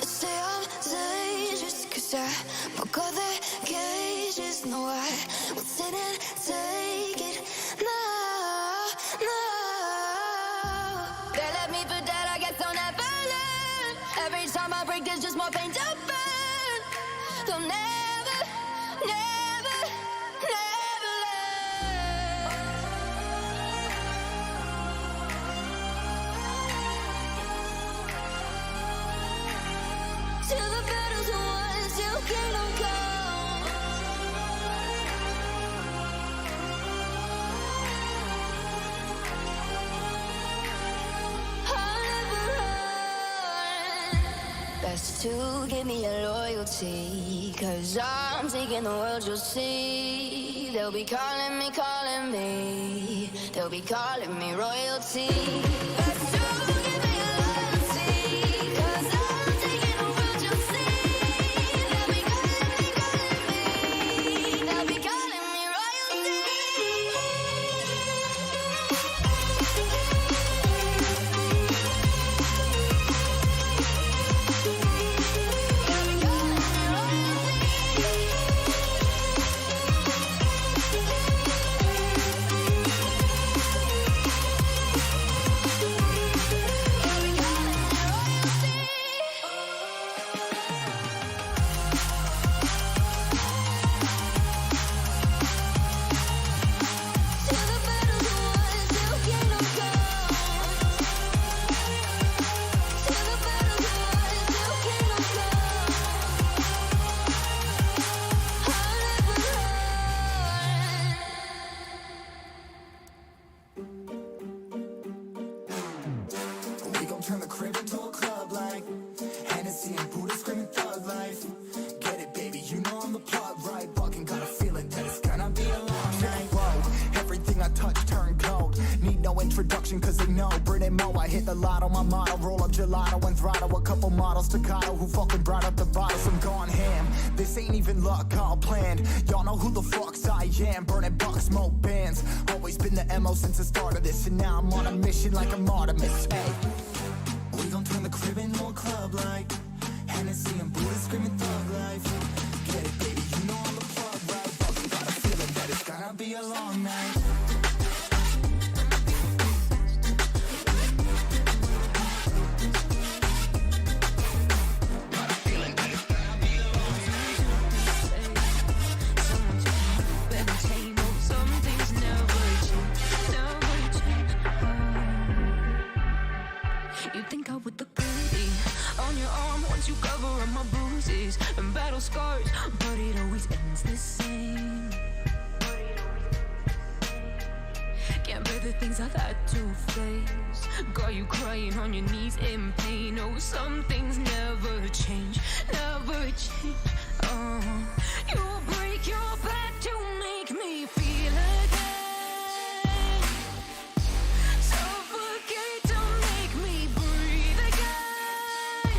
They say I'm dangerous, cause I broke all their cages. No, I won't sit and take it. No, no. They left me for dead, I guess I'll never learn. Every time I break, there's just more pain to burn. They'll never, never, never learn. Till the battle's won, till kingdom come. I'll never run. Best to give me your loyalty, cause I'm taking the world, you'll see. They'll be calling me, calling me. They'll be calling me royalty. Best to give me your loyalty, cause I'm taking the world, you'll see. They'll be calling me, calling me. They'll be calling me royalty. We gon' turn the crib into a club like Hennessy and Buddha screaming thug life. Get it, baby, you know I'm the plug, right? Fucking got a feeling that it's gonna be a long night. Whoa, everything I touch turn cold. Need no introduction cause they know Brit Mo, I hit the lotto, my motto. Roll up gelato and throttle a couple models staccato who fucking brought up the bottles. I'm gone ham, this ain't even luck, all planned. Y'all know who the fucks I am. Burning bucks, smoke bands. Always been the MO since the start of this. And now I'm on a mission like I'm Artemis. Hey, we gon' turn the crib into a club like Hennessy and Buddha screaming thug life. Get it, baby, you know I'm the plug, right? Fucking got a feeling that it's gonna be a long night. You think I would look pretty on your arm once you cover up my bruises and battle scars, but it always ends the same. Can't bear the things I've had to face. Got you crying on your knees in pain. Oh, some things never change, never change. You'll break your back to make me feel again. Suffocate to make me breathe again.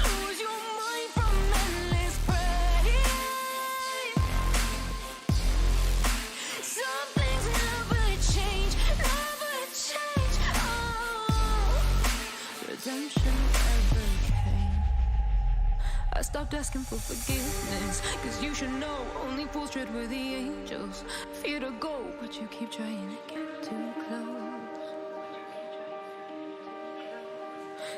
Lose your mind from endless pain. Some things never change, never change. Oh, redemption never came. I stopped asking for forgiveness, cause you should know only fools tread where the angels fear to go, but you keep trying to get too close.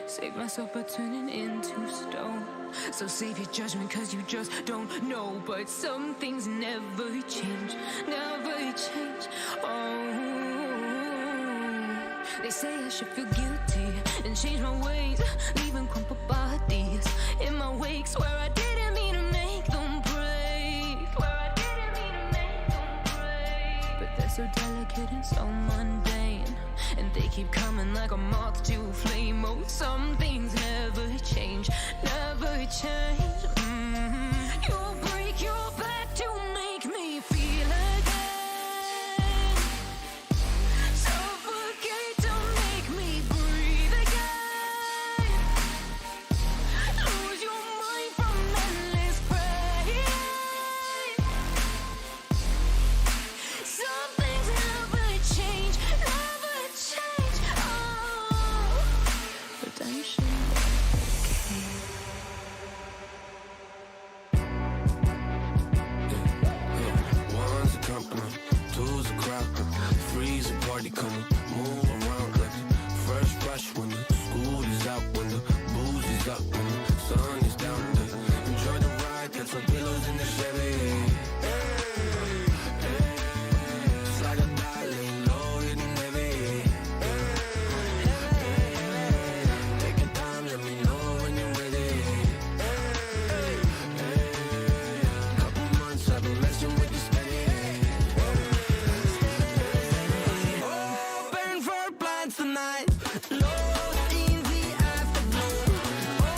Save myself by turning into stone. So save your judgment cause you just don't know. But some things never change, never change. Oh, they say I should feel guilty and change my ways, leaving crumpled bodies in my wake. Swear I didn't mean to make them break. Swear I didn't mean to make them break. But they're so delicate and so mundane, and they keep coming like a moth to flame. Oh, some things never change, never change. You'll break your back to make me feel again. Suffocate to make me breathe again. Lose your mind from endless pain. Some things never change, never change. Oh, redemption. when the school is out, when the booze is up, when the sun is down. Enjoy the ride, get some pillows in the Chevy. Slide or die, lay low, hitting heavy. Take your time, let me know when you're ready. Couple months I've been messing with this steady. Open for plans tonight. Lost in the afterglow. Oh,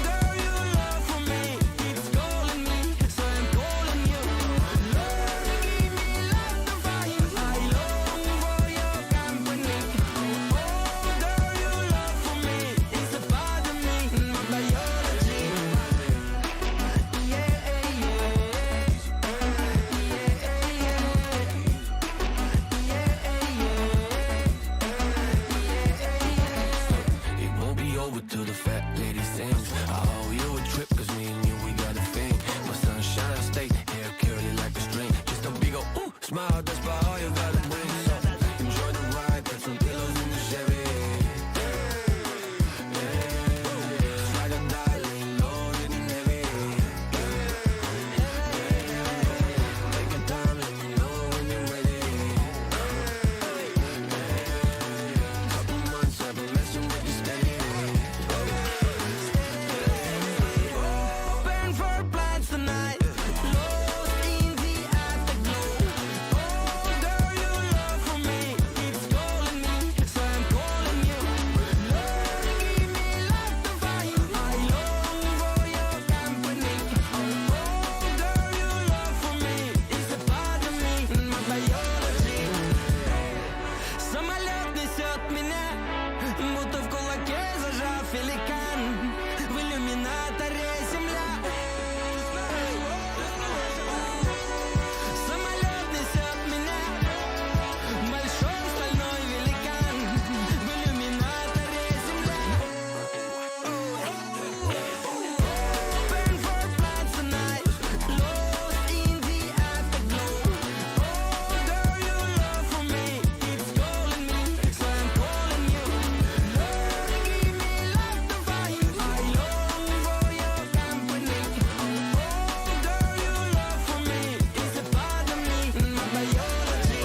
girl, your love for me keeps calling me, so I'm calling you. Lord, give me love to find. I long for your company. Oh, girl, your love for me is a part of me, my biology. Yeah, it won't be over till the fat lady sings. I owe you a trip, cause me and you, we got a thing. My sunshine, I stay hair curly like a string. Just a big ol' ooh, smile, that's about all you gotta bring. So enjoy the ride, got some pillows in the Chevy. Slide or die, lay low, hitting heavy. Take your time, let me know when you're ready. Couple months I've been messing with this steady. Open for plans tonight. Lost in the afterglow. Oh, girl, your love for me keeps calling me, so I'm calling you. Lord, give me love to find. I long for your company. Oh, girl, your love for me is a part of me, my biology. Самолет несет меня, будто в кулаке зажав великан. В иллюминаторе земля. Самолет несет меня, большой стальной великан. В иллюминаторе земля. Open for plans tonight. Lost in the afterglow. Oh, girl, your love for me keeps calling me, so I'm calling you. Lord, give me love to find. I long for your company. Oh, girl, your love for me is a part of me, my biology.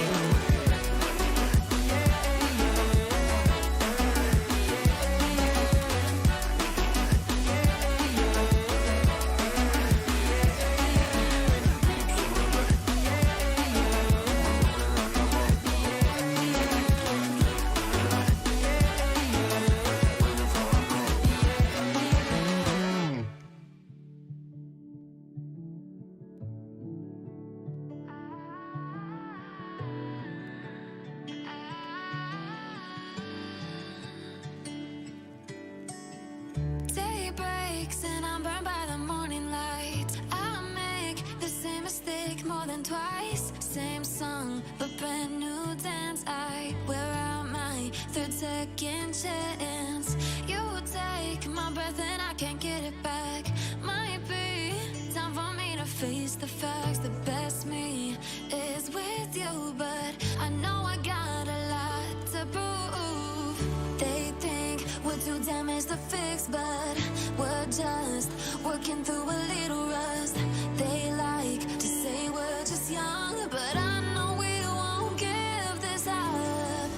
Day breaks and I'm burned by the morning light. I make the same mistake more than twice. Same song, but brand new dance. I wear out my third second chance. You take my breath and I can't get it back. Might be time for me to face the facts. The best me is with you, but I know I got a lot to prove. They think we're too damaged to fix, but we're just working through a little rust. They like to say we're just young, but I know we won't give this up.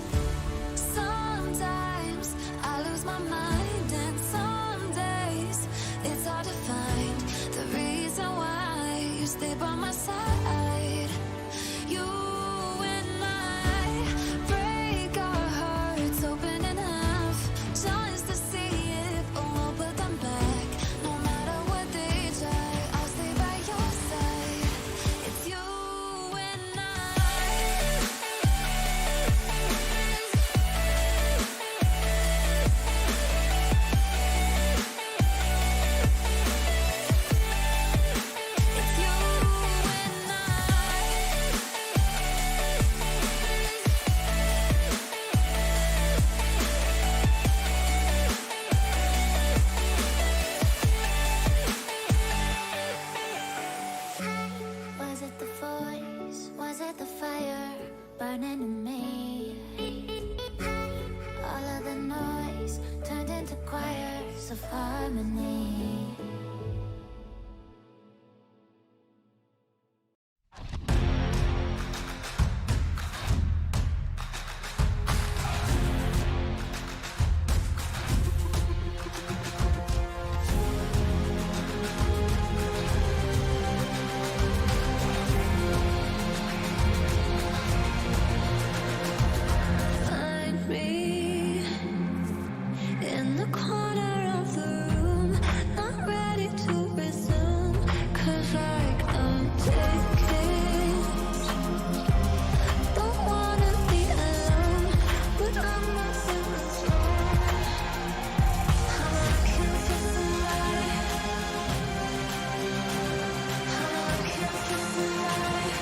Sometimes I lose my mind, and some days it's hard to find the reason why you stay by my side. You and I break our hearts open enough just to see if we'll put them back. No matter what they try, I'll stay by your side. place of harmony. Find me in the corner of the room, not ready to resume, 'cause I can't take it. Don't wanna be alone, but I'm not feeling strong. I'm looking for somebody. I'm looking for somebody.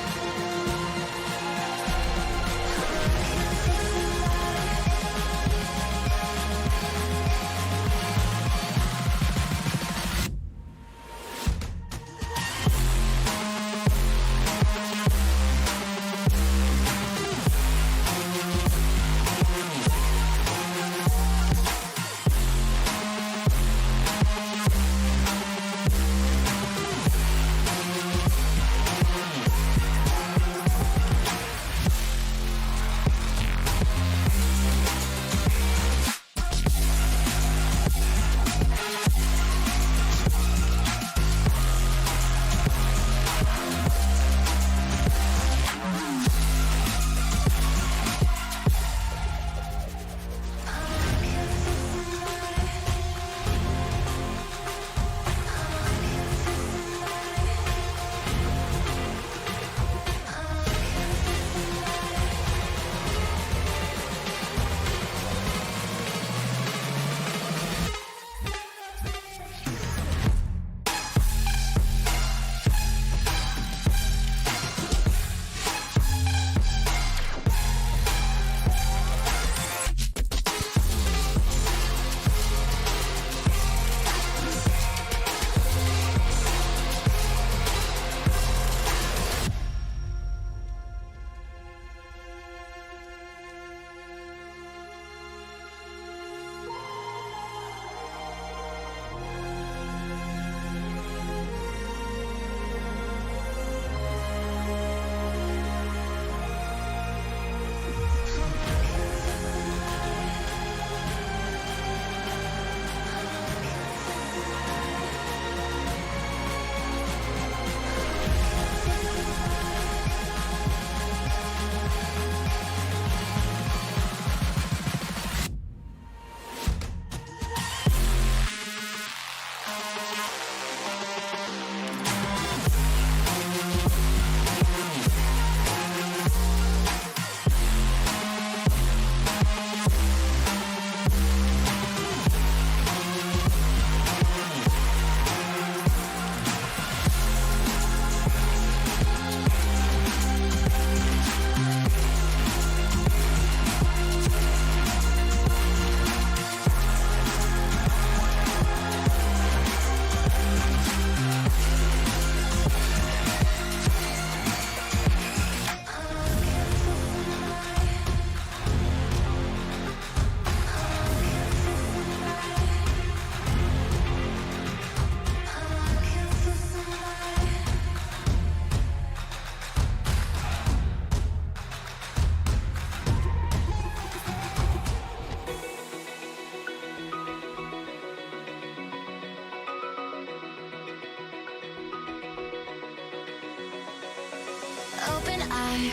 Open eye,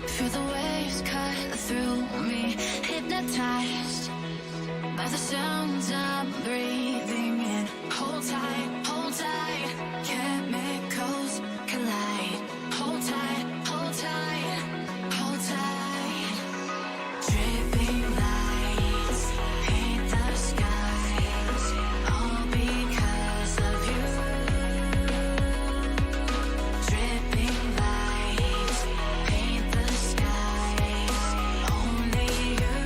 feel the waves cut through me, hypnotized by the sounds I'm breathing in. Hold tight, chemicals collide. Hold tight, hold tight, hold tight. Dripping lights paint the skies, all because of you. Dripping lights paint the skies, only you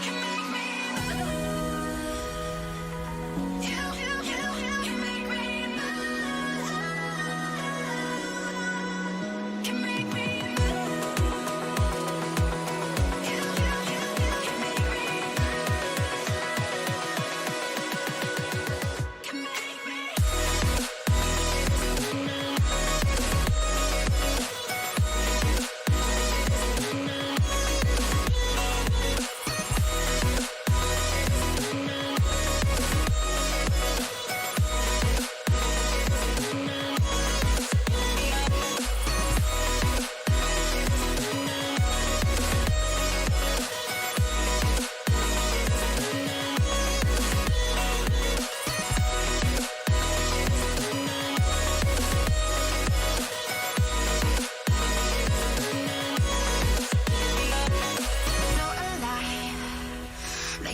can make me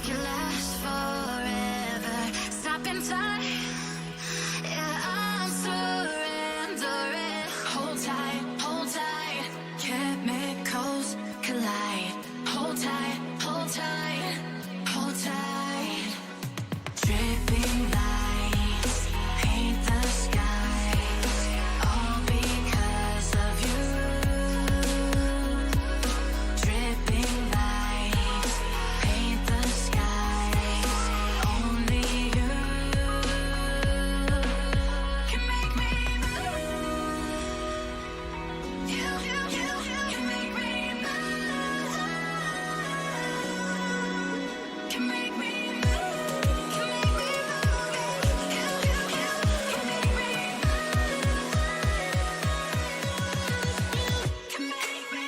make it last forever. Stop in time. Yeah, I'm surrendering. Hold tight, hold tight. Chemicals collide. Hold tight, hold tight, hold tight. Dripping lights paint the skies, all because of you. Dripping lights paint the skies, only you can make me move. You can make me move. Can make me move. Can make me move. You can make me move. Can make me.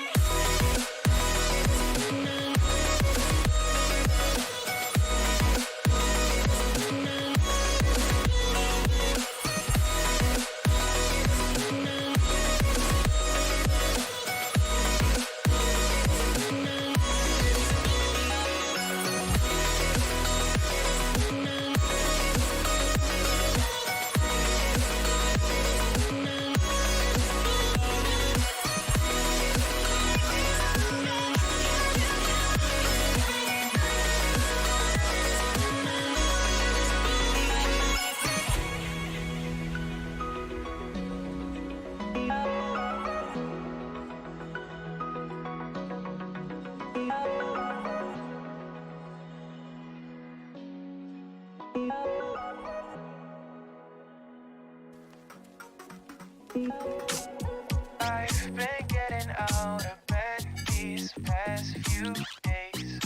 I've been getting out of bed these past few days.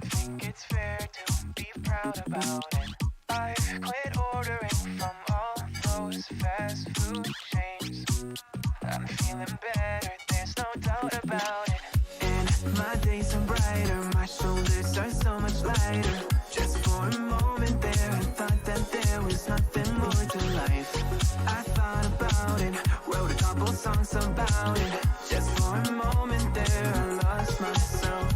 Think it's fair to be proud about it. I've quit ordering from all those fast food chains. I'm feeling better, there's no doubt about it. And my days are brighter, my shoulders are so much lighter. Just for a moment there, I thought that there was nothing more to life. I thought about it, wrote a couple songs about it. Just for a moment there, I lost myself.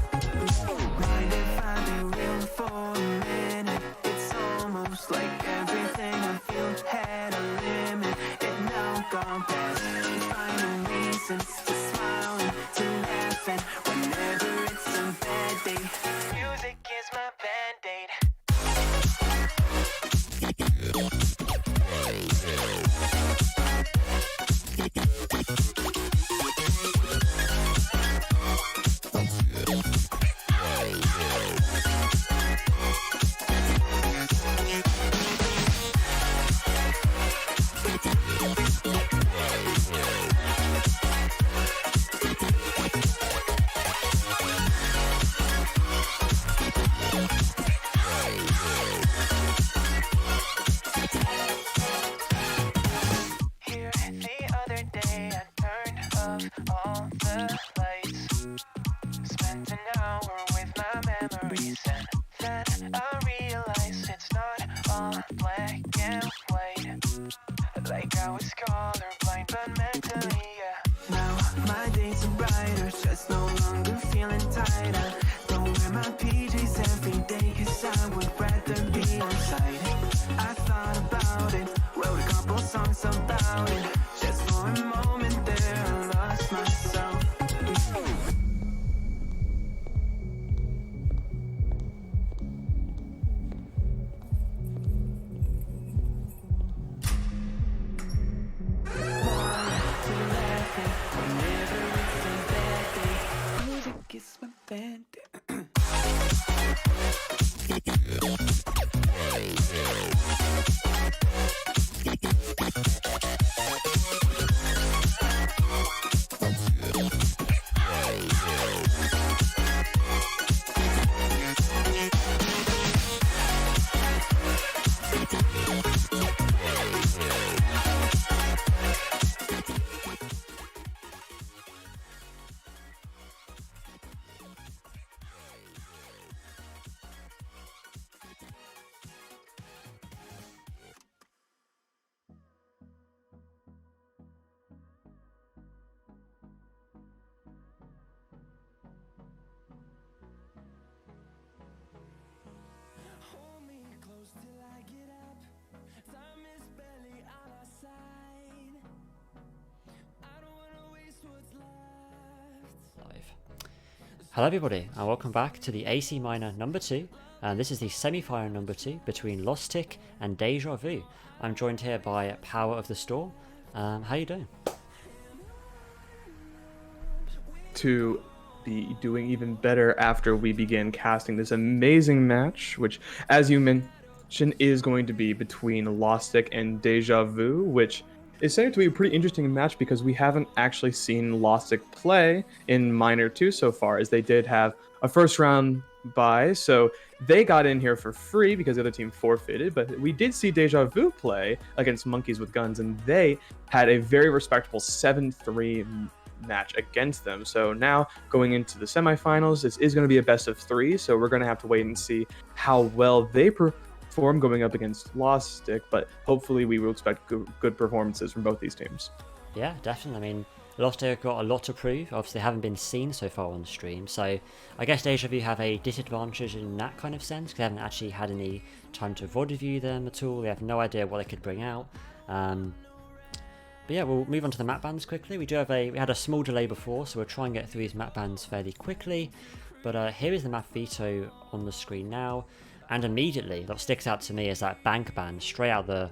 Mind if I be real for a minute? It's almost like everything I feel had a limit. It now gone past, finding reasons to smile and to laugh. And whenever it's a bad day, Music is my band-aid. Here the other day I turned off all the lights. Spent an hour with my memories, and then I realized it's not all black and white. Like I was colorblind but mentally, yeah. now my days are brighter, just no longer feeling tight. I don't wear my PJs every day, 'cause I would rather be on site. I thought about it, wrote a couple songs about it. Just for a moment there, I lost myself. Whenever it's a bad day, music is my band. Hello everybody and welcome back to the AC Minor number 2, and this is the semi-final number 2 between Lostik and Deja Vu. I'm joined here by Power of the Storm. How you doing? To be doing even better after we begin casting this amazing match, which, as you mentioned, is going to be between Lostik and Deja Vu, which is set to be a pretty interesting match because we haven't actually seen Lostik play in Minor 2 so far, as they did have a first round bye, so they got in here for free because the other team forfeited, but we did see Deja Vu play against Monkeys with Guns, and they had a very respectable 7-3 match against them. So now going into the semifinals, this is going to be a best of 3, so we're going to have to wait and see how well they perform going up against Lostik, but hopefully we will expect good performances from both these teams. Yeah, definitely. I mean, Lostik have got a lot to prove. Obviously, they haven't been seen so far on the stream, so I guess Deja Vu have a disadvantage in that kind of sense, because they haven't actually had any time to VOD review them at all. They have no idea what they could bring out. But yeah, we'll move on to the map bans quickly. We had a small delay before, so we'll try and get through these map bans fairly quickly. But here is the map veto on the screen now, and immediately what sticks out to me is that bank ban straight out the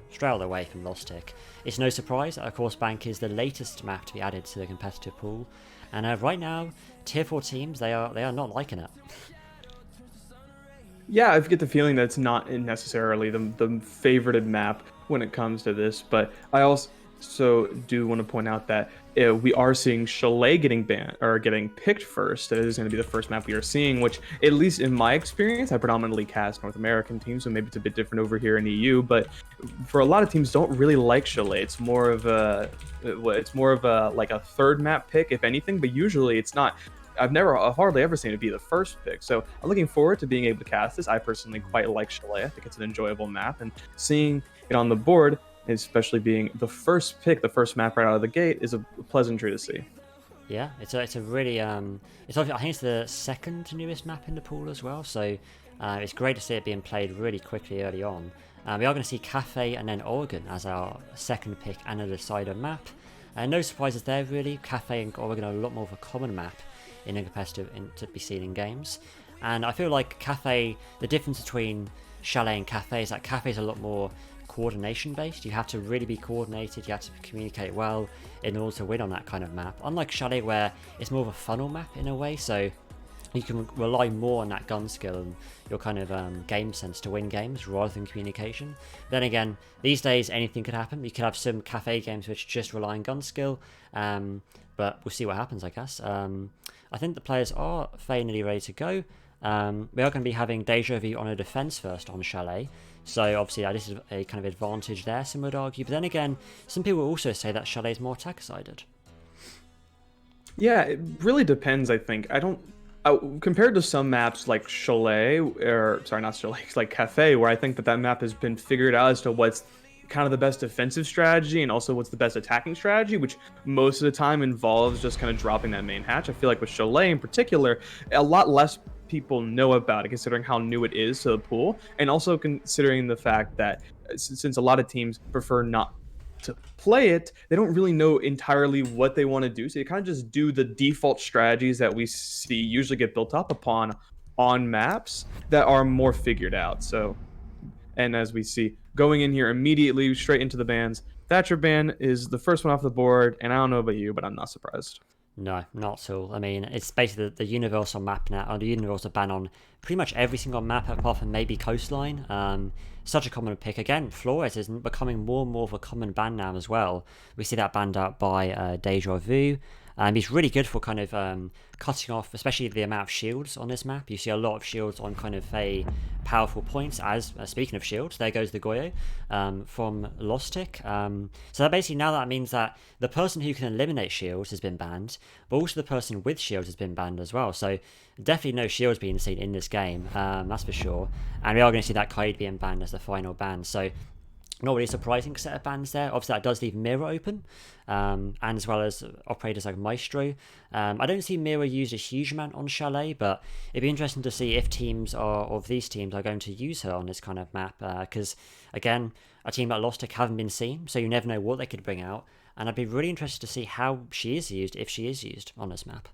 way from Lostik. It's no surprise that, of course, bank is the latest map to be added to the competitive pool, and right now, tier 4 teams they are not liking it. Yeah, I get the feeling that it's not necessarily the favorited map when it comes to this, but I also do want to point out that we are seeing Chalet getting banned or getting picked first. That is going to be the first map we are seeing, which, at least in my experience, I predominantly cast North American teams, so maybe it's a bit different over here in EU. But for a lot of teams, don't really like Chalet. It's more of a like a third map pick, if anything. But usually, it's not. I've hardly ever seen it be the first pick. So I'm looking forward to being able to cast this. I personally quite like Chalet. I think it's an enjoyable map, and seeing it on the board, especially being the first pick, the first map right out of the gate, is a pleasantry to see. Yeah, it's a really I think it's the second newest map in the pool as well, so it's great to see it being played really quickly early on. We are going to see Cafe and then Oregon as our second pick and a decider map. No surprises there really. Cafe and Oregon are a lot more of a common map in a competitive to be seen in games, and I feel like Cafe, the difference between Chalet and Cafe is that Cafe is a lot more coordination based. You have to really be coordinated, you have to communicate well in order to win on that kind of map, unlike Chalet where it's more of a funnel map in a way, so you can rely more on that gun skill and your kind of game sense to win games rather than communication. Then again, these days anything could happen. You could have some Cafe games which just rely on gun skill, but we'll see what happens, I guess. I think the players are fairly ready to go. We are going to be having Deja Vu on a defense first on Chalet, so obviously this is a kind of advantage there, some would argue. But then again, some people also say that Chalet is more attack-sided. Yeah, it really depends, I think. Compared to some maps like Chalet, or sorry, not Chalet, like Cafe, where I think that map has been figured out as to what's kind of the best defensive strategy and also what's the best attacking strategy, which most of the time involves just kind of dropping that main hatch. I feel like with Chalet in particular, a lot less people know about it, considering how new it is to the pool, and also considering the fact that since a lot of teams prefer not to play it, they don't really know entirely what they want to do, so you kind of just do the default strategies that we see usually get built up upon on maps that are more figured out. So, and as we see going in here immediately straight into the bans, Thatcher ban is the first one off the board, and I don't know about you, but I'm not surprised. No, not at all. I mean, it's basically the universal map now, or the universal ban on pretty much every single map apart from maybe Coastline. Such a common pick. Again, Flores is becoming more and more of a common ban now as well. We see that banned out by Deja Vu. He's really good for kind of cutting off, especially the amount of shields on this map. You see a lot of shields on kind of a powerful points. As speaking of shields, there goes the Goyo from Lostik. So that basically now that means that the person who can eliminate shields has been banned, but also the person with shields has been banned as well. So definitely no shields being seen in this game, that's for sure. And we are going to see that Kaid being banned as the final ban. So not really a surprising set of bans there. Obviously that does leave Mirror open, and as well as operators like Maestro. I don't see Mirror used a huge amount on Chalet, but it'd be interesting to see if these teams are going to use her on this kind of map, because again, a team like Lostik haven't been seen, so you never know what they could bring out, and I'd be really interested to see how she is used, if she is used on this map.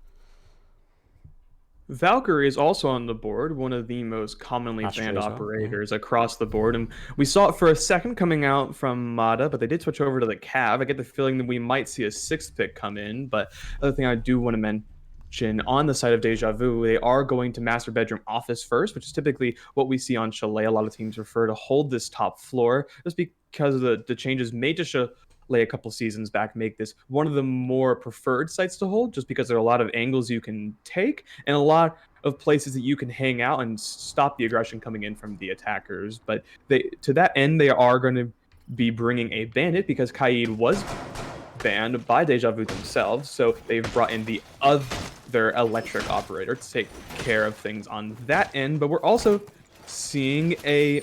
Valkyrie is also on the board, one of the most commonly That's true banned as well. Yeah. operators across the board. And we saw it for a second coming out from Mata, but they did switch over to the Cav. I get the feeling that we might see a sixth pick come in. But other thing I do want to mention on the side of Deja Vu, they are going to Master Bedroom Office first, which is typically what we see on Chalet. A lot of teams prefer to hold this top floor just because of the changes made to Chalet a couple seasons back make this one of the more preferred sites to hold just because there are a lot of angles you can take and a lot of places that you can hang out and stop the aggression coming in from the attackers. But they to that end, they are going to be bringing a bandit because Kaid was banned by Deja Vu themselves. So they've brought in the other electric operator to take care of things on that end. But we're also seeing a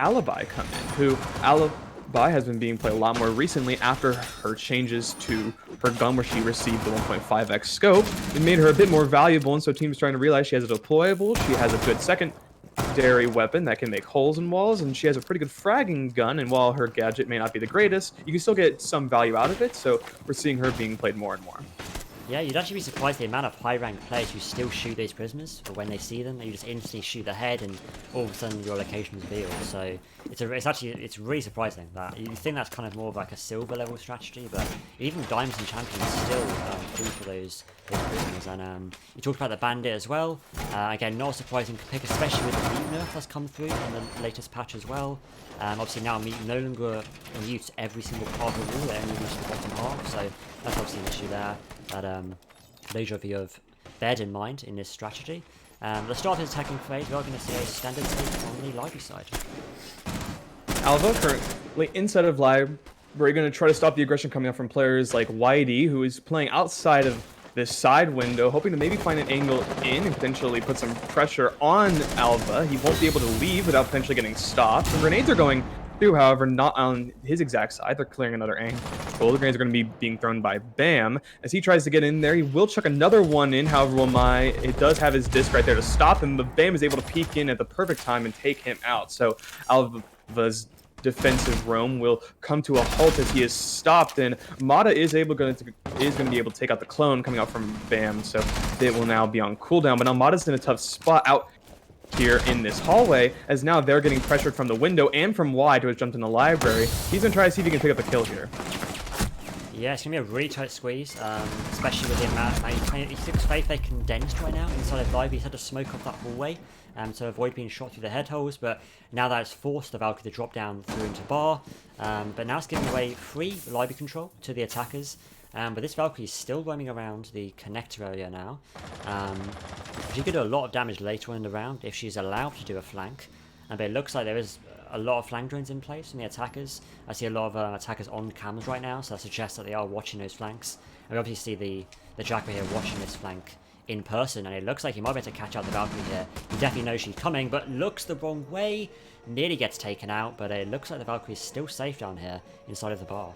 Alibi come in, who Alibi has been being played a lot more recently after her changes to her gun where she received the 1.5x scope. It made her a bit more valuable, and so teams trying to realize she has a deployable, she has a good secondary weapon that can make holes in walls, and she has a pretty good fragging gun, and while her gadget may not be the greatest, you can still get some value out of it, so we're seeing her being played more and more. Yeah, you'd actually be surprised the amount of high-ranked players who still shoot these prisoners, or when they see them, you just instantly shoot the head, and all of a sudden your location is revealed. So it's really surprising that you think that's kind of more of like a silver level strategy, but even diamonds and champions still fall for those prisoners. And you talked about the bandit as well. Again, not a surprising pick, especially with the mute nerf that's come through in the latest patch as well. Obviously now mute no longer mutes every single part of the wall; they only mute the bottom half, so that's obviously an issue there that Deja Vu have bared in mind in this strategy. The start of his attacking phase, we are going to see a standard take on the library side. Alva currently inside of live, we're going to try to stop the aggression coming up from players like Whitey, who is playing outside of this side window, hoping to maybe find an angle in and potentially put some pressure on Alva. He won't be able to leave without potentially getting stopped. Some grenades are going through, however, not on his exact side. They're clearing another angle. The grenades are going to be being thrown by Bam. As he tries to get in there, he will chuck another one in, however will Mai. It does have his disc right there to stop him, but Bam is able to peek in at the perfect time and take him out. So Alva's defensive roam will come to a halt as he is stopped, and Mata is going to be able to take out the clone coming out from Bam, so it will now be on cooldown. But now Mata's in a tough spot out here in this hallway, as now they're getting pressured from the window and from Wide, who has jumped in the library. He's going to try to see if he can pick up a kill here. Yeah, it's going to be a really tight squeeze, especially with the amount. He looks very condensed right now inside of Live. He's had to smoke up that hallway to avoid being shot through the head holes, but now that it's forced the Valkyrie to drop down through into bar. But now it's giving away free library control to the attackers. But this Valkyrie is still roaming around the connector area now. She could do a lot of damage later on in the round if she's allowed to do a flank. But it looks like there is a lot of flank drones in place from the attackers. I see a lot of attackers on cameras right now, so that suggests that they are watching those flanks. And we obviously see the Jackal here watching this flank in person, and it looks like he might be able to catch out the Valkyrie here. He definitely knows she's coming, but looks the wrong way. Nearly gets taken out, but it looks like the Valkyrie is still safe down here inside of the bar.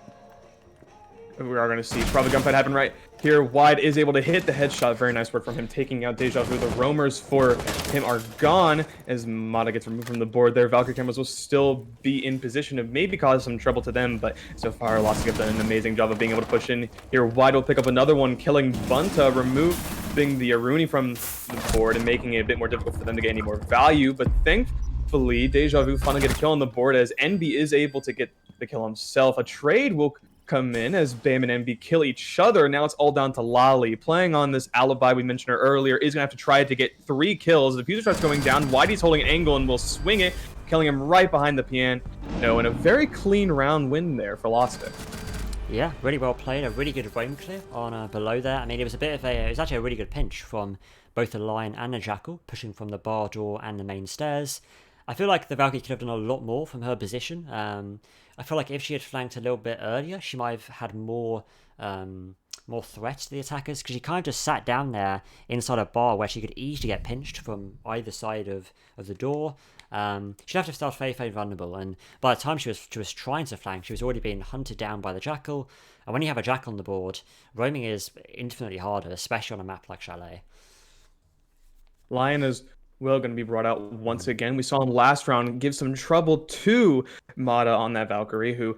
We are going to see probably gunfight happen right here. Wide is able to hit the headshot. Very nice work from him, taking out Deja Vu. The roamers for him are gone as Mata gets removed from the board there. Valkyrie cameras will still be in position to maybe cause some trouble to them, but so far Lostik have done an amazing job of being able to push in here. Wide will pick up another one, killing Bunta, removing the Aruni from the board and making it a bit more difficult for them to get any more value. But thankfully, Deja Vu finally get a kill on the board as NB is able to get the kill himself. A trade will come in as Bam and MB kill each other. Now it's all down to Lolly. Playing on this alibi we mentioned earlier is going to have to try to get 3 kills. The fuser starts going down. Whitey's holding an angle and will swing it, killing him right behind the piano. And a very clean round win there for Lostik. Yeah, really well played. A really good roam clear on below there. I mean, it was actually a really good pinch from both the Lion and the Jackal, pushing from the bar door and the main stairs. I feel like the Valkyrie could have done a lot more from her position. I feel like if she had flanked a little bit earlier, she might have had more threat to the attackers, because she kind of just sat down there inside a bar where she could easily get pinched from either side of the door. She'd have to start very vulnerable, and by the time she was trying to flank, she was already being hunted down by the Jackal. And when you have a Jackal on the board, roaming is infinitely harder, especially on a map like Chalet. Lion is going to be brought out once again. We saw him last round give some trouble to Mata on that Valkyrie, who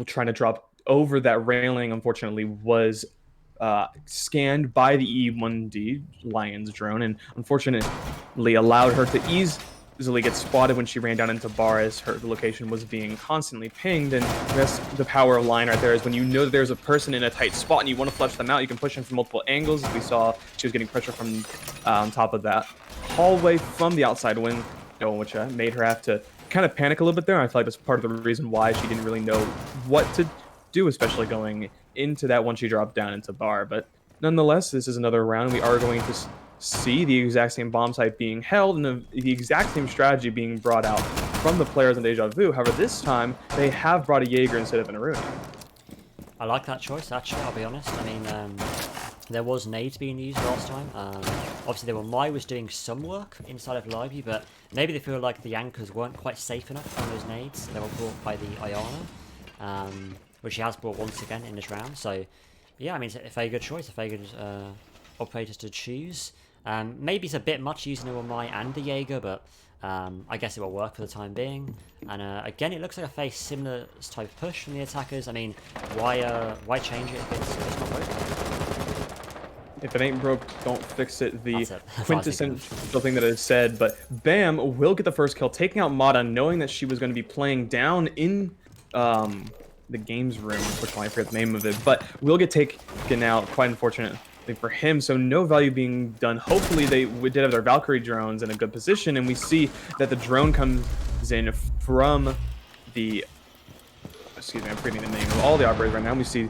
trying to drop over that railing, unfortunately was scanned by the E1D Lion's drone, and unfortunately allowed her to easily get spotted when she ran down into bar as her location was being constantly pinged. And that's the power of Lion right there, is when you know that there's a person in a tight spot and you want to flush them out, you can push them from multiple angles. As we saw, she was getting pressure from on top of that hallway from the outside window, which made her have to kind of panic a little bit there. I feel like that's part of the reason why she didn't really know what to do, especially going into that once she dropped down into bar. But nonetheless, this is another round. We are going to see the exact same bomb site being held and the exact same strategy being brought out from the players on Deja Vu. However, this time they have brought a Jaeger instead of an Aruni. I like that choice, actually, I'll be honest. I mean, there was nades being used last time. Obviously, Mai was doing some work inside of Library, but maybe they feel like the anchors weren't quite safe enough on those nades. They were brought by the Ayana, which she has brought once again in this round. So, yeah, I mean, it's a very good choice, a very good operators to choose. Maybe it's a bit much using the Mai and the Jaeger, but I guess it will work for the time being. And again, it looks like a very similar type of push from the attackers. I mean, why change it if it's not broken? If it ain't broke, don't fix it. The quintessential thing that is said. But Bam will get the first kill, taking out Mata, knowing that she was going to be playing down in the games room. Unfortunately, I forget the name of it. But will get taken out, quite unfortunately for him. So no value being done. Hopefully they did have their Valkyrie drones in a good position. And we see that the drone comes in from the... Excuse me, I'm forgetting the name of all the operators right now. We see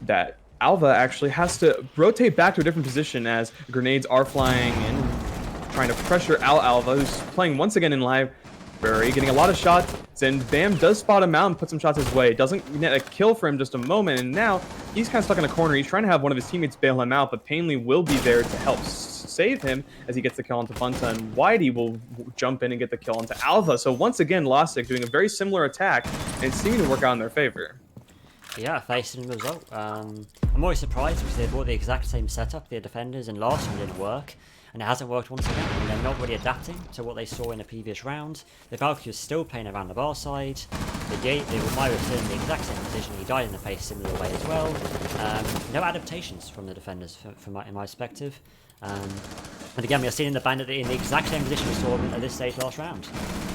that Alva actually has to rotate back to a different position as grenades are flying in, trying to pressure out Alva, who's playing once again in Library, getting a lot of shots, and Bam does spot him out and put some shots his way. Doesn't net a kill for him just a moment, and now he's kind of stuck in a corner. He's trying to have one of his teammates bail him out, but Painley will be there to help save him as he gets the kill onto Bunta, and Whitey will jump in and get the kill onto Alva. So once again, Lostik doing a very similar attack, and it's seeming to work out in their favor. Yeah, facing the result. I'm always surprised because they brought the exact same setup, the defenders, and last time didn't work, and it hasn't worked once again. And they're not really adapting to what they saw in the previous round. The Valkyrie was still playing around the bar side. The Mai was still in the exact same position. He died in the face similar way as well. No adaptations from the defenders, in my perspective. And again, we are seeing the bandit in the exact same position we saw at this stage last round.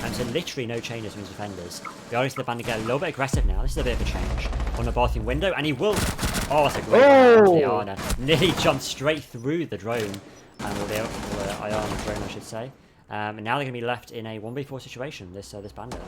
And so literally no changes from his defenders. We are seeing the bandit get a little bit aggressive now. This is a bit of a change on the bathroom window, and he will... Oh, that's a great Ayana. Nearly jumped straight through the drone. Or the Ayana drone, I should say. And now they're going to be left in a 1v4 situation, this bandit.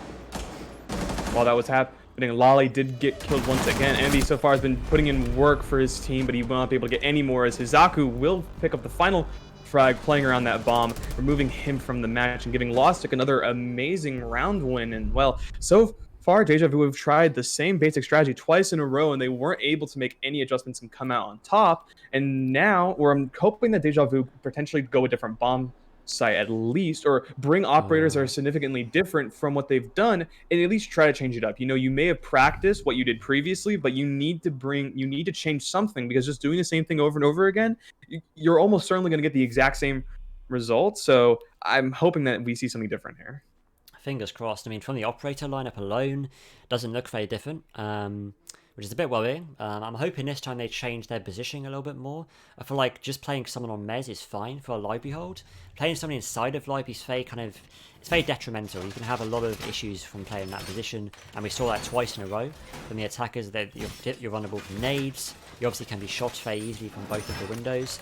While that was happening, Lolly did get killed once again. Andy so far has been putting in work for his team, but he will not be able to get any more as Hizaku will pick up the final frag, playing around that bomb, removing him from the match and giving Lostik another amazing round win. And well, so far Deja Vu have tried the same basic strategy twice in a row, and they weren't able to make any adjustments and come out on top. And now, or I'm hoping that Deja Vu potentially go a different bomb site at least, or bring operators that are significantly different from what they've done, and at least try to change it up. You know, you may have practiced what you did previously, but you need to change something, because just doing the same thing over and over again, you're almost certainly going to get the exact same results. So I'm hoping that we see something different here. Fingers crossed. I mean, from the operator lineup alone, doesn't look very different, which is a bit worrying. I'm hoping this time they change their positioning a little bit more. I feel like just playing someone on Mez is fine for a Library hold. Playing someone inside of Library is it's very detrimental. You can have a lot of issues from playing that position, and we saw that twice in a row from the attackers. That you're vulnerable from nades. You obviously can be shot very easily from both of the windows.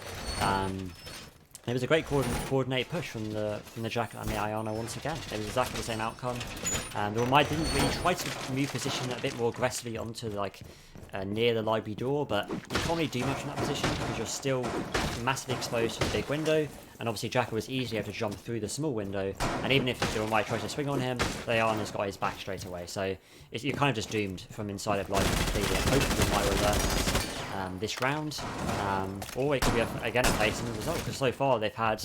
It was a great coordinated push from the Jack and the Ayana once again. It was exactly the same outcome. The Mai didn't really try to move position a bit more aggressively onto near the Library door, but you can't really do much in that position because you're still massively exposed to the big window. And obviously Jack was easily able to jump through the small window, and even if the Mai tries to swing on him, the Ayana's got his back straight away. So you're kind of just doomed from inside of Library completely. And hopefully the Mai will learn this round, or it could be again a facing the result, because so far they've had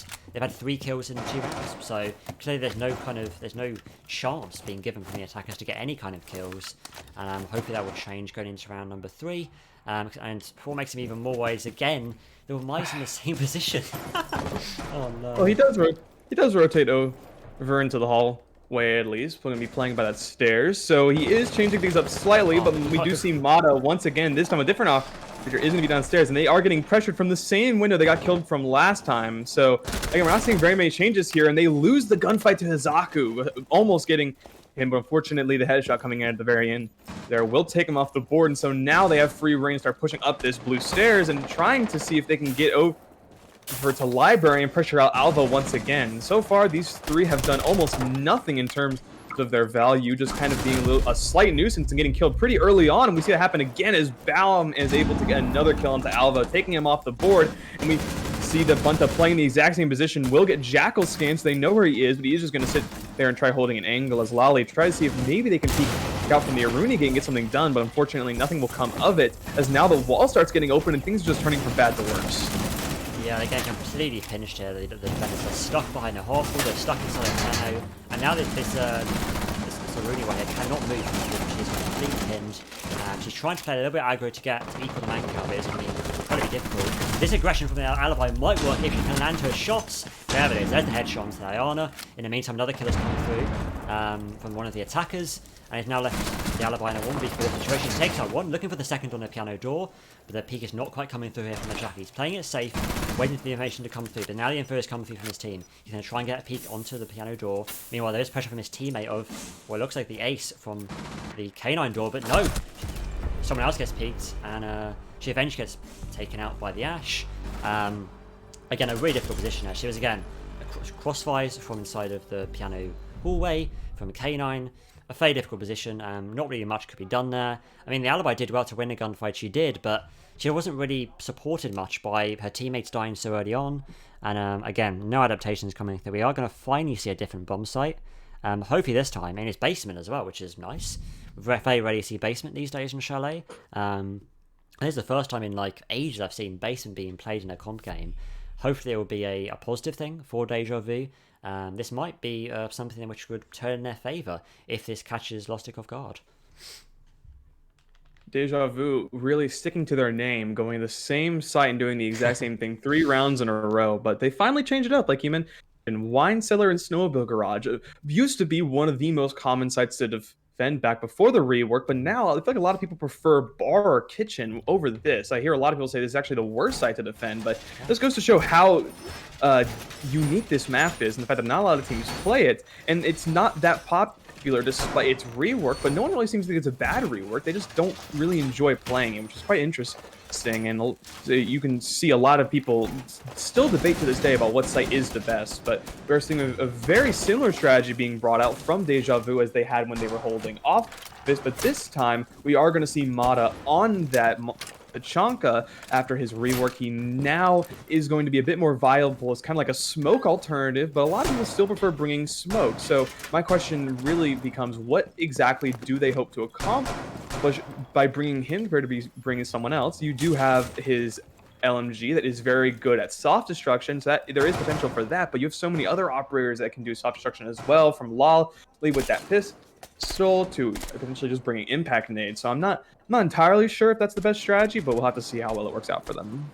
3 kills in 2 rounds. So clearly there's no chance being given from the attackers to get any kind of kills, and hopefully that will change going into round number 3. And what makes him even more worried is again the Mai's in the same position. Oh no. Well, he does rotate over into the hallway at least. We're going to be playing by that stairs, so he is changing things up slightly. But we do see Mata once again, this time a different Ranger is going to be downstairs, and they are getting pressured from the same window they got killed from last time. So, again, we're not seeing very many changes here, and they lose the gunfight to Hizaku, almost getting him, but unfortunately the headshot coming in at the very end there will take him off the board, and so now they have free reign to start pushing up this blue stairs and trying to see if they can get over to Library and pressure out Alva once again. So far, these three have done almost nothing in terms of their value, just kind of being a slight nuisance and getting killed pretty early on, and we see that happen again as Baum is able to get another kill onto Alva, taking him off the board, and we see that Bunta playing the exact same position will get Jackal scanned, so they know where he is, but he is just going to sit there and try holding an angle as Lally tries to see if maybe they can peek out from the Aruni gate and get something done, but unfortunately nothing will come of it, as now the wall starts getting open and things are just turning from bad to worse. Yeah, they're getting completely finished here. The defenders are stuck behind a Hawthorne, they're stuck inside a piano, and now this Aruni right here cannot move. She's completely pinned. She's trying to play a little bit aggro to equal the man count, but it's going to be incredibly difficult. This aggression from the Alibi might work if she can land her shots. There it is, there's the headshot onto Diana. In the meantime, another killer's coming through from one of the attackers, and it's now left the Alibi in a 1v4 situation. He takes out one, looking for the second on the piano door, but the peek is not quite coming through here from the Jack. He's playing it safe, waiting for the information to come through, but now the info is coming through from his team. He's going to try and get a peek onto the piano door. Meanwhile, there is pressure from his teammate of what looks like the ace from the K9 door, but no! Someone else gets peeked, and she eventually gets taken out by the Ash. Again, a really difficult position here. She was, again, crossfires from inside of the piano hallway from K9. A fairly difficult position. Not really much could be done there. I mean, the Alibi did well to win the gunfight, she did, but she wasn't really supported much by her teammates dying so early on. And again, no adaptations coming through. We are going to finally see a different bomb site. Hopefully this time, and it's basement as well, which is nice. We're very ready to see basement these days in Chalet. This is the first time in like ages I've seen basement being played in a comp game. Hopefully it will be a positive thing for Deja Vu. This might be something which would turn in their favour if this catches Lostik off guard. Deja Vu really sticking to their name, going to the same site and doing the exact same thing 3 rounds in a row, but they finally changed it up, like you mentioned. Wine Cellar and Snowmobile Garage used to be one of the most common sites to defend back before the rework, but now I feel like a lot of people prefer bar or kitchen over this. I hear a lot of people say this is actually the worst site to defend, but this goes to show how unique this map is, and the fact that not a lot of teams play it, and it's not that popular despite its rework, but no one really seems to think it's a bad rework. They just don't really enjoy playing it, which is quite interesting, and you can see a lot of people still debate to this day about what site is the best, but we're seeing a very similar strategy being brought out from Deja Vu as they had when they were holding off this, but this time we are going to see Mata on that Tachanka after his rework. He now is going to be a bit more viable as kind of like a smoke alternative, but a lot of people still prefer bringing smoke. So my question really becomes, what exactly do they hope to accomplish by bringing him compared to be bringing someone else? You do have his LMG that is very good at soft destruction, so that there is potential for that, but you have so many other operators that can do soft destruction as well, from Lal with that pistol to potentially just bringing impact nades. So I'm not entirely sure if that's the best strategy, but we'll have to see how well it works out for them.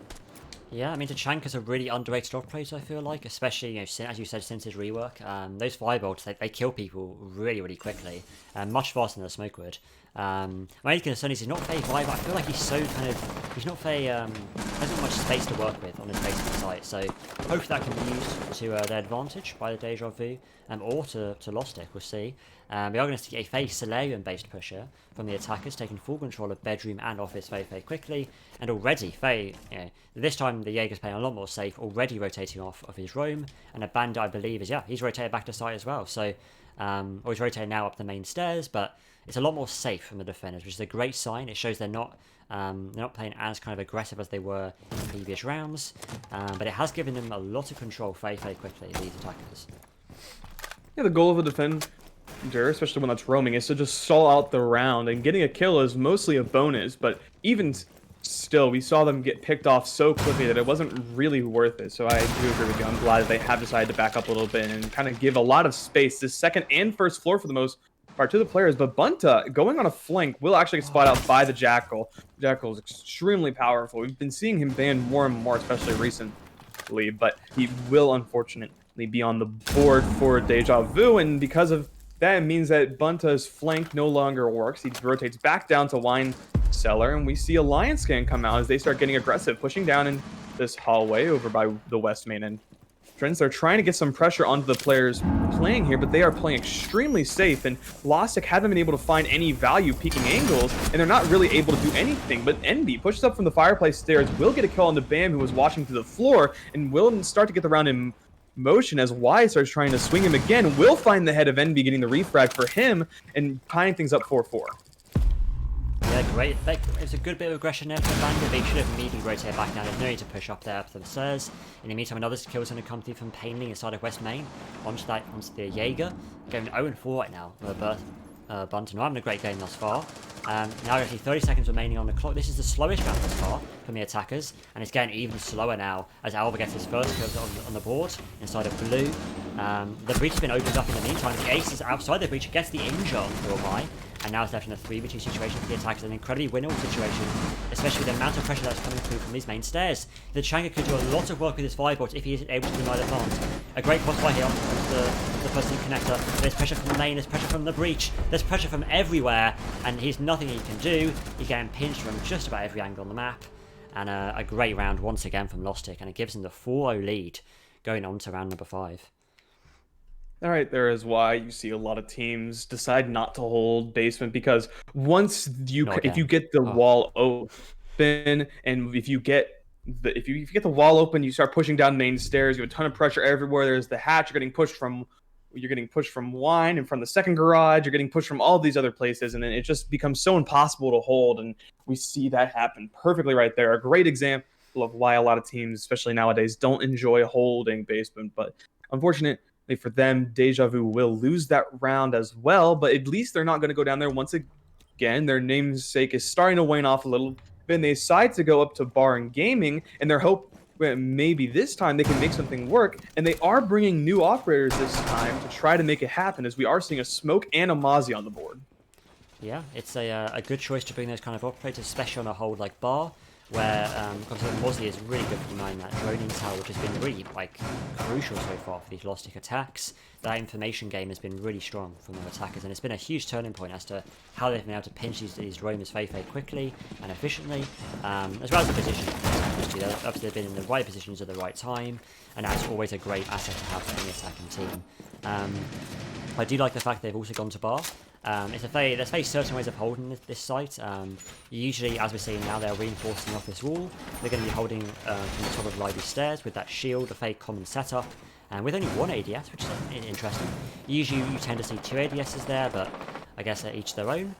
Yeah, I mean, Tachanka's a really underrated operator, I feel like, especially, you know, as you said, since his rework. Those firebolts, they kill people really, really quickly, much faster than a smoke would. My only concern is he's not very viable. I feel like he's so kind of, he's not very, hasn't much space to work with on his basement site, so hopefully that can be used to their advantage by the Deja Vu, or to Lostik, we'll see. We are going to see a Faye Solarium-based pusher from the attackers, taking full control of bedroom and office very, very quickly. And already, Faye, you know, this time the Jaeger's playing a lot more safe, already rotating off of his roam. And a Bandit, I believe, he's rotated back to site as well. So, or he's rotated now up the main stairs, but it's a lot more safe from the defenders, which is a great sign. It shows they're not playing as kind of aggressive as they were in previous rounds. But it has given them a lot of control very, very quickly, these attackers. Yeah, the goal of a defender, especially when that's roaming, is to just stall out the round, and getting a kill is mostly a bonus, but even still, we saw them get picked off so quickly that it wasn't really worth it. So I do agree with you. I'm glad that they have decided to back up a little bit and kind of give a lot of space, this second and first floor for the most part, to the players. But Bunta, going on a flank, will actually get spotted out by the Jackal. Jackal is extremely powerful. We've been seeing him banned more and more, especially recently, but he will unfortunately be on the board for Deja Vu, and because of that, it means that Bunta's flank no longer works. He rotates back down to Wine cellar, and we see a Lion Scan come out as they start getting aggressive, pushing down in this hallway over by the west main entrance. They're trying to get some pressure onto the players playing here, but they are playing extremely safe, and Lostik haven't been able to find any value peeking angles, and they're not really able to do anything. But Envy pushes up from the fireplace stairs, will get a kill on the Bam, who was watching through the floor, and will start to get the round in motion as Y starts trying to swing him again. Will find the head of Envy, getting the refrag for him, and tying things up 4-4. Yeah, great. It's a good bit of aggression there from Bandit. They should have immediately rotated back down. There's no need to push up there up to the stairs. In the meantime, another kill is going to come through from Painley inside of West Main onto the Jaeger. Going 0-4 right now with a Bunter. Not having a great game thus far. Now actually 30 seconds remaining on the clock. This is the slowest round thus far from the attackers, and it's getting even slower now as Alba gets his first kill on the board inside of Blue. The breach has been opened up in the meantime. The ace is outside the breach, gets the injure on Phil, and now it's left in a 3v2 situation for the attackers. An incredibly winnable situation, especially with the amount of pressure that's coming through from these main stairs. The Changa could do a lot of work with his firebolt if he is able to deny the plant. A great crossfire here on the first connector. There's pressure from the main, there's pressure from the breach, there's pressure from everywhere, and he's nothing he can do. He's getting pinched from just about every angle on the map. And a great round once again from Lostik, and it gives him the 4-0 lead going on to round number 5. All right, there is why you see a lot of teams decide not to hold basement, because once if you get the wall open, and if you get the wall open, you start pushing down main stairs. You have a ton of pressure everywhere. There's the hatch. You're getting pushed from Wine, and from the second garage. You're getting pushed from all these other places, and then it just becomes so impossible to hold. And we see that happen perfectly right there. A great example of why a lot of teams, especially nowadays, don't enjoy holding basement. But unfortunately for them, Deja Vu will lose that round as well, but at least they're not going to go down there once again. Their namesake is starting to wane off a little bit, and they decide to go up to Bar and Gaming, and their hope maybe this time they can make something work, and they are bringing new operators this time to try to make it happen, as we are seeing a Smoke and a Mozzie on the board. Yeah, it's a good choice to bring those kind of operators, especially on a hold like Bar, where Mozzie is really good for denying that droning tower, which has been really crucial so far for these Lostik attacks. That information game has been really strong from their attackers, and it's been a huge turning point as to how they've been able to pinch these roamers very quickly and efficiently, as well as the position. Obviously they've been in the right positions at the right time, and that's always a great asset to have for any attacking team. I do like the fact they've also gone to Bar. There's very certain ways of holding this site. Usually, as we're seeing now, they're reinforcing off this wall. They're going to be holding from the top of Lively Stairs with that shield, a very common setup, and with only one ADS, which is interesting. Usually, you tend to see 2 ADSs there, but I guess they're each their own.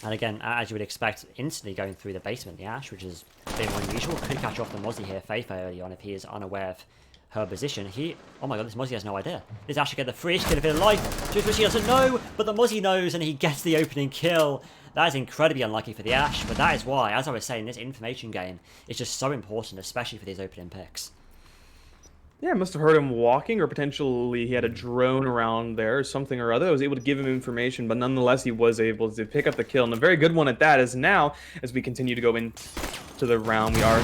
And again, as you would expect, instantly going through the basement, the Ash, which is a bit more unusual, could catch off the Mozzie here very early on if he is unaware of her position. Oh my god, this Mozzie has no idea. This Ash should get the free, get a bit of life, just what she doesn't know, but the Mozzie knows, and he gets the opening kill. That is incredibly unlucky for the Ash, but that is why, as I was saying, this information game is just so important, especially for these opening picks. Yeah, it must have heard him walking, or potentially he had a drone around there or something or other. I was able to give him information, but nonetheless he was able to pick up the kill, and a very good one at that. Is now, as we continue to go into the round, we are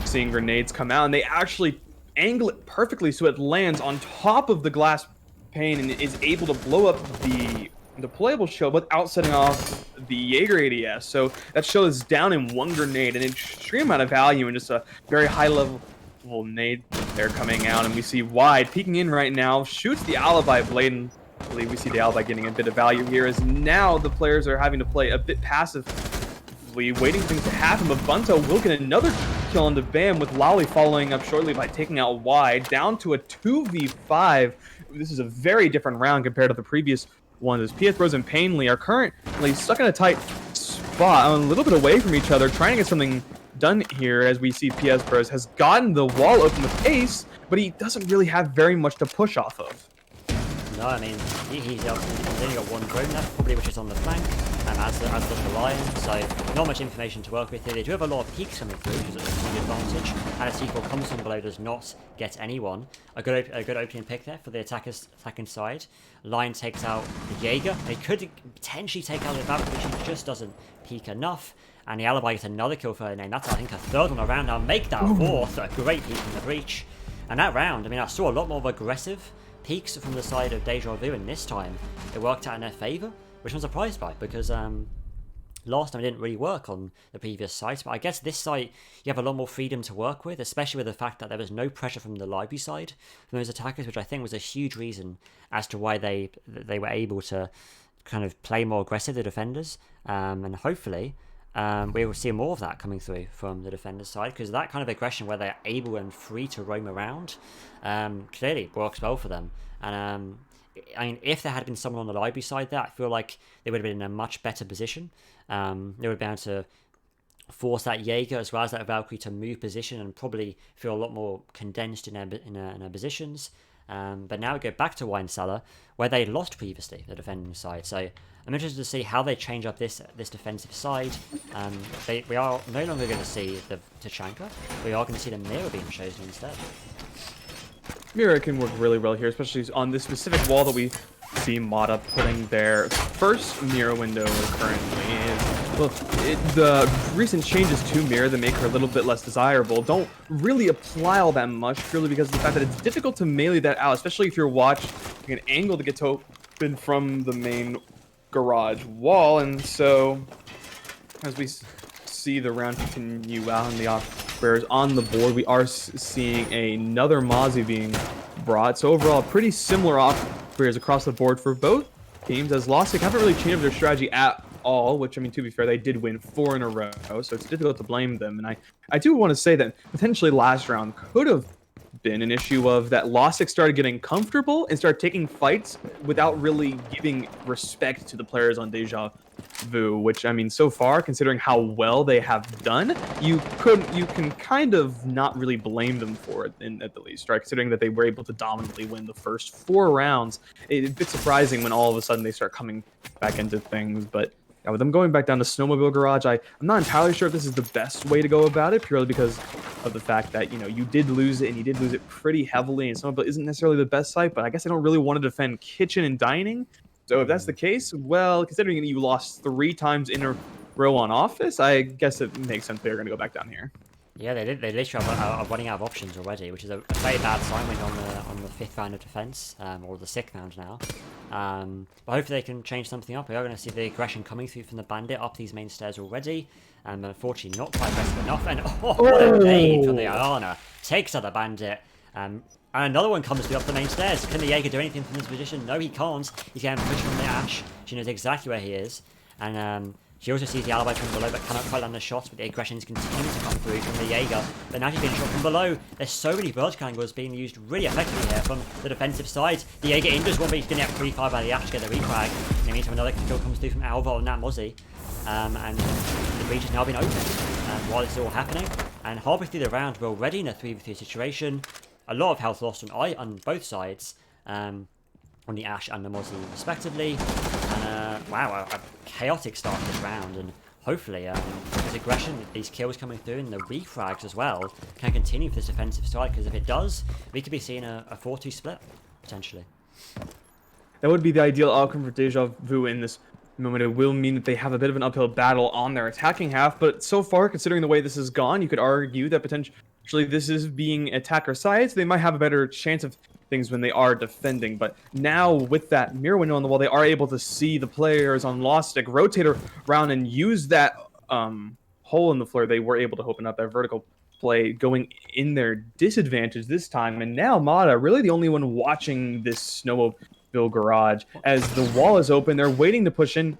seeing grenades come out, and they actually angle it perfectly so it lands on top of the glass pane and is able to blow up the deployable shell without setting off the Jaeger ADS. So that shell is down in one grenade, an extreme amount of value, and just a very high level nade there coming out. And we see Wide peeking in right now, shoots the Alibi blatantly. We see the Alibi getting a bit of value here, as now the players are having to play a bit passively, waiting for things to happen. But Bunto will get another kill into Bam, with Lolly following up shortly by taking out Wide, down to a 2v5. This is a very different round compared to the previous one, as PS Bros and Painley are currently stuck in a tight spot, a little bit away from each other, trying to get something done here, as we see PS Bros has gotten the wall open with Ace, but he doesn't really have very much to push off of. No, I mean, he's only got one drone left, probably, which is on the flank, as does the Lion, so not much information to work with here. They do have a lot of peaks coming through, which is a big advantage, and a sequel comes from below, does not get anyone. A good opening pick there for the attacking side. Lion takes out the Jaeger. They could potentially take out the Valkyrie, but she just doesn't peek enough. And the Alibi gets another kill for her name. That's, I think, her third one around now. Make that fourth. A great peek from the breach. And that round, I mean, I saw a lot more of aggressive peaks from the side of Deja Vu, and this time it worked out in their favour, which I'm surprised by, because last time it didn't really work on the previous site, but I guess this site you have a lot more freedom to work with, especially with the fact that there was no pressure from the library side from those attackers, which I think was a huge reason as to why they were able to kind of play more aggressive, the defenders, and hopefully we will see more of that coming through from the defenders side, because that kind of aggression where they're able and free to roam around clearly works well for them. And I mean, if there had been someone on the library side there, I feel like they would have been in a much better position. They would have been able to force that Jaeger as well as that Valkyrie to move position and probably feel a lot more condensed in their positions. But now we go back to Wine Cellar, where they lost previously, the defending side. So I'm interested to see how they change up this defensive side. We are no longer going to see the Tachanka. We are going to see the Mira being chosen instead. Mira can work really well here, especially on this specific wall that we see Mata putting their first Mira window currently. And, well, the recent changes to Mira that make her a little bit less desirable don't really apply all that much, purely because of the fact that it's difficult to melee that out, especially if you're watching an angle to get to open from the main garage wall. And so, as we see the round continue out on the off-bearers on the board, we are seeing another Mozzie being brought. So overall, pretty similar off-bearers across the board for both teams, as Lostik haven't really changed their strategy at all, which, I mean, to be fair, they did win 4 in a row, so it's difficult to blame them. And I do want to say that potentially last round could have been an issue of that Lostik started getting comfortable and started taking fights without really giving respect to the players on Deja Vu, which, I mean, so far, considering how well they have done, you can kind of not really blame them for it, at the least, right? Considering that they were able to dominantly win the first 4 rounds. It's a bit surprising when all of a sudden they start coming back into things, but yeah, with them going back down to Snowmobile Garage, I'm not entirely sure if this is the best way to go about it, purely because of the fact that, you know, you did lose it, and you did lose it pretty heavily, and Snowmobile isn't necessarily the best site, but I guess I don't really want to defend Kitchen and Dining. So if that's the case, well, considering you lost 3 times in a row on Office, I guess it makes sense they're going to go back down here. Yeah, they literally are running out of options already, which is a very bad sign when on the 5th round of defense, or the 6th round now. But hopefully they can change something up. We are going to see the aggression coming through from the Bandit up these main stairs already, and unfortunately not quite aggressive enough. And what a nade from the Ayana takes out the Bandit. And another one comes through up the main stairs. Can the Jaeger do anything from this position? No, he can't. He's getting pushed from the Ash. She knows exactly where he is, and she also sees the alibi from below, but cannot quite land the shots, but the aggressions continue to come through from the Jaeger. But now she's being shot from below. There's so many vertical angles being used really effectively here from the defensive side. The Jaeger injures one, but he's going to get pre-fired by the Ash to get the refrag. In the meantime, another kill comes through from Alva on that Mozzie. And the breach has now been opened while this is all happening. And halfway through the round, we're already in a 3v3 situation. A lot of health lost on both sides. On the Ash and the Mozzie respectively. And wow, a chaotic start to this round, and hopefully this aggression, these kills coming through, and the refrags as well, can continue for this defensive side, because if it does, we could be seeing a 4-2 split, potentially. That would be the ideal outcome for Deja Vu in this moment. It will mean that they have a bit of an uphill battle on their attacking half, but so far, considering the way this has gone, you could argue that potentially this is being attacker sides. They might have a better chance of things when they are defending, but now with that mirror window on the wall, they are able to see the players on Lostik rotate around and use that hole in the floor. They were able to open up that vertical play, going in their disadvantage this time, and now Mata really the only one watching this Snowmobile Garage. As the wall is open, they're waiting to push in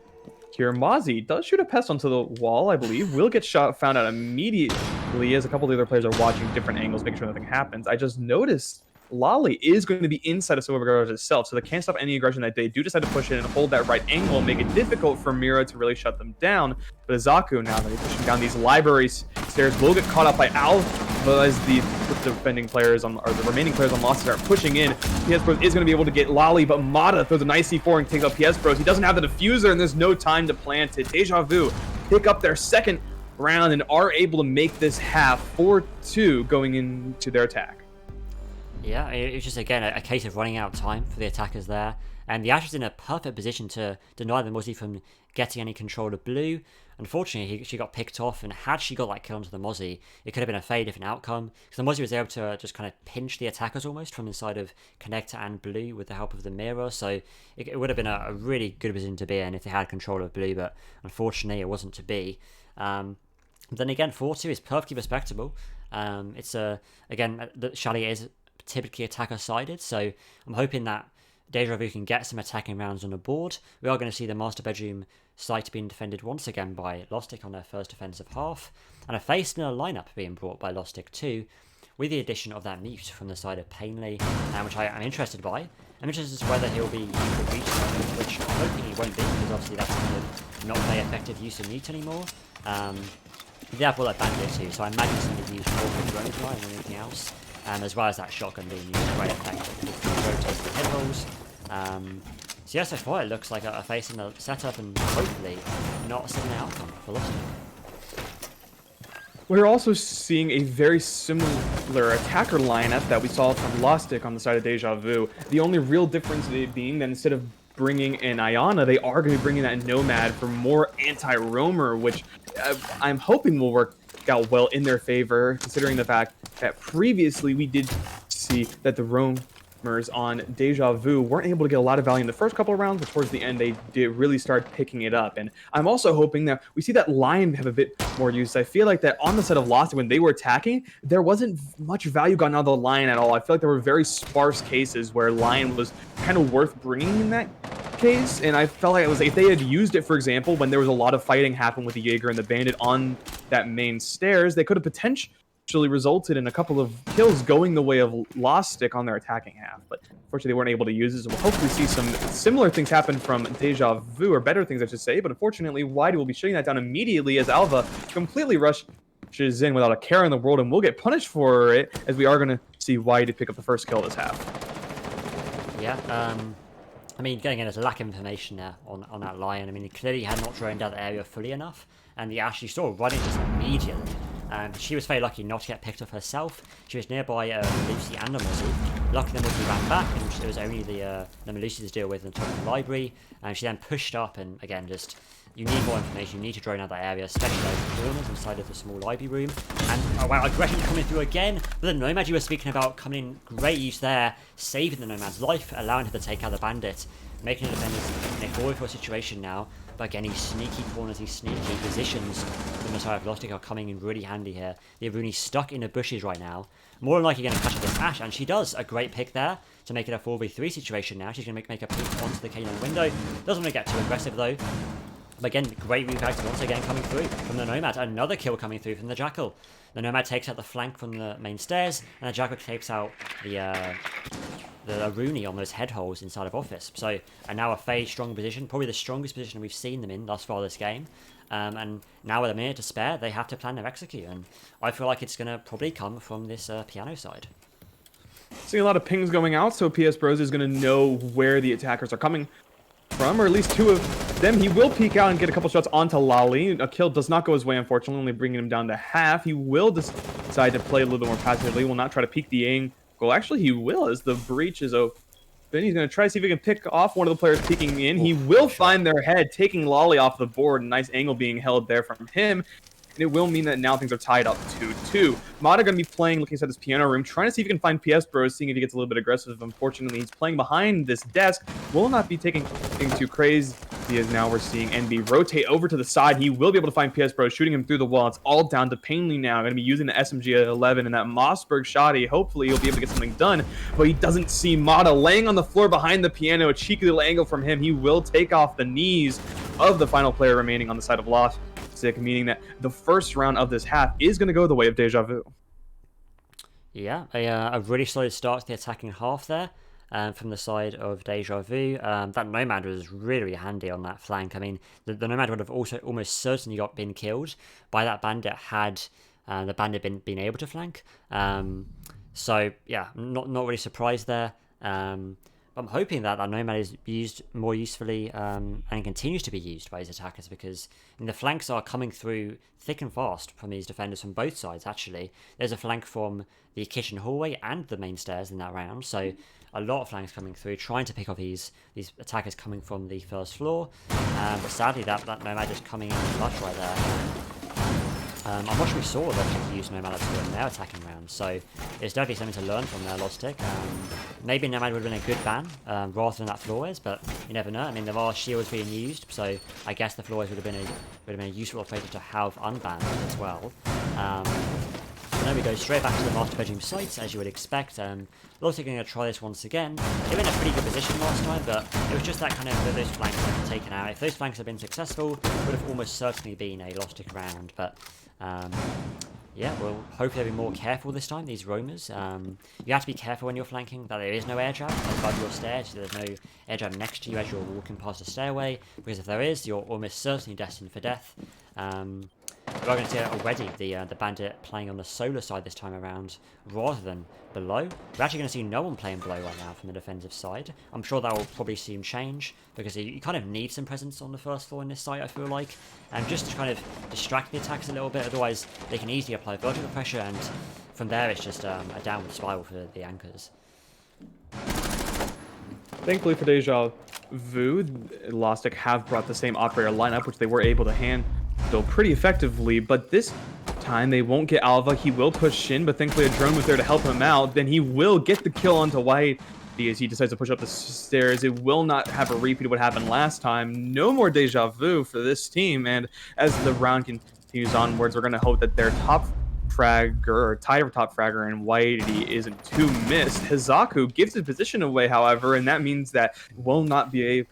here. Mozzie does shoot a pest onto the wall, I believe. Will get found out immediately, as a couple of the other players are watching different angles, making sure nothing happens. I just noticed Lolly is going to be inside of Snowmobile Garage itself, so they can't stop any aggression that they do decide to push in and hold that right angle and make it difficult for Mira to really shut them down. But Azaku, now that they're pushing down these library stairs, will get caught up by Alpha as the defending players or the remaining players on Lost start pushing in. PS Bros is going to be able to get Lolly, but Mata throws a nice C4 and takes out PS Bros. He doesn't have the diffuser, and there's no time to plant it. Deja Vu pick up their second round and are able to make this half 4-2 going into their attack. Yeah, it's just, again, a case of running out of time for the attackers there. And the Ashe was in a perfect position to deny the Mozzie from getting any control of blue. Unfortunately, she got picked off, and had she got that kill onto the Mozzie, it could have been a very different outcome. Because the Mozzie was able to just kind of pinch the attackers almost from inside of Connector and blue with the help of the mirror. So it would have been a really good position to be in if they had control of blue, but unfortunately it wasn't to be. Then again, 4-2 is perfectly respectable. It's again, the Shally is typically attacker sided, so I'm hoping that Deja Vu can get some attacking rounds on the board. We are going to see the master bedroom site being defended once again by Lostik on their first defensive half, and a face in a lineup being brought by Lostik too, with the addition of that mute from the side of Painley, which I am interested by. I'm interested as to whether he'll be used for reach, which I'm hoping he won't be, because obviously that's kind of not very effective use of mute anymore. They have all that bandit too, so I imagine it's going to be used more for drone fly than anything else, as well as that shotgun being used very effectively with rotating the head rolls. So yeah, so far it looks like a face in the setup, and hopefully not a similar outcome for Lostik. We're also seeing a very similar attacker lineup that we saw from Lostik on the side of Deja Vu. The only real difference being that instead of bringing an Iana, they are going to be bringing that Nomad for more anti-roamer, which I'm hoping will work out well in their favor, considering the fact that previously we did see that the roamers on Deja Vu weren't able to get a lot of value in the first couple of rounds, but towards the end they did really start picking it up. And I'm also hoping that we see that Lion have a bit more use. I feel like that on the side of Lost, when they were attacking, there wasn't much value gotten out of the Lion at all. I feel like there were very sparse cases where Lion was kind of worth bringing in that case, and I felt like it was, if they had used it, for example, when there was a lot of fighting happen with the Jaeger and the Bandit on that main stairs, they could have potentially resulted in a couple of kills going the way of Lostik on their attacking half. But unfortunately, they weren't able to use it, so we'll hopefully see some similar things happen from Deja Vu, or better things, I should say. But unfortunately, Whitey will be shutting that down immediately as Alva completely rushes in without a care in the world, and we'll get punished for it, as we are going to see Whitey pick up the first kill this half. Yeah, I mean, going in, there's a lack of information there on that Lion. I mean, he clearly had not droned out the area fully enough, and the Ashe, you saw running just immediately. She was very lucky not to get picked up herself. She was nearby Lucy and the Mozzie. Luckily, the Mozzie ran back, and it was only the Lucy to deal with in the top of the library. And she then pushed up, and again, just, you need more information. You need to drone out that area, especially those corners inside of the small library room. And, oh wow, aggression coming through again. But the Nomad you were speaking about coming in great use there, saving the Nomad's life, allowing her to take out the Bandit, making the defenders in a 4-4 situation now. But again, these sneaky corners, these sneaky positions from the side of Lostik are coming in really handy here. The Aruni's stuck in the bushes right now. More than likely going to catch up this Ashe, and she does a great pick there to make it a 4v3 situation now. She's going to make a peek onto the K9 window. Doesn't want to get too aggressive though. But again, great repack once again coming through from the Nomad. Another kill coming through from the Jackal. The Nomad takes out the flank from the main stairs, and the Jackal takes out the Aruni on those head holes inside of office. So, and now a very strong position, probably the strongest position we've seen them in thus far this game. And now with a minute to spare, they have to plan their execute, and I feel like it's going to probably come from this piano side. Seeing a lot of pings going out, so PS Bros is going to know where the attackers are coming from, or at least two of them. He will peek out and get a couple shots onto Lolly. A kill does not go his way, unfortunately, only bringing him down to half. He will decide to play a little bit more passively. Will not try to peek the angle. Actually, he will, as the breach is open. He's going to try to see if he can pick off one of the players peeking in. He will find their head, taking Lolly off the board. Nice angle being held there from him. And it will mean that now things are tied up 2-2. Mata going to be playing, looking inside this piano room, trying to see if he can find PS Bros, seeing if he gets a little bit aggressive. Unfortunately, he's playing behind this desk. Will not be taking things too crazy, as now we're seeing NB rotate over to the side. He will be able to find PS Bros, shooting him through the wall. It's all down to Painley now. Going to be using the SMG-11 and that Mossberg shotty. Hopefully, he'll be able to get something done. But he doesn't see Mata laying on the floor behind the piano. A cheeky little angle from him. He will take off the knees of the final player remaining on the side of Lost. Meaning that the first round of this half is going to go the way of Deja Vu. Yeah, a really solid start to the attacking half there from the side of Deja Vu. That Nomad was really handy on that flank. I mean, the Nomad would have also almost certainly been killed by that Bandit had the Bandit been able to flank. So yeah, not really surprised there. I'm hoping that that Nomad is used more usefully and continues to be used by his attackers, because the flanks are coming through thick and fast from these defenders from both sides, actually. There's a flank from the kitchen hallway and the main stairs in that round, so a lot of flanks coming through, trying to pick off these attackers coming from the first floor. But sadly, that Nomad is coming in clutch right there. I'm not sure we saw Lostik use Nomad at all in their attacking round, so it's definitely something to learn from there, Lostik. Maybe Nomad would have been a good ban rather than that Flores, but you never know. I mean, there are shields being used, so I guess the Flores would have been a useful operator to have unbanned as well. And then we go straight back to the master bedroom site, as you would expect. Lostik going to try this once again. They were in a pretty good position last time, but it was just that kind of those flanks had been taken out. If those flanks had been successful, it would have almost certainly been a Lostik round, but yeah, we'll hopefully be more careful this time, these roamers. You have to be careful when you're flanking that there is no air jab above your stairs, so there's no air jab next to you as you're walking past the stairway, because if there is, you're almost certainly destined for death. We're going to see already the bandit playing on the solar side this time around rather than below. We're actually going to see no one playing below right now from the defensive side. I'm sure that will probably soon change, because you kind of need some presence on the first floor in this site, I feel like, and just to kind of distract the attacks a little bit. Otherwise they can easily apply vertical pressure, and from there it's just a downward spiral for the anchors. Thankfully for Deja Vu, Lostik have brought the same operator lineup, which they were able to handle pretty effectively, but this time they won't get Alva. He will push Shin, but thankfully a drone was there to help him out. Then he will get the kill onto White as he decides to push up the stairs. It will not have a repeat of what happened last time. No more Deja Vu for this team, and as the round continues onwards, we're going to hope that their top fragger, or tie for top fragger, and Whitey isn't too missed. Hizaku gives his position away, however, and that means that will not be able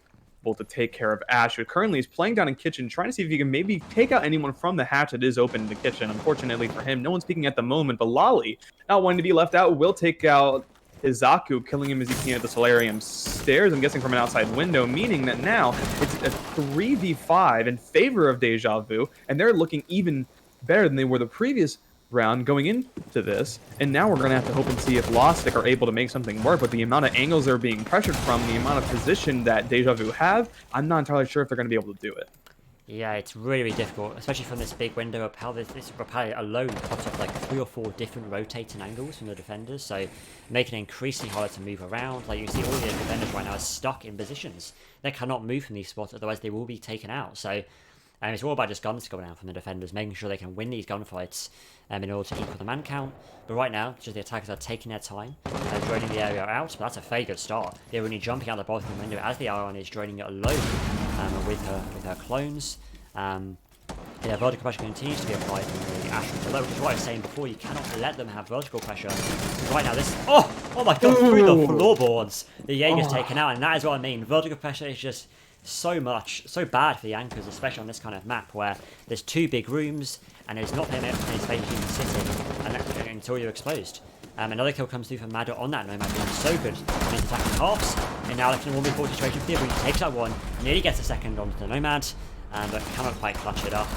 to take care of Ash, who currently is playing down in kitchen, trying to see if he can maybe take out anyone from the hatch that is open in the kitchen. Unfortunately for him, no one's peeking at the moment, but Lolly, not wanting to be left out, will take out Hizaku, killing him as he came at the solarium stairs, I'm guessing from an outside window, meaning that now it's a 3v5 in favor of Deja Vu, and they're looking even better than they were the previous round going into this. And now we're going to have to hope and see if Lostik are able to make something work, but the amount of angles they're being pressured from, the amount of position that Deja Vu have, I'm not entirely sure if they're going to be able to do it. Yeah, it's really, really difficult, especially from this big window of how this repel alone cuts off like 3 or 4 different rotating angles from the defenders, so making it increasingly harder to move around. Like, you see all the defenders right now are stuck in positions. They cannot move from these spots, otherwise they will be taken out. So it's all about just guns going out from the defenders, making sure they can win these gunfights in order to equal the man count. But right now, just the attackers are taking their time, draining the area out, but that's a very good start. They're really jumping out the bottom window as the Iron is draining it alone with her clones. Yeah, vertical pressure continues to be applied from the Ash below, which is what I was saying before. You cannot let them have vertical pressure. Right now, this... Oh my god, through the floorboards! The Jaeger's taken out, and that is what I mean. Vertical pressure is just so bad for the anchors, especially on this kind of map where there's 2 big rooms and there's not any space you can sit in until you're exposed. Another kill comes through from Madder on that Nomad, being so good on his attacking halves, and now left in a 1v4 situation for he takes out one, nearly gets a second onto the Nomad, but cannot quite clutch it up.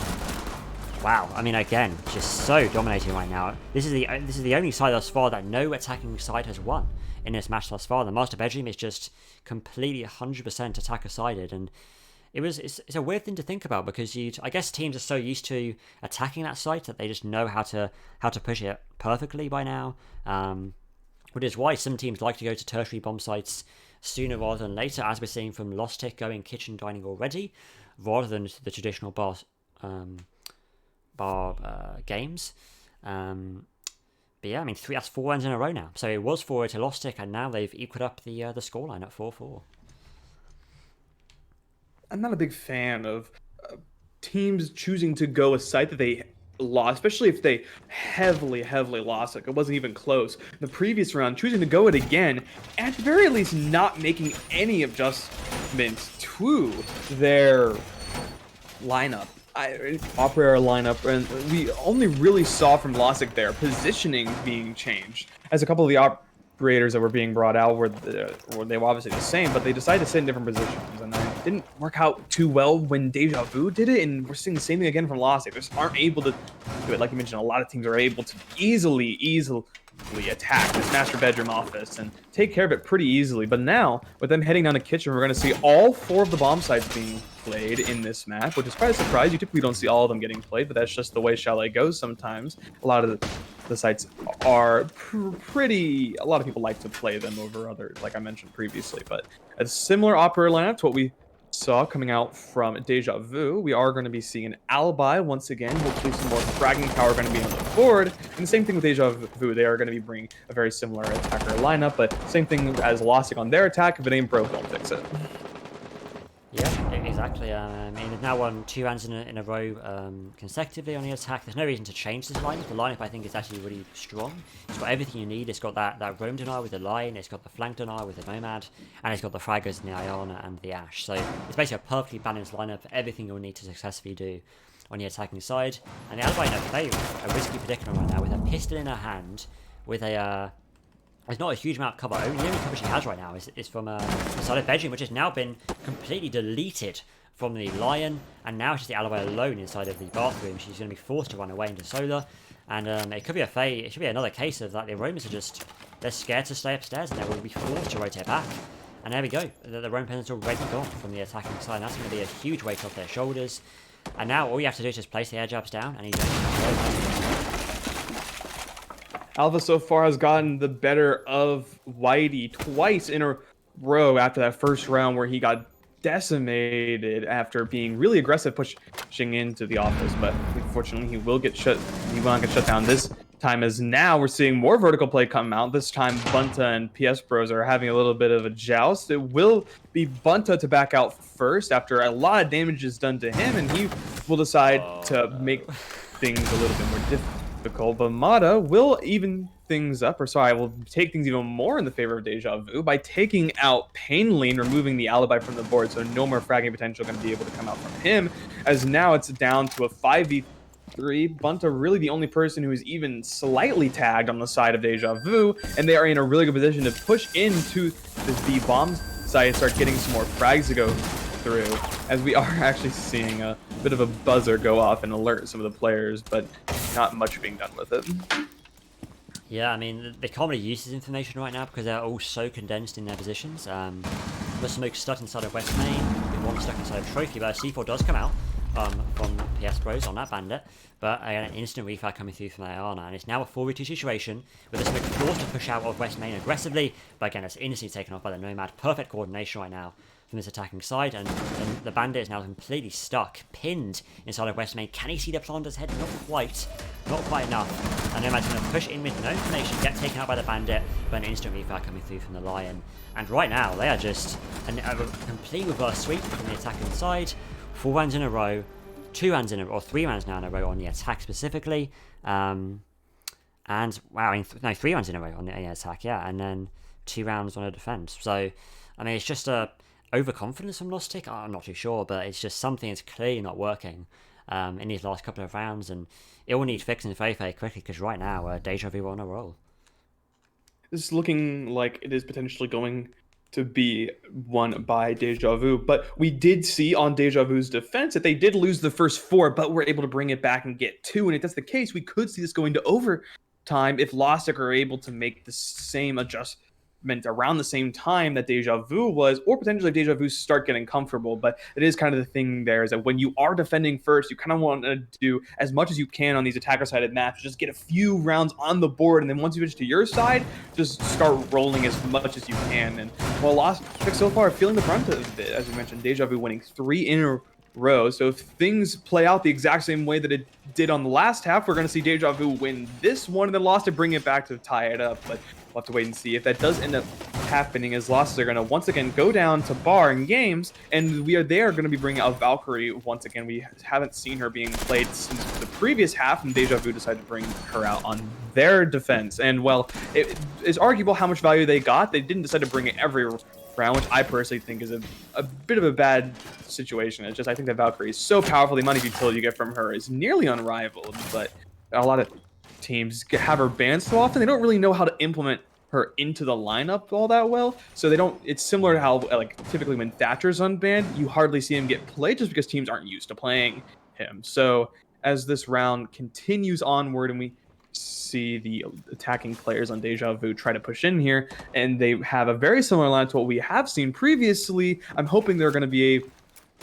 Wow, I mean, again, just so dominating right now. This is the only side thus far that no attacking side has won in this match thus far. The master bedroom is just completely 100% attacker sided, and it's a weird thing to think about, because I guess teams are so used to attacking that site that they just know how to push it perfectly by now. Which is why some teams like to go to tertiary bomb sites sooner rather than later, as we're seeing from Lostik going kitchen dining already, rather than the traditional bar games. But yeah, I mean, that's 4 wins in a row now. So it was 4 to Lostik, and now they've equaled up the scoreline at 4-4. I'm not a big fan of teams choosing to go a site that they lost, especially if they heavily lost. Like, it wasn't even close. The previous round, choosing to go it again, at the very least not making any adjustments to their lineup. Operator lineup, and we only really saw from Lostik their positioning being changed, as a couple of the operators that were being brought out were they were obviously the same, but they decided to sit in different positions, and didn't work out too well when Deja Vu did it, and we're seeing the same thing again from Lostik. They just aren't able to do it. Like you mentioned, a lot of teams are able to easily attack this master bedroom office and take care of it pretty easily. But now, with them heading down the kitchen, we're going to see all 4 of the bomb sites being played in this map, which is quite a surprise. You typically don't see all of them getting played, but that's just the way Chalet goes sometimes. A lot of the sites are pretty... A lot of people like to play them over others, like I mentioned previously. But a similar operator lineup to what we saw coming out from Deja Vu. We are going to be seeing an Alibi once again. Hopefully some more fragging power going to be on the board. And the same thing with Deja Vu. They are going to be bringing a very similar attacker lineup, but same thing as Lostik on their attack. If it ain't broke, don't fix it. Yeah, exactly. I mean, they've now won 2 rounds in a row consecutively on the attack. There's no reason to change this lineup. The lineup, I think, is actually really strong. It's got everything you need. It's got that roam denial with the Lion, it's got the flank denial with the Nomad, and it's got the fraggers in the Iona and the Ash. So it's basically a perfectly balanced lineup for everything you'll need to successfully do on the attacking side. And the Alibi in a risky predicament right now with a pistol in her hand, with a... There's not a huge amount of cover. The only cover she has right now is from inside her bedroom, which has now been completely deleted from the Lion, and now it's just the Alibi alone inside of the bathroom. She's going to be forced to run away into solar, and it could be it should be another case of that the Roamers are they're scared to stay upstairs, and they will be forced to rotate back. And there we go. The Roam Peasant's already gone from the attacking side, and that's going to be a huge weight off their shoulders. And now all you have to do is just place the air jabs down, and he's Alpha so far has gotten the better of Whitey twice in a row after that first round where he got decimated after being really aggressive pushing into the office, but unfortunately he will not get shut down this time, as now we're seeing more vertical play come out. This time Bunta and PS Bros are having a little bit of a joust. It will be Bunta to back out first after a lot of damage is done to him, and he will decide to make things a little bit more difficult. But Mata will even things up, will take things even more in the favor of Deja Vu by taking out Painly and removing the Alibi from the board, so no more fragging potential going to be able to come out from him, as now it's down to a 5v3. Bunta really the only person who is even slightly tagged on the side of Deja Vu, and they are in a really good position to push into the B bomb site and start getting some more frags to go through, as we are actually seeing a bit of a buzzer go off and alert some of the players, but not much being done with it. Yeah, I mean, they can't really use this information right now because they're all so condensed in their positions. The smoke stuck inside of West Main, with one stuck inside of Trophy, but a C4 does come out from PS Bros on that Bandit, but again, an instant refire coming through from Iana, and it's now a 4v2 situation with the smoke forced to push out of West Main aggressively, but again, it's instantly taken off by the Nomad. Perfect coordination right now from this attacking side, and the Bandit is now completely stuck, pinned inside of West Main. Can he see the Planter's head? Not quite enough. And Nomad's going to push in with no information, get taken out by the Bandit, but an instant refire coming through from the Lion. And right now, they are just a complete reverse sweep from the attacking side. 4 rounds in a row, 2 rounds in a row, or 3 rounds now in a row on the attack specifically. And wow, 3 rounds in a row on the attack, yeah, and then 2 rounds on a defense. So, I mean, it's just a overconfidence from Lostik. I'm not too sure, but it's just something that's clearly not working in these last couple of rounds, and it will need fixing very, very quickly, because right now, Deja Vu are on a roll. This is looking like it is potentially going to be won by Deja Vu, but we did see on Deja Vu's defense that they did lose the first 4, but were able to bring it back and get 2, and if that's the case, we could see this going to overtime if Lostik are able to make the same adjustment around the same time that Deja Vu was, or potentially Deja Vu start getting comfortable. But it is kind of the thing there, is that when you are defending first, you kind of want to do as much as you can on these attacker-sided maps, just get a few rounds on the board, and then once you switch to your side, just start rolling as much as you can. And well, Lostik so far feeling the brunt of it, as we mentioned, Deja Vu winning 3 in a row. So if things play out the exact same way that it did on the last half, we're going to see Deja Vu win this one and then Lostik bring it back to tie it up. But we'll have to wait and see if that does end up happening, as Lostik are going to once again go down to bar in games, and they are going to be bringing out Valkyrie once again. We haven't seen her being played since the previous half, and Deja Vu decided to bring her out on their defense. And well, it is arguable how much value they got. They didn't decide to bring it every round, which I personally think is a bit of a bad situation. It's just, I think that Valkyrie is so powerful, the amount of utility you get from her is nearly unrivaled, but a lot of teams have her banned so often, they don't really know how to implement her into the lineup all that well. So they don't. It's similar to how like typically when Thatcher's unbanned, you hardly see him get played just because teams aren't used to playing him. So as this round continues onward and we see the attacking players on Deja Vu try to push in here, and they have a very similar line to what we have seen previously. I'm hoping they're going to be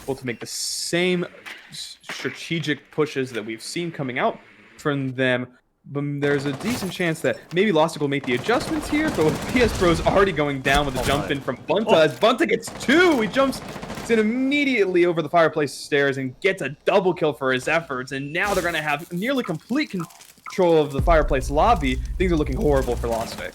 able to make the same strategic pushes that we've seen coming out from them. But there's a decent chance that maybe Lostik will make the adjustments here, but with PS Pro's already going down with a jump in from Bunta, as Bunta gets 2, he jumps in immediately over the fireplace stairs and gets a double kill for his efforts, and now they're going to have nearly complete control of the fireplace lobby. Things are looking horrible for Lostik.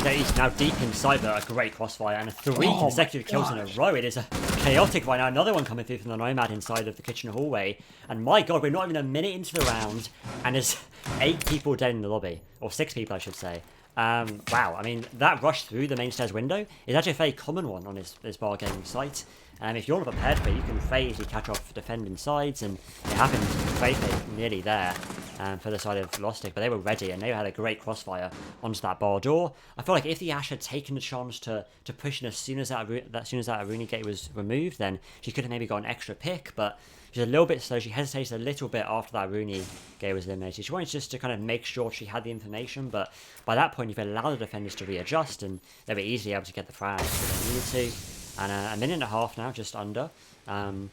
He's now deep inside, but a great crossfire and 3 consecutive kills in a row. It is a chaotic right now. Another one coming through from the Nomad inside of the kitchen hallway. And my god, we're not even a minute into the round, and there's 8 people dead in the lobby. Or 6 people, I should say. Wow, I mean, that rush through the main stairs window is actually a very common one on this bar gaming site. If you're not prepared for it, you can very easily catch off defending sides, and it happened very nearly there for the side of Lostik, but they were ready, and they had a great crossfire onto that bar door. I feel like if the Ashe had taken the chance to push in as soon as that Aruni gate was removed, then she could have maybe got an extra pick, but she's a little bit slow. She hesitated a little bit after that Aruni gate was eliminated. She wanted just to kind of make sure she had the information, but by that point, you've allowed the defenders to readjust, and they were easily able to get the frags where they needed to. And a minute and a half now, just under. And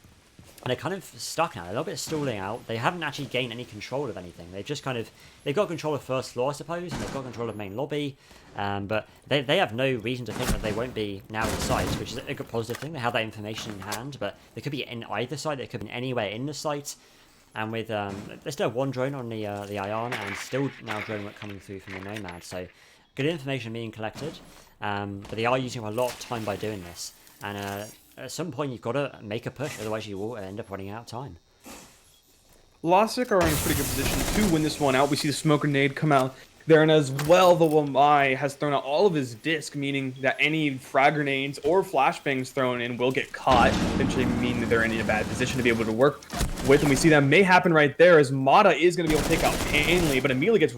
they're kind of stuck now, a little bit stalling out. They haven't actually gained any control of anything. They've just kind of, they've got control of first floor, I suppose, and they've got control of main lobby. But they have no reason to think that they won't be now in sight, which is a good positive thing. They have that information in hand, but they could be in either side. They could be anywhere in the site. And with, there's still 1 drone on the Ayana, and still now drone work coming through from the Nomad. So good information being collected, but they are using a lot of time by doing this. And at some point, you've got to make a push, otherwise you will end up running out of time. Lostik are in a pretty good position to win this one out. We see the smoke grenade come out there, and as well, the Wamai has thrown out all of his disc, meaning that any frag grenades or flashbangs thrown in will get caught, eventually mean that they're in a bad position to be able to work with. And we see that may happen right there, as Mata is going to be able to take out Painley, but immediately gets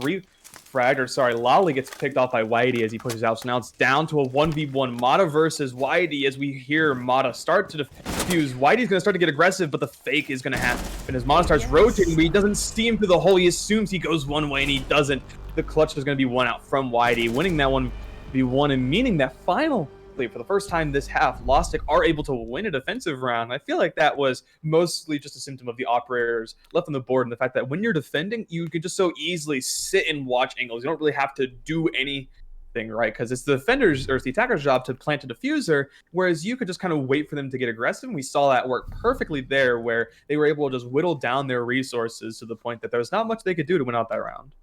Lolly gets picked off by Whitey as he pushes out. So now it's down to a 1v1. Mata versus Whitey as we hear Mata start to defuse. Whitey's going to start to get aggressive, but the fake is going to happen as Mata starts rotating, but he doesn't see him through the hole. He assumes he goes one way, and he doesn't. The clutch is going to be one out from Whitey, winning that 1v1, and meaning that finally, for the first time this half, Lostik are able to win a defensive round. I feel like that was mostly just a symptom of the operators left on the board, and the fact that when you're defending, you can just so easily sit and watch angles. You don't really have to do anything, right? Because it's the defender's or it's the attacker's job to plant a diffuser, whereas you could just kind of wait for them to get aggressive. And we saw that work perfectly there, where they were able to just whittle down their resources to the point that there was not much they could do to win out that round.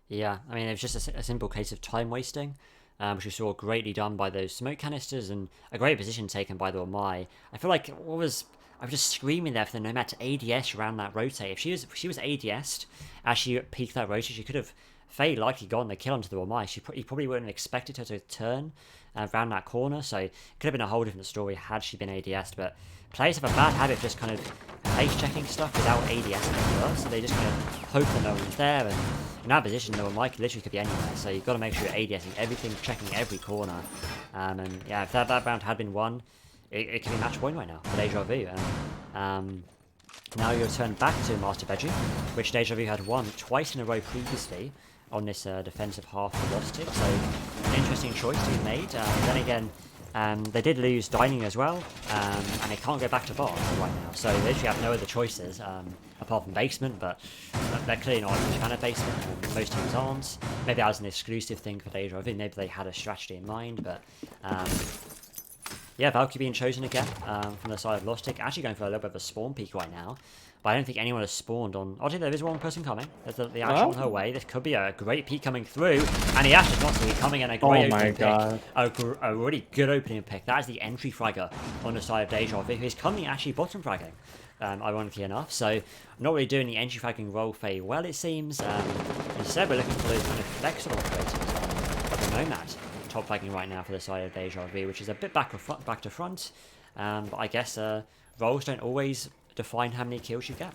Yeah, I mean, it was just a simple case of time wasting. Which we saw greatly done by those smoke canisters, and a great position taken by the Omai. I feel like I was just screaming there for the Nomad to ADS around that rotate. If she was ADS'd as she peaked that rotate, she could have very likely gotten the kill onto the Omai. He probably wouldn't have expected her to turn around that corner, so it could have been a whole different story had she been ADS'd. But players have a bad habit of just kind of face checking stuff without ADSing first, so they just kind of hope that no one's there, and in that position, the Mike literally could be anywhere, so you've got to make sure you're ADSing everything, checking every corner. And yeah, if that round had been won, it could be match point right now for Deja Vu. Now you're turned back to Master Bedroom, which Deja Vu had won twice in a row previously on this defensive half of Lostik, so an interesting choice to be made. Then again, they did lose Dining as well, and they can't go back to bar right now, so they literally have no other choices apart from basement, but they're clearly not a huge fan of basement, and most teams aren't. Maybe that was an exclusive thing for Deja Vu, maybe they had a strategy in mind, but yeah, Valkyrie being chosen again from the side of Lostik, actually going for a little bit of a spawn peak right now. But I don't think anyone has spawned on... Oh, there is one person coming. There's the Ashe on her way. This could be a great peek coming through. And the Ashe is not really coming in a great opening pick. A really good opening pick. That is the entry fragger on the side of Deja Vu, who's coming actually bottom fragging, ironically enough. So, not really doing the entry fragging role very well, it seems. Instead, we're looking for those kind of flexible operators, like the Nomad top fragging right now for the side of Deja Vu, which is a bit back to front. But I guess roles don't always define how many kills you get.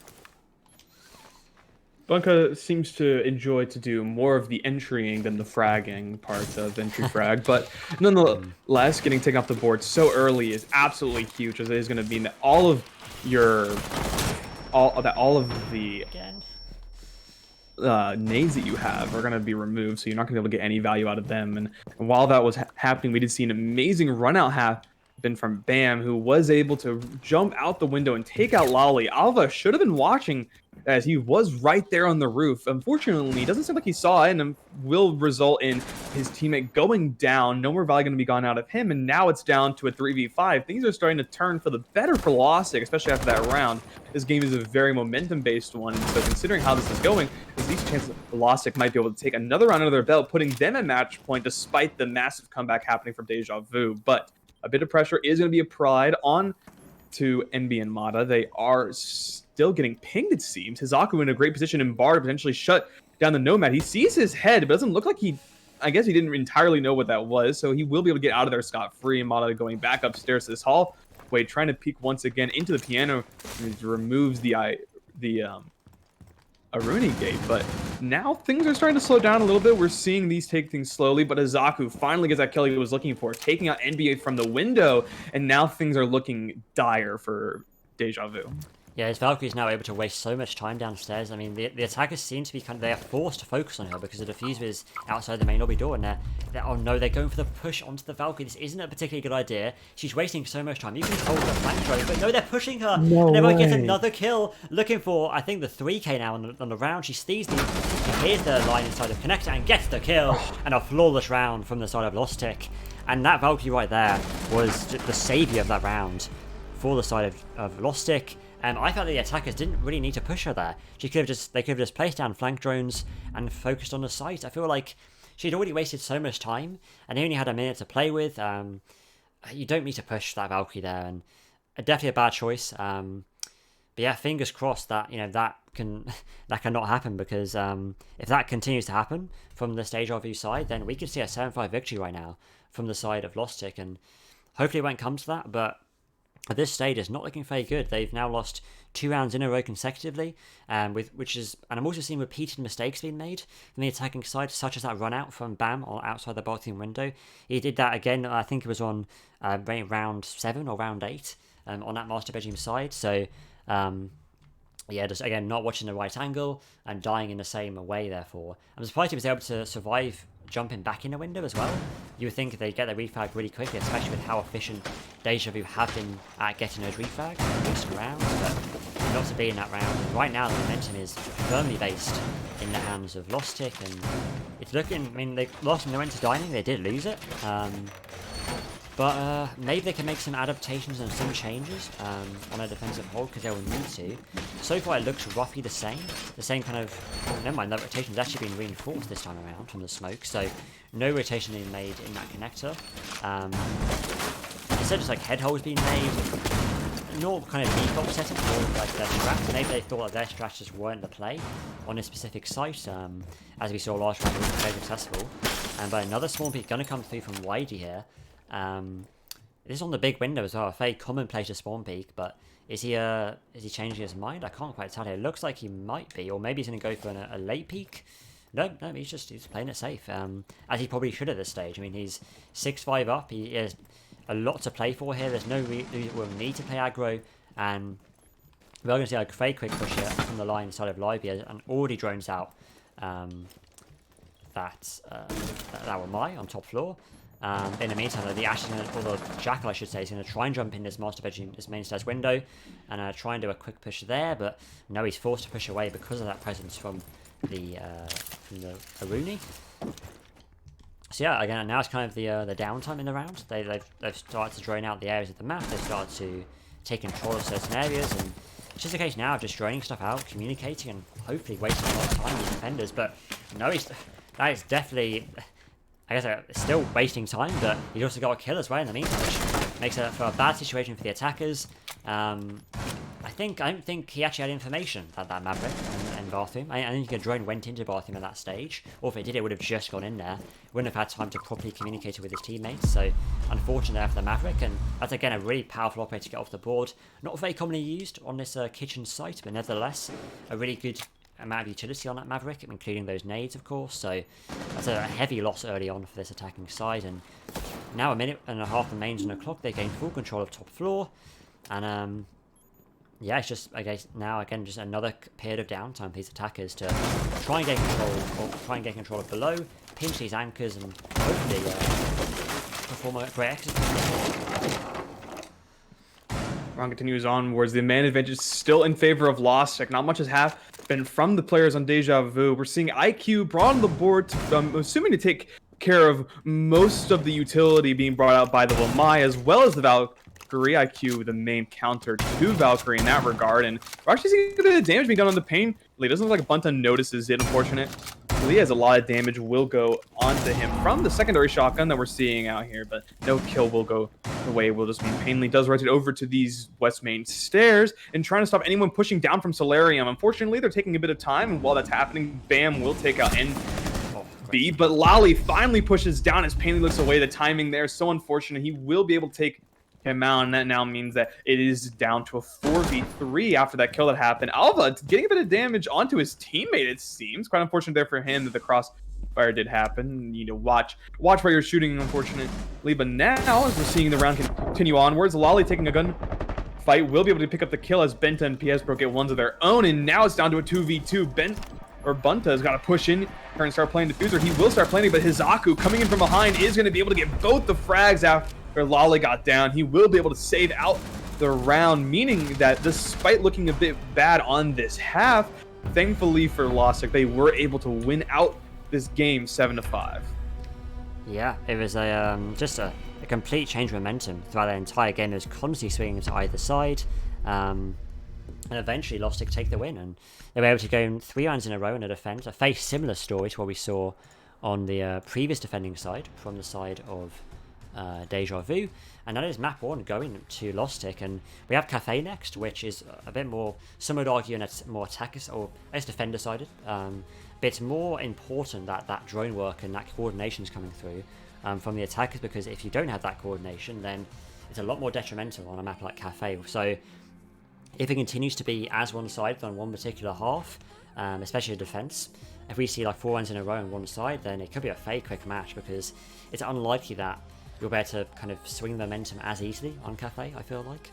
Bunka seems to enjoy to do more of the entrying than the fragging part of entry frag, but nonetheless, getting taken off the board so early is absolutely huge, as it is going to mean that your all of the Again. nades that you have are going to be removed, so you're not going to be able to get any value out of them. And while that was happening, we did see an amazing run out happen from Bam, who was able to jump out the window and take out Lolly. Alva should have been watching as he was right there on the roof. Unfortunately, it doesn't seem like he saw it, and will result in his teammate going down. No more value going to be gone out of him, and now it's down to a 3v5. Things are starting to turn for the better for Lostik, especially after that round. This game is a very momentum-based one, and so considering how this is going, there's these chances Lostik might be able to take another round under their belt, putting them at match point despite the massive comeback happening from Deja Vu. But a bit of pressure is going to be applied on to NB and Mata. They are still getting pinged, it seems. Hizaku in a great position, and Bar to potentially shut down the Nomad. He sees his head, but it doesn't look like I guess he didn't entirely know what that was, so he will be able to get out of there scot-free. And Mata going back upstairs to this hallway, trying to peek once again into the piano, and he removes the Aruni gate. But now things are starting to slow down a little bit. We're seeing these take things slowly, but Hizaku finally gets that kill he was looking for, taking out NBA from the window, and now things are looking dire for Deja Vu. Yeah, his Valkyrie is now able to waste so much time downstairs. I mean, the attackers seem to be they are forced to focus on her because the diffuser is outside the main lobby door, and oh no, they're going for the push onto the Valkyrie. This isn't a particularly good idea. She's wasting so much time. You can hold her flank throw, but no, they're pushing her. No and everyone way. gets another kill, looking for, I think, the 3k now on the round. She sees she hears the line inside of Connector and gets the kill, and a flawless round from the side of Lostik. And that Valkyrie right there was the savior of that round for the side of Lostik. I felt the attackers didn't really need to push her there. They could have just placed down flank drones and focused on the site. I feel like she'd already wasted so much time, and they only had a minute to play with. You don't need to push that Valkyrie there, and definitely a bad choice. But yeah, fingers crossed that that cannot happen, because if that continues to happen from the Deja Vu side, then we could see a 7-5 victory right now from the side of Lostik, and hopefully it won't come to that. But at this stage, it's not looking very good. They've now lost 2 rounds in a row consecutively, and I'm also seeing repeated mistakes being made from the attacking side, such as that run out from Bam or outside the bathroom window. He did that again. I think it was on round 7 or round 8 on that master bedroom side. So yeah, just again not watching the right angle and dying in the same way. Therefore, I'm surprised he was able to survive jumping back in the window as well. You would think they'd get their refrag really quickly, especially with how efficient Deja Vu have been at getting those refrags in recent rounds, but not to be in that round. Right now, the momentum is firmly based in the hands of Lostik, and it's looking, I mean, they lost when they went to dining, they did lose it, but maybe they can make some adaptations and some changes on a defensive hold, because they will need to. So far it looks roughly the same kind of, never mind, that rotation has actually been reinforced this time around from the smoke, so no rotation being made in that connector. Instead just like head holes being made, not kind of default setup for like their strats. Maybe they thought that their strats just weren't the play on a specific site, as we saw last round, it was very successful. But another small peak going to come through from Widey here. This is on the big window as well, a very commonplace to spawn peek, but is he changing his mind? I can't quite tell. It looks like he might be, or maybe he's going to go for a late peek. No, he's playing it safe, as he probably should at this stage. I mean, he's 6-5 up, he has a lot to play for here, there's no real need to play aggro, and we're going to see a very quick push here from the line side of Live here, and already drones out that were my on top floor. In the meantime, the Ash or the Jackal, I should say, is going to try and jump in this master bedroom, this main stairs window, and try and do a quick push there. But no, he's forced to push away because of that presence from the Aruni. So yeah, again, now it's kind of the downtime in the round. They've started to drone out the areas of the map. They've started to take control of certain areas, and it's just a case now of just droning stuff out, communicating, and hopefully wasting a lot of time with defenders. But no, that is definitely, I guess, still wasting time, but he's also got a kill as well in the meantime, which makes it for a bad situation for the attackers. I don't think he actually had information that Maverick and bathroom. I think a drone went into bathroom at that stage, or if it did, it would have just gone in there. Wouldn't have had time to properly communicate with his teammates. So unfortunate there for the Maverick, and that's again a really powerful operator to get off the board. Not very commonly used on this kitchen site, but nevertheless a really good amount of utility on that Maverick, including those nades, of course. So that's a heavy loss early on for this attacking side. And now a minute and a half remains on the clock. They gain full control of top floor, and yeah, it's just, I guess, now again just another period of downtime for these attackers to try and gain control of below, pinch these anchors, and hopefully perform a great exit. Round continues onwards. The man advantage is still in favor of Lostik. Not much has happened from the players on Deja Vu. We're seeing IQ brought on the board, I'm assuming to take care of most of the utility being brought out by the Lamai, as well as the Valkyrie. IQ, the main counter to Valkyrie in that regard. And we're actually seeing a bit of damage being done on the pain. It doesn't look like Bunta notices it, unfortunate. He has a lot of damage will go onto him from the secondary shotgun that we're seeing out here, but no kill will go away. Will just be Painly does rotate over to these west main stairs and trying to stop anyone pushing down from Solarium. Unfortunately, they're taking a bit of time, and while that's happening, Bam will take out NB, but Lolly finally pushes down as Painly looks away. The timing there is so unfortunate. He will be able to take him out, and that now means that it is down to a 4v3 after that kill that happened. Alva getting a bit of damage onto his teammate, it seems. Quite unfortunate there for him that the crossfire did happen. You know, watch where you're shooting, unfortunately. But now, as we're seeing the round continue onwards, Lolly taking a gun fight will be able to pick up the kill as Benta and PS Pro get ones of their own, and now it's down to a 2v2. Bunta has got to push in and start playing Diffuser. He will start playing, but Hizaku coming in from behind is going to be able to get both the frags after Lolly got down. He will be able to save out the round, meaning that despite looking a bit bad on this half, thankfully for Lostik, they were able to win out this game 7-5. Yeah, it was just a complete change of momentum throughout the entire game. It was constantly swinging to either side, and eventually Lostik take the win, and they were able to go 3 rounds in a row in a defense. A very similar story to what we saw on the previous defending side, from the side of Deja Vu, and that is map 1 going to Lostik, and we have Cafe next, which is a bit more, some would argue, and it's more attacker or I guess defender sided, but it's more important that that drone work and that coordination is coming through from the attackers, because if you don't have that coordination, then it's a lot more detrimental on a map like Cafe. So if it continues to be as one-sided on one particular half, especially a defense, if we see like 4 rounds in a row on one side, then it could be a very quick match, because it's unlikely that you'll be able to kind of swing the momentum as easily on Cafe, I feel like.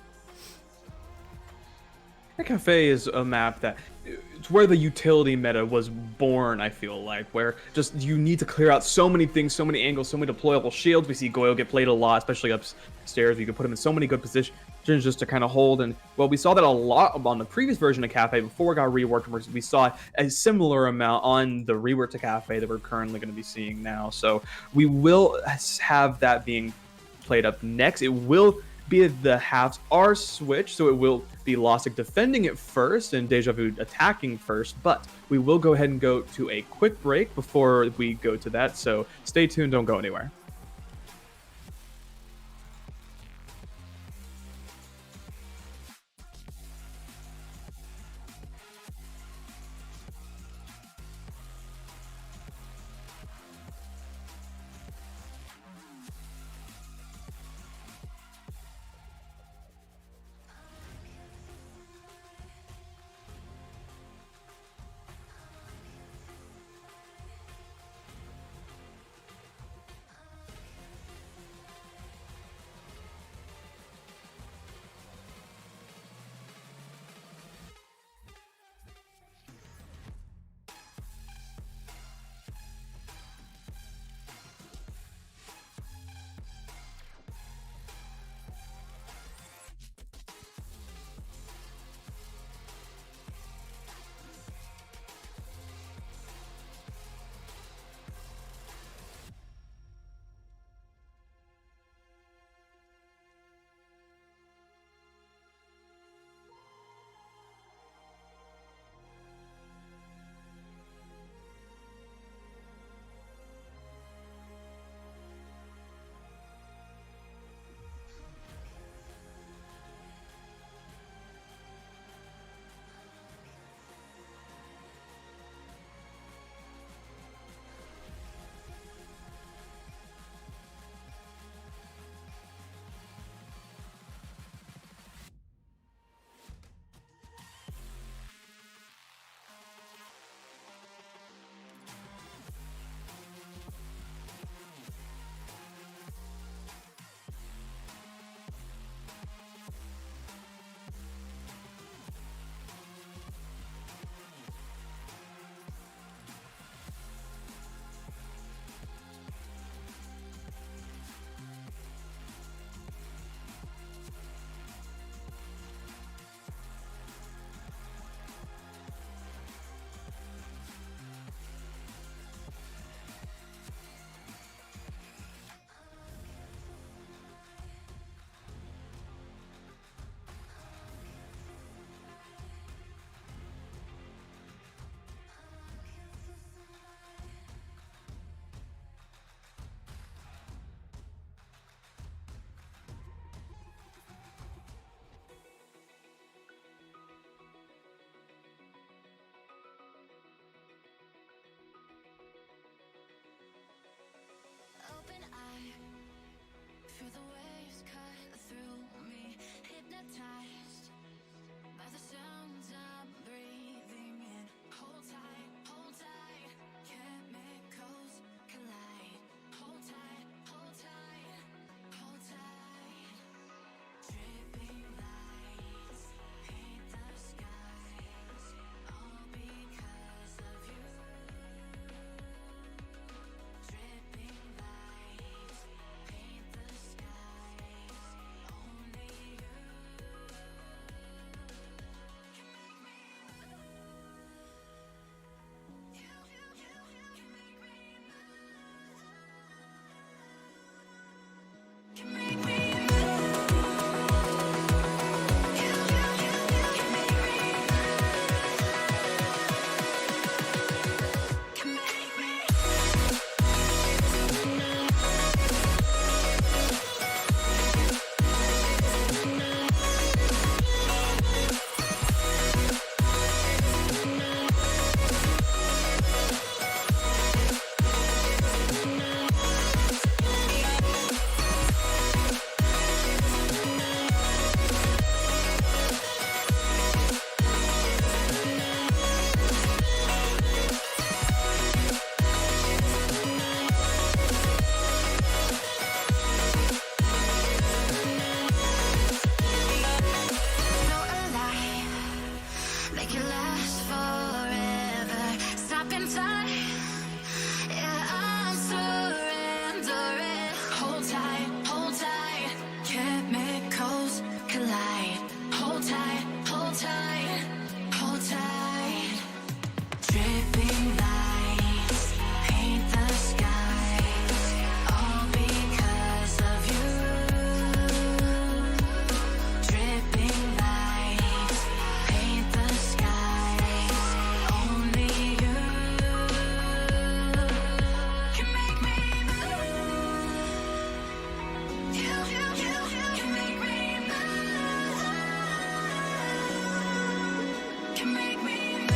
Cafe is a map that it's where the utility meta was born, I feel like, where just you need to clear out so many things, so many angles, so many deployable shields. We see Goyle get played a lot, especially upstairs. You can put him in so many good positions just to kind of hold. And well, we saw that a lot on the previous version of Cafe before it got reworked. We saw a similar amount on the rework to Cafe that we're currently going to be seeing now. So we will have that being played up next. It will be the halves are switched, so it will be Lostik defending it first and Deja Vu attacking first, but we will go ahead and go to a quick break before we go to that, so stay tuned, don't go anywhere. tight, hold tight, hold tight. Dripping lights paint the skies, all because of you. Dripping lights paint the skies, only you can make me move. You can make me move. Can make me move.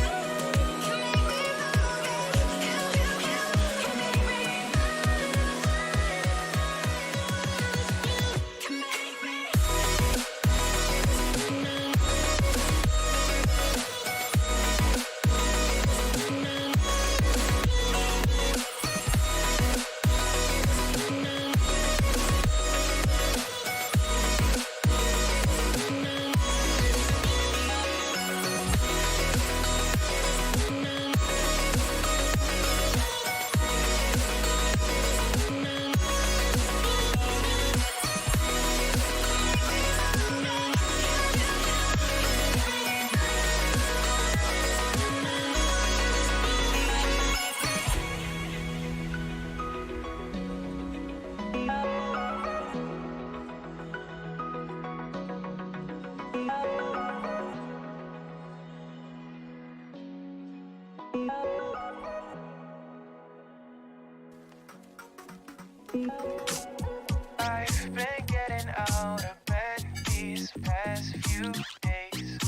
I've been getting out of bed these past few days.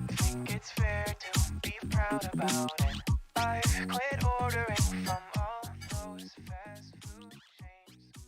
Think it's fair to be proud about it. I've quit ordering from all those fast food chains.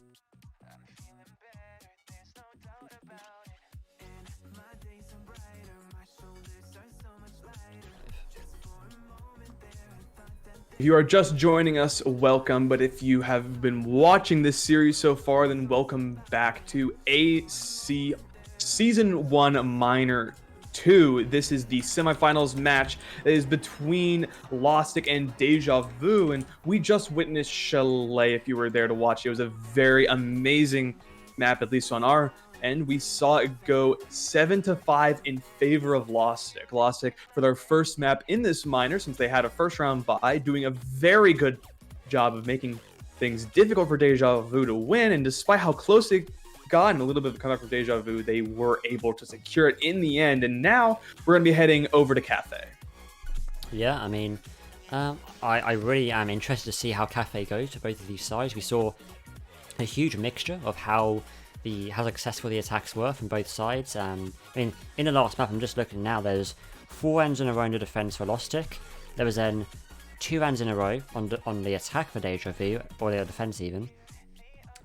I'm feeling better, there's no doubt about it. And my days are brighter, my shoulders are so much lighter. Just for a moment there, I thought that If you are just joining us, welcome. But if you have been watching this series so far, then welcome back to AC Season 1 Minor 2. This is the semifinals match that is between Lostik and Deja Vu, and we just witnessed Chalet. If you were there to watch, it was a very amazing map, at least on our end. We saw it go 7-5 in favor of Lostik. Lostik, for their first map in this minor, since they had a first round bye, doing a very good job of making things difficult for Deja Vu to win, and despite how close they got and a little bit of a comeback from Deja Vu, they were able to secure it in the end. And now we're going to be heading over to Cafe. Yeah, I mean, I really am interested to see how Cafe goes to both of these sides. We saw a huge mixture of how successful the attacks were from both sides. I mean, in the last map, I'm just looking now, there's 4 ends in a row in the defense for Lostik. There was then 2 ends in a row on the attack for Deja Vu, or the defense even.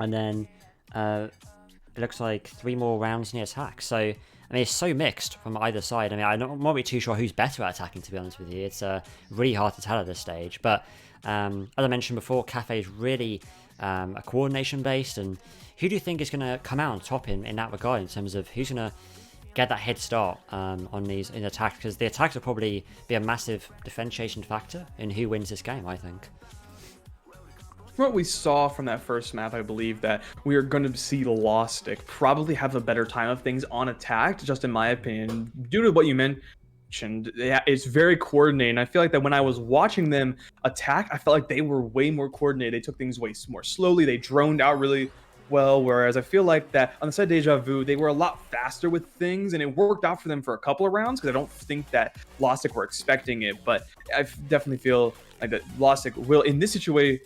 And then it looks like 3 more rounds in the attack. So, I mean, it's so mixed from either side. I mean, I'm not really too sure who's better at attacking, to be honest with you. It's really hard to tell at this stage. But as I mentioned before, Cafe is really a coordination based. And who do you think is going to come out on top in that regard, in terms of who's going to get that head start on these in attacks? Because the attacks will probably be a massive differentiation factor in who wins this game, I think. From what we saw from that first map, I believe that we are going to see Lostik probably have a better time of things on attack, just in my opinion, due to what you mentioned. Yeah, it's very coordinated. I feel like that when I was watching them attack, I felt like they were way more coordinated. They took things way more slowly. They droned out really well, whereas I feel like that on the side of Deja Vu, they were a lot faster with things, and it worked out for them for a couple of rounds, because I don't think that Lostik were expecting it. But I definitely feel like that Lostik will, in this situation,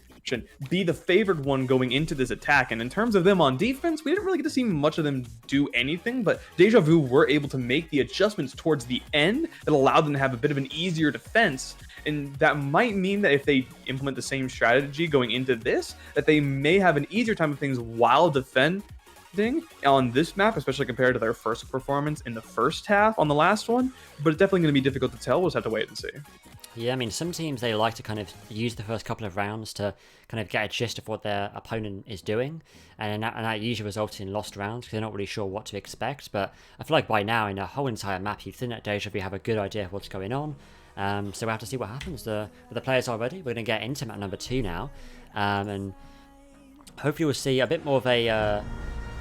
be the favored one going into this attack. And in terms of them on defense, we didn't really get to see much of them do anything, but Deja Vu were able to make the adjustments towards the end that allowed them to have a bit of an easier defense. And that might mean that if they implement the same strategy going into this, that they may have an easier time of things while defending on this map, especially compared to their first performance in the first half on the last one. But it's definitely going to be difficult to tell. We'll just have to wait and see. Yeah, I mean, some teams, they like to kind of use the first couple of rounds to kind of get a gist of what their opponent is doing, and that usually results in lost rounds because they're not really sure what to expect. But I feel like by now, in a whole entire map, you think that Deja Vu have a good idea of what's going on. So we'll have to see what happens. The players are ready. We're going to get into map number 2 now, and hopefully we'll see a bit more of a, I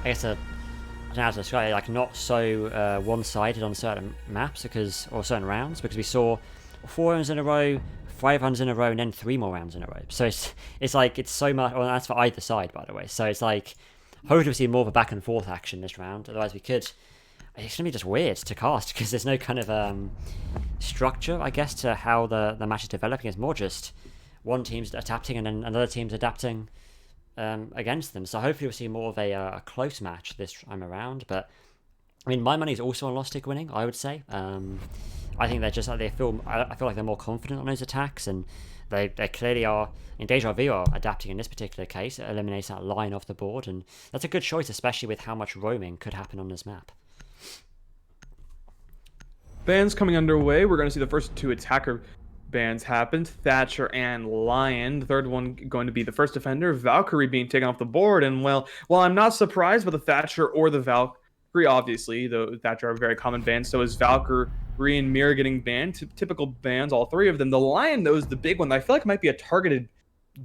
guess, a don't know how to describe it, like not so one-sided on certain maps or certain rounds, because we saw 4 rounds in a row, 5 rounds in a row, and then 3 more rounds in a row. So it's like it's so much. Well, that's for either side, by the way. So it's like hopefully we see more of a back and forth action this round. Otherwise, we could. It's gonna be just weird to cast because there's no kind of structure, I guess, to how the match is developing. It's more just one team's adapting and then another team's adapting against them. So hopefully we'll see more of a close match this time around. But I mean, my money is also on Lostik winning, I would say. I think they're just like I feel like they're more confident on those attacks, and they clearly are. In Deja Vu are adapting in this particular case. It eliminates that line off the board, and that's a good choice, especially with how much roaming could happen on this map. Bans coming underway. We're going to see the first 2 attacker bans happen. Thatcher and Lion. The third one going to be the first defender, Valkyrie, being taken off the board. And well, while I'm not surprised by the Thatcher or the Valkyrie, obviously, the Thatcher are very common bans, so is Valkyrie and Mirror getting banned. Typical bans, all 3 of them. The Lion, though, is the big one that I feel like might be a targeted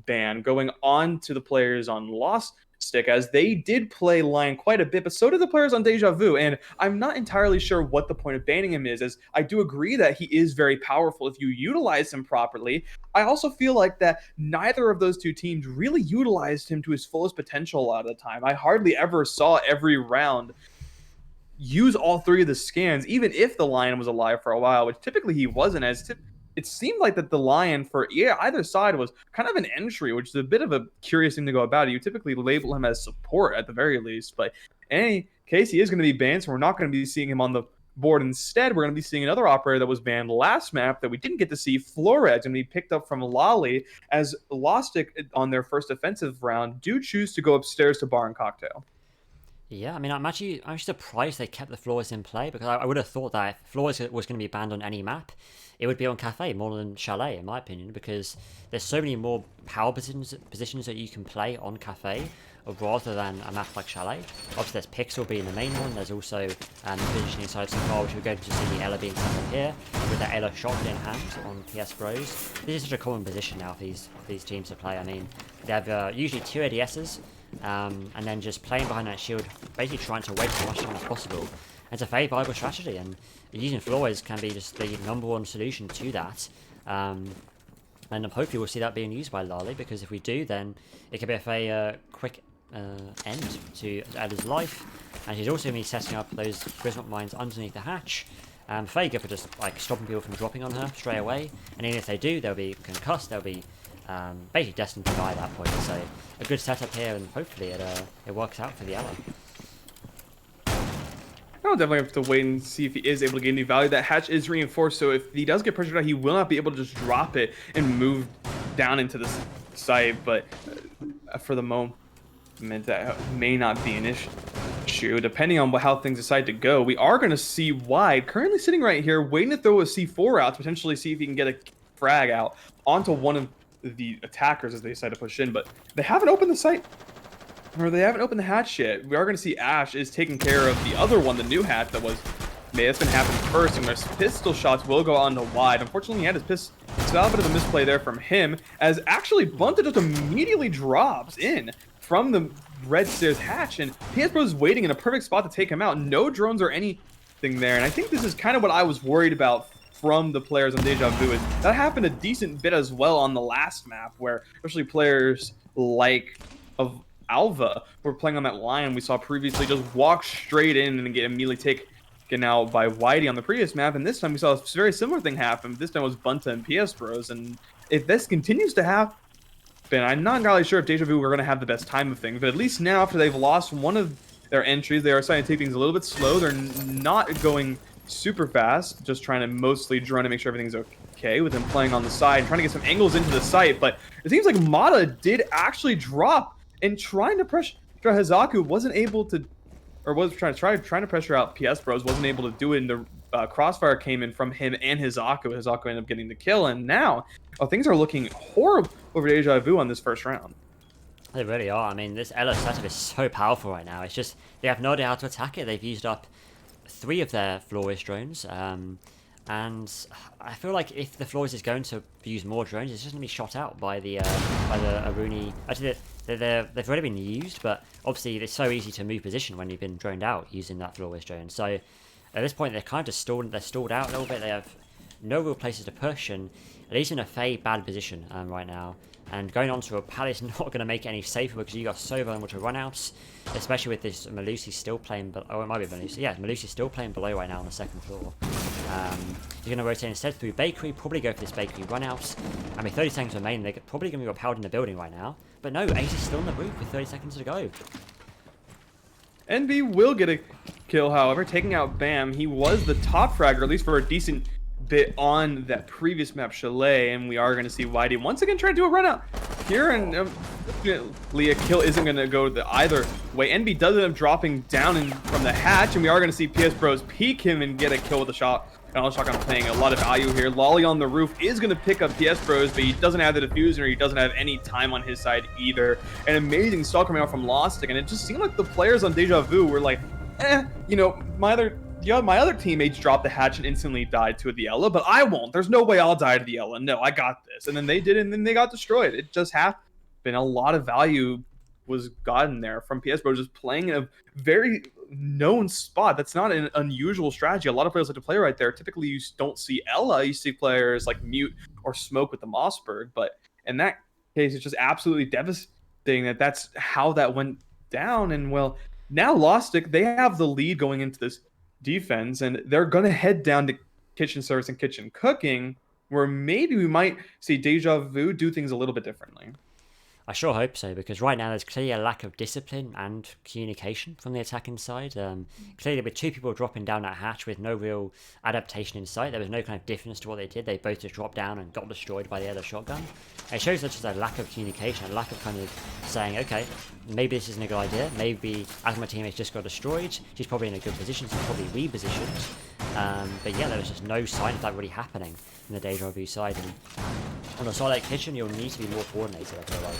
ban going on to the players on Lostik, as they did play Lion quite a bit, but so did the players on Deja Vu, and I'm not entirely sure what the point of banning him is, as I do agree that he is very powerful if you utilize him properly. I also feel like that neither of those 2 teams really utilized him to his fullest potential a lot of the time. I hardly ever saw every round use all 3 of the scans, even if the Lion was alive for a while, which typically he wasn't, as it seemed like that the Lion for either side was kind of an entry, which is a bit of a curious thing to go about. You typically label him as support at the very least, but in any case, he is going to be banned, so we're not going to be seeing him on the board. Instead, we're going to be seeing another operator that was banned last map that we didn't get to see. Flores, and be picked up from Lolly, as Lostik on their first offensive round do choose to go upstairs to Bar and Cocktail. Yeah, I mean, I'm actually surprised they kept the Flores in play, because I would have thought that if Flores was going to be banned on any map, it would be on Cafe more than Chalet, in my opinion, because there's so many more power positions that you can play on Cafe rather than a map like Chalet. Obviously, there's Pixel being the main one. There's also the positioning side so far, which we're going to see the Ella being set up here with the Ella shotgun in hand on PS Bros. This is such a common position now for these teams to play. I mean, they have usually 2 ADSs. And then just playing behind that shield, basically trying to waste as much time as possible. It's a very viable strategy, and using Flores can be just the #1 solution to that. And hopefully we'll see that being used by Lali, because if we do, then it could be a very quick end to Ella's life. And she's also going to be setting up those Grismont mines underneath the hatch. Very good for just like stopping people from dropping on her straight away. And even if they do, they'll be concussed. They'll be basically destined to die at that point. So a good setup here, and hopefully it works out for the Ella. I'll definitely have to wait and see if he is able to gain any value. That hatch is reinforced, so if he does get pressured out, he will not be able to just drop it and move down into the site. But for the moment, that may not be an issue. Depending on how things decide to go, we are going to see Wide currently sitting right here, waiting to throw a C4 out to potentially see if he can get a frag out onto one of the attackers as they decide to push in. But they haven't opened the site, or they haven't opened the hatch yet. We are going to see Ash is taking care of the other one, the new hatch that's going to happen first, and their pistol shots will go on to Wide. Unfortunately, he had his pistol. So a bit of a misplay there from him, as actually Bunta just immediately drops in from the red stairs hatch, and PS Bro is waiting in a perfect spot to take him out. No drones or anything there, and I think this is kind of what I was worried about from the players on Deja Vu. Is that happened a decent bit as well on the last map, where especially players like of Alva who were playing on that line we saw previously just walk straight in and get immediately taken out by Whitey on the previous map, and this time we saw a very similar thing happen. This time it was Bunta and PS Bros, and if this continues to happen, I'm not entirely sure if Deja Vu are going to have the best time of things, but at least now, after they've lost one of their entries, they are starting to take things a little bit slow. They're not going super fast, just trying to mostly drone to make sure everything's okay, with him playing on the side and trying to get some angles into the site. But it seems like Mata did actually drop, and trying to pressure Hazaku wasn't able to, or was trying to pressure out PS Bros, wasn't able to do it, and the crossfire came in from him and Hazaku. Hazaku ended up getting the kill, and now things are looking horrible over Deja Vu on this first round. They really are. I mean, this Ella setup is so powerful right now. It's just they have no idea how to attack it. They've used up 3 of their Flores drones. And I feel like if the Floors is going to use more drones, it's just going to be shot out by the Aruni. Actually, they've already been used, but obviously it's so easy to move position when you've been droned out using that Floors drone. So at this point, they're kind of just stalled. They're stalled out a little bit. They have no real places to push, and at least in a fairly bad position right now. And going on to a palace not going to make it any safer because you got so vulnerable to runouts, especially with this Melusi still playing. But oh, it might be Melusi. Yeah, Melusi still playing below right now on the second floor. You're going to rotate instead through Bakery, probably go for this Bakery runouts. And with 30 seconds remaining, they're probably going to be repelled in the building right now. But no, Ace is still on the roof with 30 seconds to go. NB will get a kill, however, taking out Bam. He was the top fragger, at least for a decent bit on that previous map, Chalet, and we are going to see Whitey once again try to do a run out here, and Leah kill isn't going to go either way. NB does end up dropping down from the hatch, and we are going to see PS Bros peek him and get a kill with a shot. And Shotgun playing a lot of value here. Lolly on the roof is going to pick up PS Bros, but he doesn't have the diffuser. He doesn't have any time on his side either. An amazing stall coming out from Lostik, and it just seemed like the players on Deja Vu were like, you know, my other teammates dropped the hatch and instantly died to the Ella, but I won't. There's no way I'll die to the Ella. No, I got this. And then they did, and then they got destroyed. It just happened. A lot of value was gotten there from PS Bros, just playing in a very known spot. That's not an unusual strategy. A lot of players like to play right there. Typically, you don't see Ella. You see players like Mute or Smoke with the Mossberg. But in that case, it's just absolutely devastating that that's how that went down. And well, now Lostik, they have the lead going into this defense, and they're going to head down to kitchen service and kitchen cooking, where maybe we might see Deja Vu do things a little bit differently. I sure hope so, because right now there's clearly a lack of discipline and communication from the attacking side. Clearly with two people dropping down that hatch with no real adaptation in sight, there was no kind of difference to what they did. They both just dropped down and got destroyed by the other shotgun. It shows that just a lack of communication, a lack of kind of saying, okay, maybe this isn't a good idea. Maybe as my teammates just got destroyed, she's probably in a good position, so probably repositioned. But yeah, there was just no sign of that really happening in the Deja Vu side. And on a side like Kitchen, you'll need to be more coordinated, I feel like.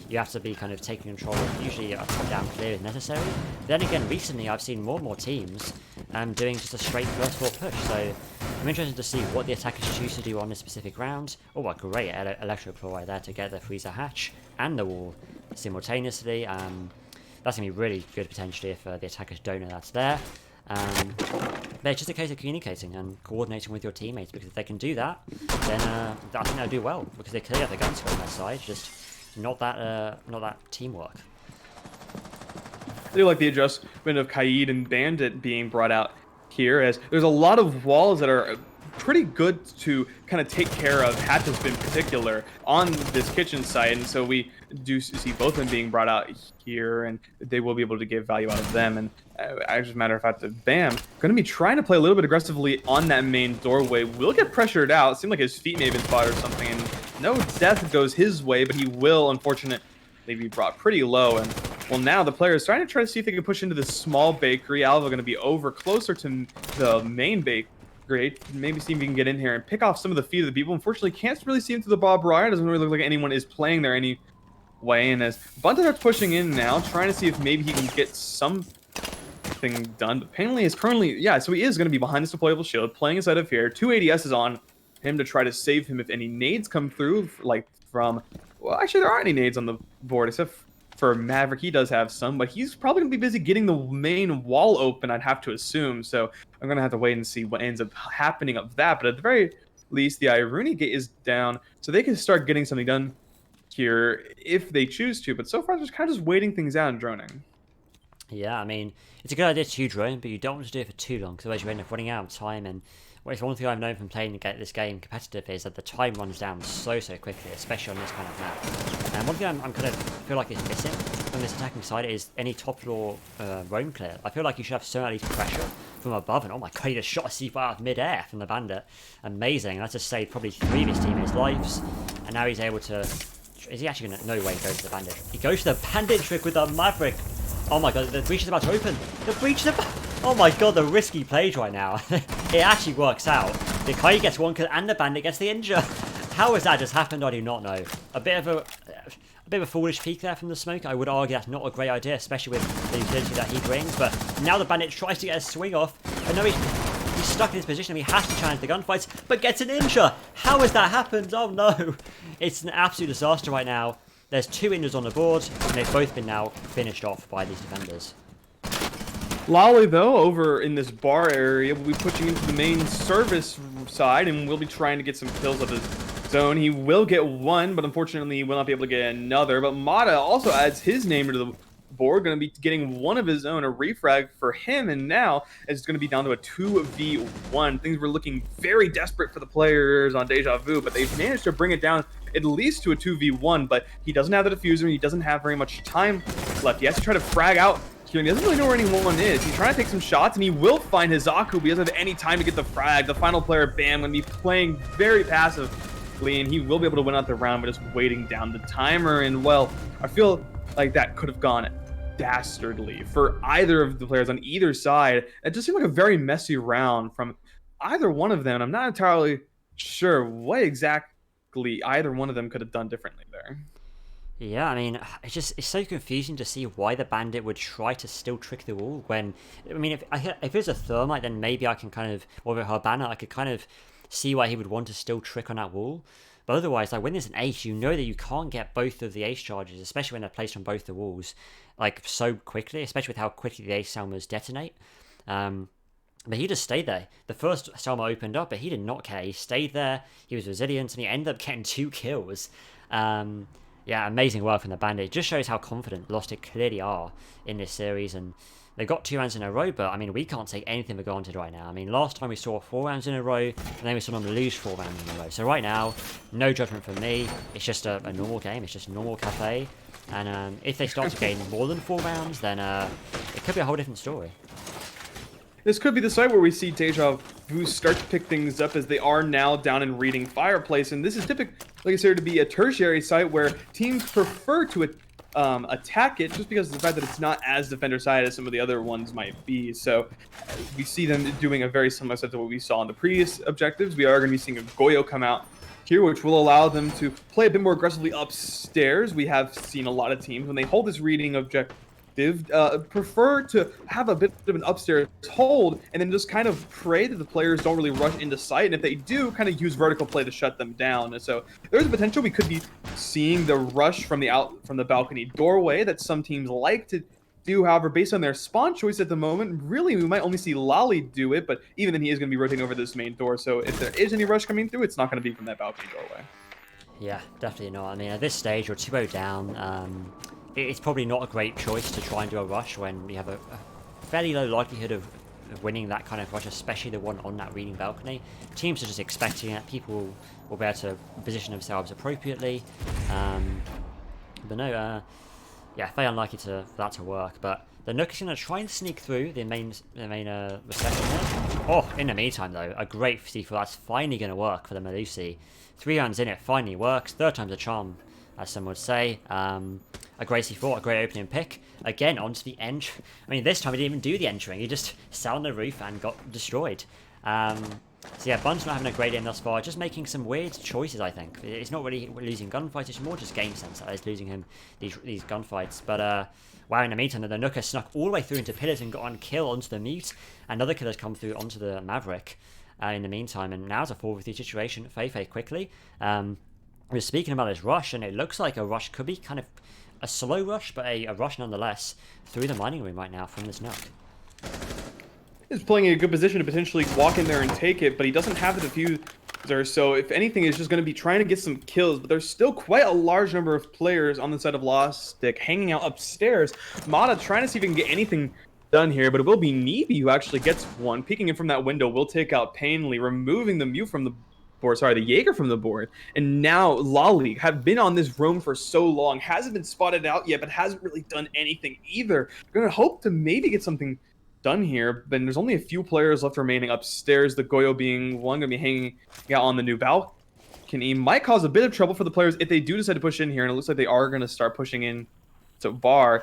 You have to be kind of taking control of usually a top-down clear if necessary. Then again, recently I've seen more and more teams doing just a straight first floor push, so I'm interested to see what the attackers choose to do on this specific round. Oh, what great electro claw right there to get the freezer hatch and the wall simultaneously. That's going to be really good potentially if the attackers don't know that's there. But it's just a case of communicating and coordinating with your teammates, because if they can do that, then I think they'll do well, because they clearly have the gun skill on their side, just not that teamwork. I do like the adjustment of Kaid and Bandit being brought out here, as there's a lot of walls that are pretty good to kind of take care of hatches in particular on this kitchen site, and so we do see both of them being brought out here, and they will be able to give value out of them. And as a matter of fact, Bam going to be trying to play a little bit aggressively on that main doorway. Will get pressured out. It seemed like his feet may have been spotted or something, and no death goes his way, but he will unfortunately be brought pretty low. And well, now the player is trying to see if they can push into this small bakery. Alva going to be over closer to the main bakery. Great. Maybe see if we can get in here and pick off some of the feet of the people. Unfortunately, can't really see him through the barbed wire. Doesn't really look like anyone is playing there anyway. And as Bunta starts pushing in now, trying to see if maybe he can get something done. But Painley is currently, yeah, so he is going to be behind this deployable shield, playing inside of here. 2 ADS is on him to try to save him if any nades come through, like from, well, actually there aren't any nades on the board except for Maverick. He does have some, but he's probably going to be busy getting the main wall open, I'd have to assume. So I'm going to have to wait and see what ends up happening of that. But at the very least, the Iruni gate is down, so they can start getting something done here if they choose to. But so far, they're just kind of just waiting things out and droning. Yeah, I mean, it's a good idea to drone, but you don't want to do it for too long, because otherwise you end up running out of time. And well, it's one thing I've known from playing this game competitive is that the time runs down so quickly, especially on this kind of map. And one thing I'm kind of feel like is missing from this attacking side is any top floor roam clear. I feel like you should have some at least pressure from above, and oh my god, he just shot a C4 out of mid-air from the Bandit. Amazing. That just saved probably 3 of his teammates' lives, and now he's able to... Is he actually going to... No way he goes to the Bandit. He goes to the Bandit trick with the Maverick. Oh my god, the breach is about to open. The breach is about... Oh my god, the risky plays right now. It actually works out. The Kai gets one kill and the Bandit gets the injure. How has that just happened? I do not know. A bit of a foolish peek there from the smoke. I would argue that's not a great idea, especially with the utility that he brings. But now the Bandit tries to get a swing off. And no, he's stuck in his position and he has to challenge the gunfights, but gets an injure. How has that happened? Oh no. It's an absolute disaster right now. There's 2 injuries on the board, and they've both been now finished off by these defenders. Lolly, though, over in this bar area, will be pushing into the main service side and will be trying to get some kills of his own. He will get one, but unfortunately he will not be able to get another. But Mata also adds his name to the board, going to be getting one of his own, a refrag for him, and now it's going to be down to a 2v1. Things were looking very desperate for the players on Deja Vu, but they've managed to bring it down at least to a 2v1, but he doesn't have the diffuser, he doesn't have very much time left. He has to try to frag out. He doesn't really know where anyone is. He's trying to take some shots, and he will find Hizaku, but he doesn't have any time to get the frag. The final player, Bam, going to be playing very passively, and he will be able to win out the round, but just waiting down the timer. And, well, I feel like that could have gone dastardly for either of the players on either side. It just seemed like a very messy round from either one of them. I'm not entirely sure what exactly either one of them could have done differently there. Yeah, I mean, it's so confusing to see why the bandit would try to still trick the wall when, I mean, if it's a thermite, then maybe I can kind of, or a Habana, I could kind of see why he would want to still trick on that wall. But otherwise, like, when there's an ace, you know that you can't get both of the ace charges, especially when they're placed on both the walls, like, so quickly, especially with how quickly the ace Selmas detonate. But he just stayed there. The first Selma opened up, but he did not care. He stayed there, he was resilient, and he ended up getting 2 kills. Yeah, amazing work from the bandit. It just shows how confident Lostik clearly are in this series, and they've got 2 rounds in a row, but I mean, we can't take anything for granted right now. I mean, last time we saw 4 rounds in a row, and then we saw them lose 4 rounds in a row. So right now, no judgment from me. It's just a normal game. It's just a normal cafe. And if they start to gain more than 4 rounds, then it could be a whole different story. This could be the site where we see Deja Vu start to pick things up, as they are now down in Reading Fireplace. And this is typically considered to be a tertiary site where teams prefer to attack it, just because of the fact that it's not as defender-sided as some of the other ones might be. So we see them doing a very similar set to what we saw in the previous objectives. We are going to be seeing a Goyo come out here, which will allow them to play a bit more aggressively upstairs. We have seen a lot of teams, when they hold this reading objective, prefer to have a bit of an upstairs hold and then just kind of pray that the players don't really rush into sight, and if they do, kind of use vertical play to shut them down. And so there's a potential we could be seeing the rush from the balcony doorway that some teams like to do. However, based on their spawn choice at the moment, really we might only see Lolly do it, but even then he is going to be rotating over this main door, so if there is any rush coming through, it's not going to be from that balcony doorway. Yeah, definitely not. I mean, at this stage, we're 2-0 down. It's probably not a great choice to try and do a rush when we have a fairly low likelihood of winning that kind of rush, especially the one on that reading balcony. Teams are just expecting it. People will be able to position themselves appropriately. But no, yeah, very unlikely for that to work. But the Nook is going to try and sneak through the main reception here. Oh, in the meantime, though, a great C4 that's finally going to work for the Melusi. 3 rounds in, it finally works. 3rd time's a charm, as some would say. A great C4, a great opening pick. Again, onto the end. I mean, this time he didn't even do the entering. He just sat on the roof and got destroyed. So yeah, Bun's not having a great game thus far. Just making some weird choices, I think. It's not really losing gunfights. It's more just game sense that is losing him these gunfights. But wow, in the meantime, the Nook has snuck all the way through into pillars and got on kill onto the Mute. Another killer's come through onto the Maverick in the meantime. And now it's a 4v3 situation. Fei quickly. We're speaking about this rush, and it looks like a rush could be kind of a slow rush, but a rush nonetheless through the mining room right now from this Nook. He's playing in a good position to potentially walk in there and take it, but he doesn't have the diffuser, so if anything, he's just going to be trying to get some kills. But there's still quite a large number of players on the side of Lostik hanging out upstairs. Mata trying to see if he can get anything done here, but it will be Nibi who actually gets one. Peeking in from that window will take out Painley, removing the Mew from the board, sorry, the Jaeger from the board. And now Lolly have been on this roam for so long, hasn't been spotted out yet, but hasn't really done anything either. Gonna hope to maybe get something done here, but there's only a few players left remaining upstairs, the Goyo being one, gonna be hanging out on the new balcony. Might cause a bit of trouble for the players if they do decide to push in here, and it looks like they are gonna start pushing in to Bar.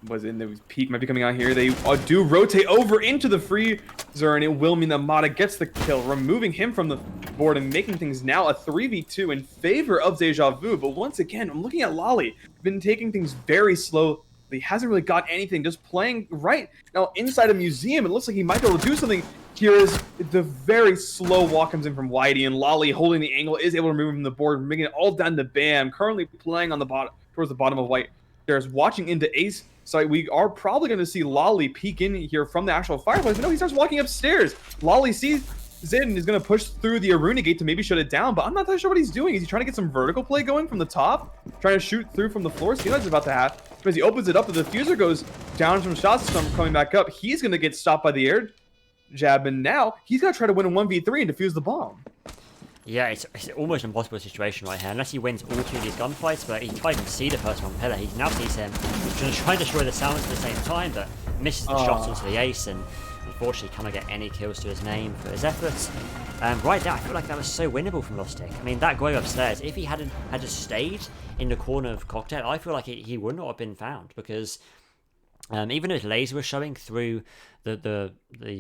The peak might be coming out here. They do rotate over into the freezer, and it will mean that Mata gets the kill, removing him from the board and making things now a 3v2 in favor of Deja Vu. But once again, I'm looking at Lolly. Been taking things very slow. He hasn't really got anything, just playing right now inside a museum. It looks like he might be able to do something here is the very slow walk comes in from Whitey, and Lolly holding the angle is able to remove him from the board, making it all down to Bam, currently playing on the bottom towards the bottom of White. There's watching into Ace. So we are probably going to see Lolly peek in here from the actual fireplace, but no, he starts walking upstairs. Lolly sees it and is going to push through the Aruna gate to maybe shut it down, but I'm not that sure what he's doing. Is he trying to get some vertical play going from the top? Trying to shoot through from the floor? See what's about to happen. But as he opens it up, the diffuser goes down from shots coming back up. He's going to get stopped by the air jab, and now he's going to try to win a 1v3 and defuse the bomb. Yeah, it's almost an impossible situation right here, unless he wins all 2 of these gunfights, but he can't even see the person on pillar. He now sees him. He's going to try and destroy the sounds at the same time, but misses the shots onto the ace, and unfortunately cannot get any kills to his name for his efforts. Right there, I feel like that was so winnable from Lostik. I mean, that going upstairs, if he had just stayed in the corner of Cocktail, I feel like he would not have been found, because even though his laser was showing through the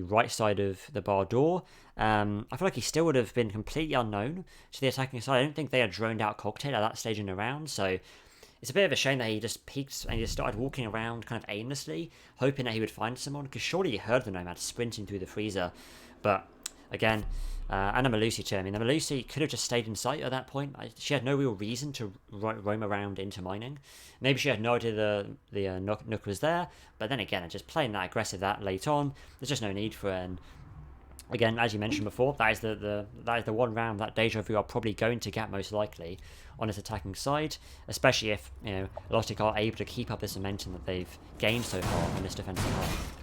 right side of the bar door, I feel like he still would have been completely unknown to the attacking side. I don't think they had droned out Cocktail at that stage in the round, so it's a bit of a shame that he just peeked and he just started walking around kind of aimlessly, hoping that he would find someone, because surely he heard the Nomad sprinting through the freezer. But again, and a Melusi too. I mean, the Melusi could have just stayed in sight at that point. She had no real reason to roam around into mining. Maybe she had no idea the Nook was there, but then again, just playing that aggressive that late on, there's just no need for it. And again, as you mentioned before, that is the one round that Deja Vu are probably going to get most likely on his attacking side, especially if, you know, Lostik are able to keep up this momentum that they've gained so far in this defensive half.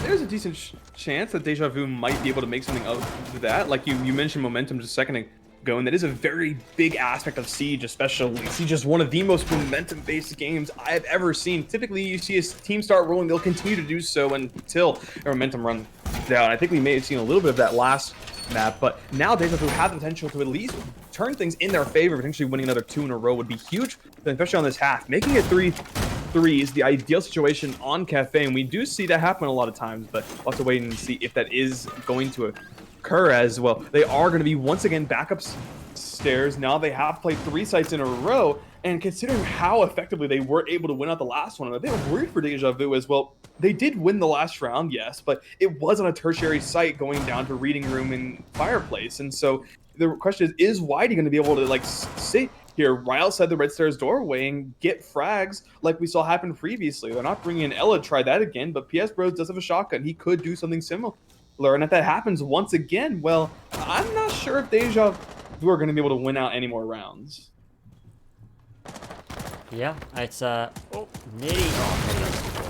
There's a decent chance that Deja Vu might be able to make something of that. Like you mentioned momentum just a second ago, and that is a very big aspect of Siege, especially. Siege is one of the most momentum-based games I've ever seen. Typically, you see a team start rolling, they'll continue to do so until their momentum runs down. I think we may have seen a little bit of that last map, but now Deja Vu have the potential to at least turn things in their favor. Potentially winning another 2 in a row would be huge, especially on this half. Making it 3-3 is the ideal situation on Cafe, and we do see that happen a lot of times, but we'll have to wait and see if that is going to occur as well. They are going to be once again back upstairs. Now they have played 3 sites in a row, and considering how effectively they were able to win out the last one, I'm a bit worried for Deja Vu as well. They did win the last round, yes, but it was on a tertiary site going down to Reading Room and Fireplace, and so the question is Whitey going to be able to like sit here right outside the Red Stairs doorway and get frags like we saw happen previously? They're not bringing in Ella to try that again, but PS Bros does have a shotgun. He could do something similar, and if that happens once again, well, I'm not sure if Deja Vu are going to be able to win out any more rounds. Yeah, it's nearly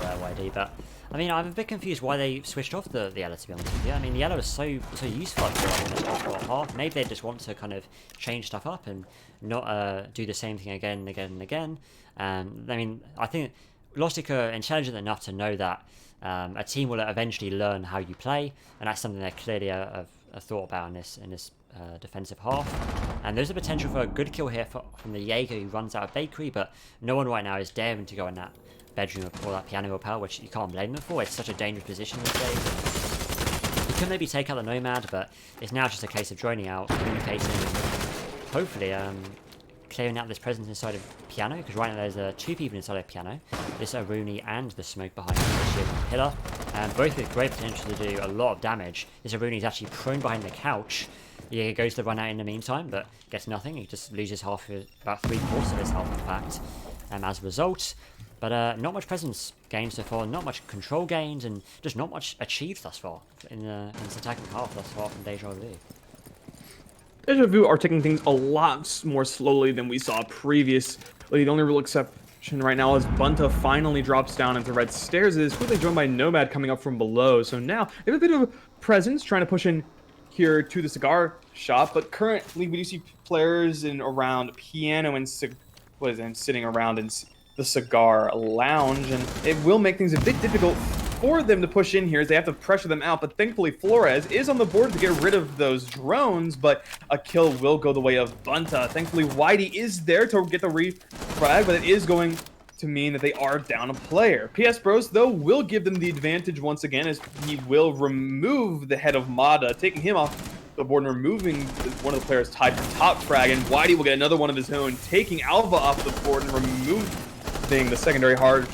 that YD, but I mean, I'm a bit confused why they switched off the Ella, to be honest with you. I mean, the Ella was so useful for this last half. Maybe they just want to kind of change stuff up and not do the same thing again and again and again. I mean, I think Lostik are intelligent enough to know that a team will eventually learn how you play, and that's something they clearly have thought about in this defensive half. And there's a potential for a good kill here from the Jaeger who runs out of bakery, but no one right now is daring to go in that bedroom or that piano rappel, which you can't blame them for. It's such a dangerous position these days. You could maybe take out the Nomad, but it's now just a case of droning out, communicating, and hopefully clearing out this presence inside of piano, because right now there's 2 people inside of piano, this Aruni and the smoke behind the pillar, and both with great potential to do a lot of damage. This Aruni is actually prone behind the couch. He goes to run out in the meantime, but gets nothing. He just loses about 3/4 of his health, in fact, as a result. But not much presence gained so far, not much control gained, and just not much achieved thus far in this attacking half thus far from Deja Vu. Deja Vu are taking things a lot more slowly than we saw previously. The only real exception right now is Bunta finally drops down into Red Stairs. It is quickly joined by Nomad coming up from below. So now they have a bit of presence trying to push in here to the cigar shop, but currently we do see players in around piano and sitting around in the cigar lounge, and it will make things a bit difficult for them to push in here as they have to pressure them out. But thankfully Flores is on the board to get rid of those drones, but a kill will go the way of Bunta. Thankfully Whitey is there to get the refrag, but it is going to mean that they are down a player. PS Bros, though, will give them the advantage once again, as he will remove the head of Mada, taking him off the board and removing one of the players tied for top frag, and Whitey will get another one of his own, taking Alva off the board and removing the secondary hard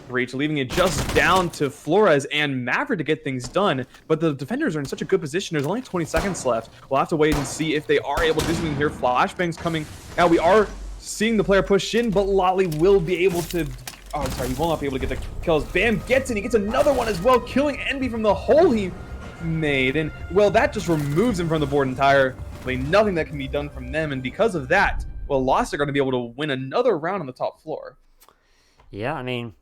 breach, leaving it just down to Flores and Maverick to get things done. But the defenders are in such a good position. There's only 20 seconds left. We'll have to wait and see if they are able to do something here. Flashbangs coming. Now we are seeing the player push in, but Lolly will be able to... Oh, sorry, he will not be able to get the kills. Bam gets it. He gets another one as well, killing Envy from the hole he made. And, well, that just removes him from the board entirely. Nothing that can be done from them. And because of that, well, Lostik are going to be able to win another round on the top floor. Yeah, I mean,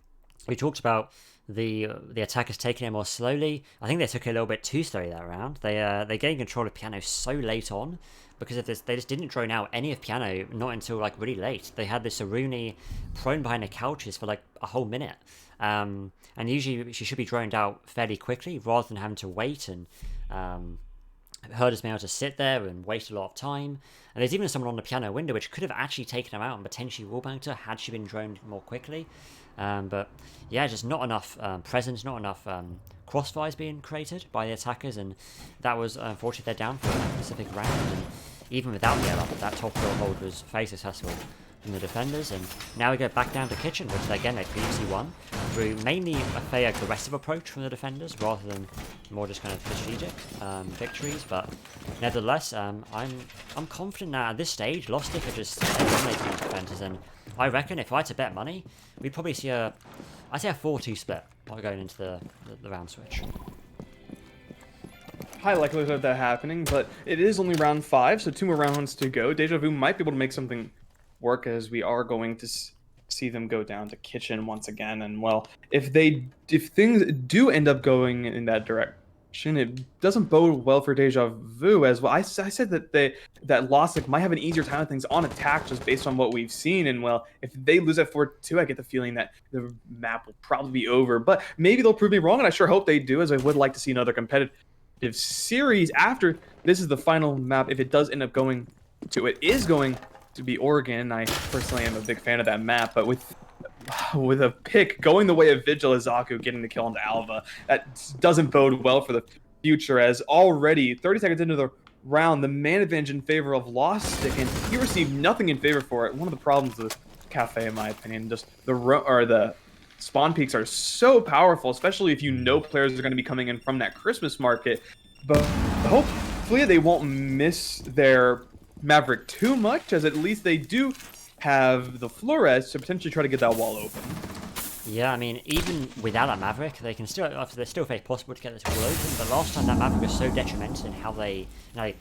we talked about the attackers taking it more slowly. I think they took it a little bit too slowly that round. They gained control of Piano so late on because of this. They just didn't drone out any of Piano, not until like really late. They had this Aruni prone behind the couches for like a whole minute. And usually she should be droned out fairly quickly rather than having to wait and her just being able to sit there and waste a lot of time. And there's even someone on the piano window which could have actually taken her out and potentially wallbanked her had she been droned more quickly. But yeah, just not enough presence, not enough crossfires being created by the attackers, and that was unfortunately their downfall in that specific round. And even without the air up, that top floor hold was very successful from the defenders. And now we go back down to kitchen, which again they previously won through mainly a very aggressive approach from the defenders rather than more just kind of strategic victories. But nevertheless, I'm confident that at this stage Lostik are just dominating these defenders, and I reckon if I had to bet money, we'd probably see I'd say a 4-2 split going into the round switch. High likelihood of that happening, but it is only round 5, so 2 more rounds to go. Deja Vu might be able to make something work, as we are going to see them go down to kitchen once again. And well, if things do end up going in that direction, it doesn't bode well for Deja Vu as well. I said that Lostik might have an easier time with things on attack just based on what we've seen. And well, if they lose at 4-2, I get the feeling that the map will probably be over. But maybe they'll prove me wrong, and I sure hope they do, as I would like to see another competitive series after this is the final map. If it does end up going to, it is going to be Oregon. I personally am a big fan of that map, but with a pick going the way of Vigil Izaku getting the kill into Alva, that doesn't bode well for the future, as already 30 seconds into the round, the man advantage in favor of Lostik, and he received nothing in favor for it. One of the problems with Cafe, in my opinion, just the spawn peaks are so powerful, especially if you know players are going to be coming in from that Christmas market. But hopefully they won't miss their Maverick too much, as at least they do have the Flores to potentially try to get that wall open. Yeah, I mean, even without that Maverick, they're still very possible to get this wall open. But last time that Maverick was so detrimental in how they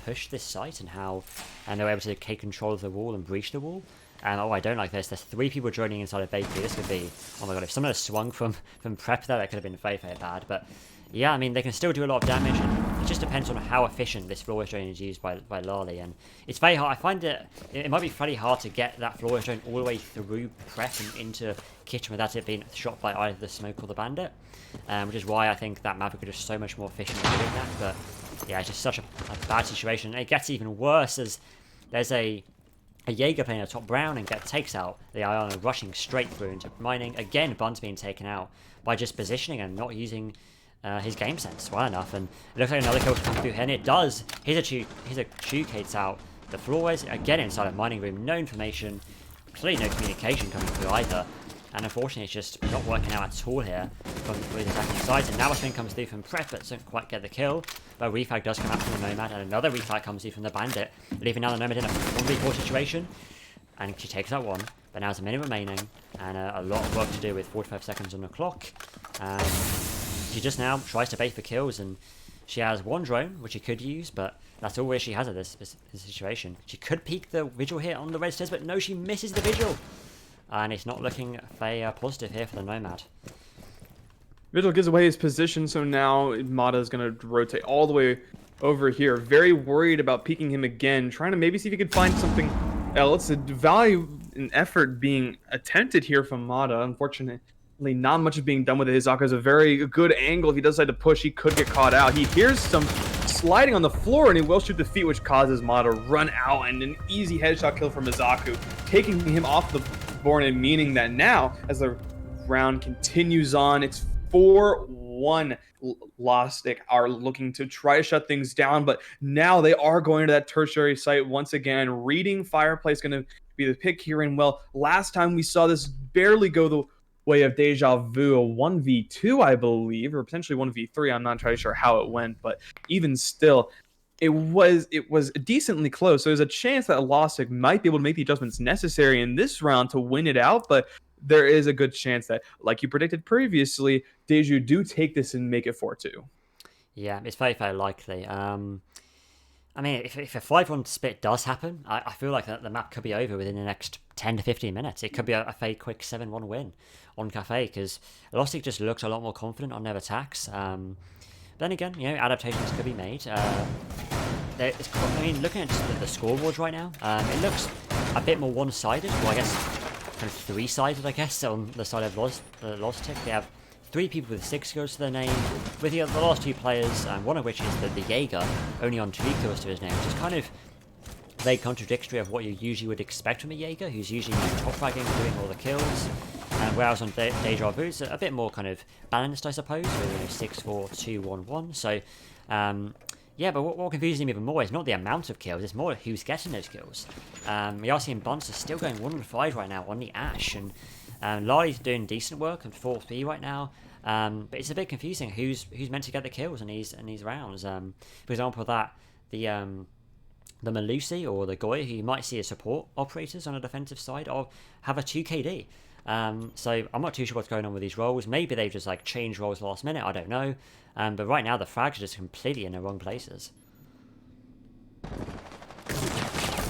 pushed this site and they were able to take control of the wall and breach the wall. And oh, I don't like this. There's 3 people joining inside a bakery. This could be, oh my god, if someone had swung from prep there, that could have been very, very bad. But yeah, I mean, they can still do a lot of damage, and it just depends on how efficient this Flores drone is used by Lali. And it's very hard. I find it might be fairly hard to get that Flores drone all the way through prep and into kitchen without it being shot by either the smoke or the bandit. Which is why I think that Maverick is just so much more efficient at doing that. But yeah, it's just such a bad situation. And it gets even worse as there's a Jaeger playing a top brown and takes out the Iona, rushing straight through into mining. Again, Bun's being taken out by just positioning and not using his game sense well enough. And it looks like another kill comes through here, and it does. Here's a Chu takes out the Flores. Again, inside a mining room, no information, clearly no communication coming through either. And unfortunately, it's just not working out at all here from the attacking sides. And now a swing comes through from Prep, but doesn't quite get the kill. But a reflag does come out from the Nomad, and another reflag comes through from the Bandit, leaving now the Nomad in a 1v4 situation. And she takes out one, but now there's a minute remaining, and a lot of work to do with 45 seconds on the clock. And she just now tries to bait for kills, and she has one drone, which she could use, but that's all she has at this situation. She could peek the Vigil here on the red stairs, but no, she misses the Vigil. And it's not looking very positive here for the Nomad. Vigil gives away his position, so now Mata is going to rotate all the way over here. Very worried about peeking him again, trying to maybe see if he could find something else. A value and effort being attempted here from Mata. Unfortunately, not much is being done with it. Hizaku has a very good angle. If he does decide to push, he could get caught out. He hears some sliding on the floor, and he will shoot the feet, which causes Mata to run out, and an easy headshot kill from Hizaku, taking him off the board, and meaning that now, as the round continues on, it's 4-1. Lostik are looking to try to shut things down, but now they are going to that tertiary site once again. Reading Fireplace going to be the pick here, and well, last time we saw this barely go the way of Deja Vu, a 1v2, I believe, or potentially 1v3. I'm not entirely sure how it went, but even still, it was decently close. So there's a chance that Lostik might be able to make the adjustments necessary in this round to win it out, but there is a good chance that, like you predicted previously, Deju do take this and make it 4-2. Yeah, it's very, very likely. I mean, if a 5-1 split does happen, I feel like the map could be over within the next 10 to 15 minutes. It could be a very quick 7-1 win on Cafe, because Lostik just looks a lot more confident on their attacks. Then again, adaptations could be made. I mean, looking at just the scoreboards right now, it looks a bit more one-sided. Well, I guess kind of three-sided, I guess, on the side of Lostik. They have 3 people with 6 kills to their name, with the last 2 players, one of which is the Jaeger, only on 2 kills to his name, which is kind of very contradictory of what you usually would expect from a Jaeger, who's usually top fragging, doing all the kills. Whereas on Deja Vu, it's a bit more kind of balanced, I suppose, with 6-4-2-1-1. So, yeah, but what confuses me even more is not the amount of kills, it's more who's getting those kills. Yassi and Bunce are still going 1-5 right now on the Ash, and Lari's doing decent work at 4-3 right now. But it's a bit confusing who's meant to get the kills in these rounds. For example, the Malusi or the Goya, who you might see as support operators on a defensive side, have a 2 KD. So I'm not too sure what's going on with these roles. Maybe they've just like changed roles last minute, I don't know. But right now the frags are just completely in the wrong places.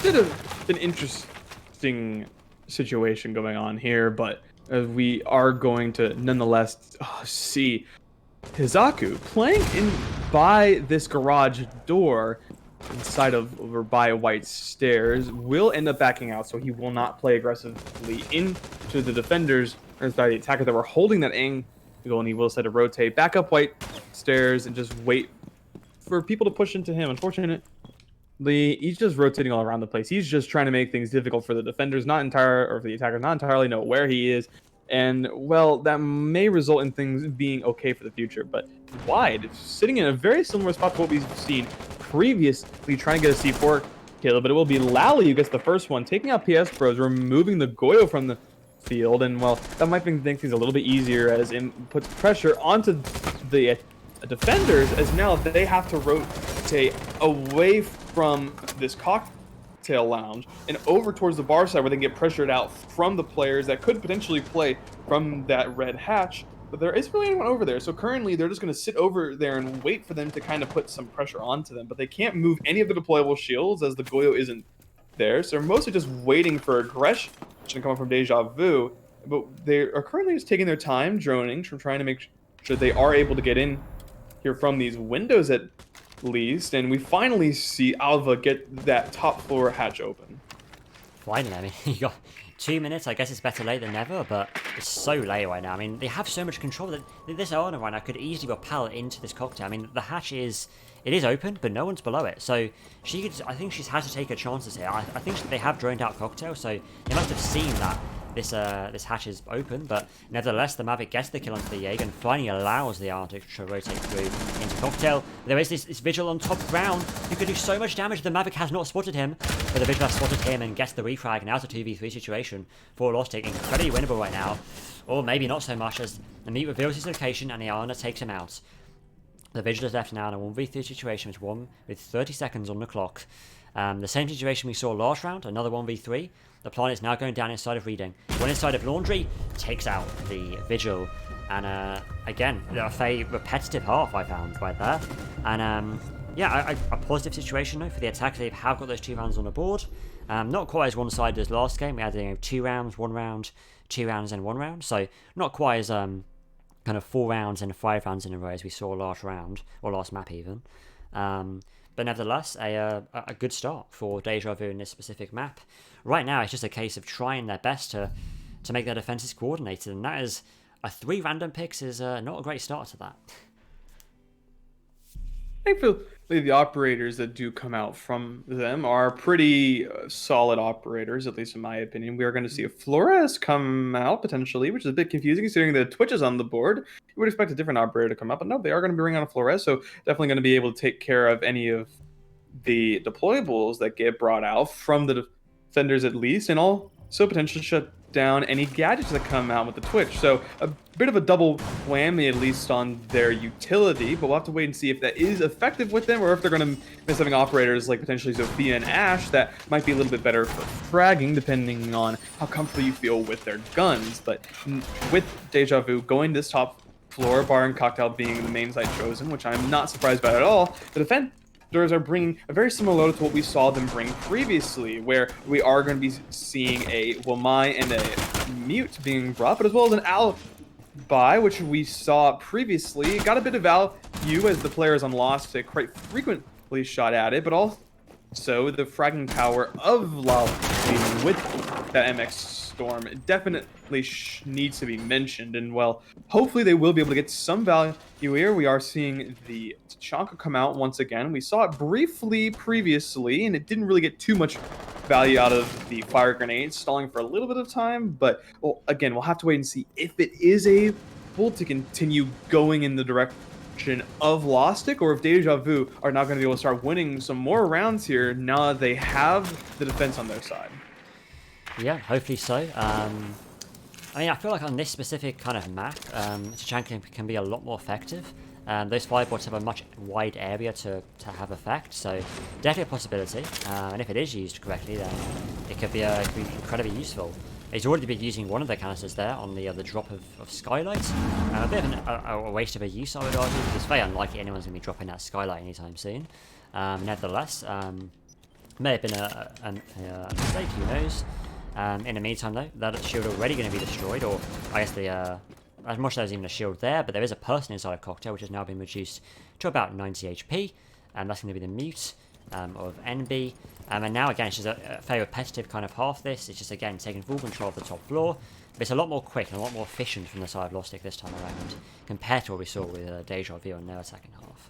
Bit of an interesting situation going on here, but we are going to nonetheless see Hizaku playing in by this garage door inside of or by White's stairs will end up backing out, so he will not play aggressively into the defenders or by the attacker that were holding that angle, and he will set to rotate back up White stairs and just wait for people to push into him. Unfortunately, he's just rotating all around the place. He's just trying to make things difficult for the defenders, or for the attackers, not entirely know where he is. And, well, that may result in things being okay for the future. But Wide, sitting in a very similar spot to what we've seen previously, trying to get a C4 kill. But it will be Lally who gets the first one, taking out PS Bros, removing the Goyo from the field. And, well, that might make things a little bit easier as it puts pressure onto the defenders, as now they have to rotate away from this cocktail lounge and over towards the bar side where they can get pressured out from the players that could potentially play from that red hatch. But there isn't really anyone over there, so currently they're just going to sit over there and wait for them to kind of put some pressure onto them. But they can't move any of the deployable shields as the Goyo isn't there, so they're mostly just waiting for aggression coming from Deja Vu. But they are currently just taking their time droning, trying to make sure they are able to get in here from these windows at least, and we finally see Alva get that top floor hatch open. Finally, I mean, you got 2 minutes. I guess it's better late than never, but it's so late right now. I mean, they have so much control that this owner right now could easily rappel into this cocktail. I mean, the hatch is open, but no one's below it, so I think she's had to take her chances here. I think they have droned out cocktail, so they must have seen that this hatch is open, but nevertheless the Mavic gets the kill onto the Jaeger and finally allows the Arctic to rotate through into cocktail. There is this Vigil on top ground who could do so much damage. The Mavic has not spotted him, but the Vigil has spotted him and gets the refrag, and now it's a 2v3 situation for Lostik. Incredibly winnable right now, or maybe not so much, as the meat reveals his location and the Iona takes him out. The Vigil is left now in a 1v3 situation with 30 seconds on the clock. The same situation we saw last round, another 1v3. The Planet is now going down inside of Reading. One inside of Laundry takes out the Vigil. And again, a very repetitive half I found right there. And yeah, a positive situation though for the attack. They have got those 2 rounds on the board. Not quite as one-sided as last game. We had 2 rounds, 1 round, 2 rounds, and 1 round. So not quite as kind of 4 rounds and 5 rounds in a row as we saw last round, or last map even. But nevertheless, a good start for Deja Vu in this specific map. Right now, it's just a case of trying their best to make their defenses coordinated, and that is 3 random picks is not a great start to that. Thankfully, the operators that do come out from them are pretty solid operators, at least in my opinion. We are going to see a Flores come out, potentially, which is a bit confusing considering the Twitch is on the board. You would expect a different operator to come up, but no, they are going to be bringing on a Flores, so definitely going to be able to take care of any of the deployables that get brought out from the defenders at least, and also potentially shut down any gadgets that come out with the Twitch. So a bit of a double whammy, at least on their utility, but we'll have to wait and see if that is effective with them, or if they're going to miss having operators like potentially Zofia and Ash that might be a little bit better for fragging, depending on how comfortable you feel with their guns. But with Deja Vu going this top floor, Bar and Cocktail being the main site chosen, which I'm not surprised by at all, the defenders are bringing a very similar load to what we saw them bring previously, where we are going to be seeing a Wamai and a Mute being brought, but as well as an Alibi, which we saw previously. Got a bit of value as the players on Lostik quite frequently shot at it, but also the fragging power of Lostik with that MX Storm definitely needs to be mentioned, and well, hopefully they will be able to get some value here. We are seeing the Tachanka come out once again. We saw it briefly previously, and it didn't really get too much value out of the fire grenade, stalling for a little bit of time, but well, again, we'll have to wait and see if it is able to continue going in the direction of Lostik, or if Deja Vu are not going to be able to start winning some more rounds here now that they have the defense on their side. Yeah, hopefully so. I mean, I feel like on this specific kind of map, Tachanka can be a lot more effective. Those fireboards have a much wide area to have effect, so definitely a possibility. And if it is used correctly, then it could be incredibly useful. He's already been using one of the canisters there on the drop of Skylight. A bit of a waste of a use, I would argue, because it's very unlikely anyone's going to be dropping that Skylight anytime soon. Nevertheless, may have been a mistake, who knows. In the meantime, though, that shield already going to be destroyed, or I guess I'm not sure there's even a shield there, but there is a person inside of Cocktail, which has now been reduced to about 90 HP, and that's going to be the Mute of NB. And now, again, it's just a very repetitive kind of half this. It's just, again, taking full control of the top floor, but it's a lot more quick and a lot more efficient from the side of Lostik this time around, compared to what we saw with Deja Vu in their second half.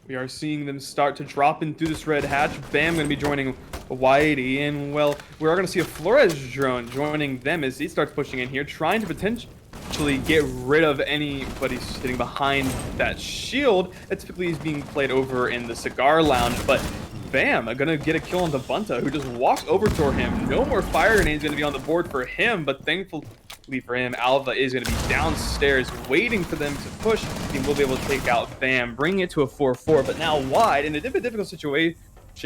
We are seeing them start to drop in through this red hatch. Bam going to be joining Whitey, and well, we are going to see a Flores drone joining them as he starts pushing in here, trying to potentially get rid of anybody sitting behind that shield that typically is being played over in the cigar lounge. But Bam, gonna get a kill on the Bunta, who just walks over to him. No more fire grenades going to be on the board for him, but thankfully for him, Alva is going to be downstairs waiting for them to push. He will be able to take out Bam, bringing it to a 4-4, but now wide in a difficult situation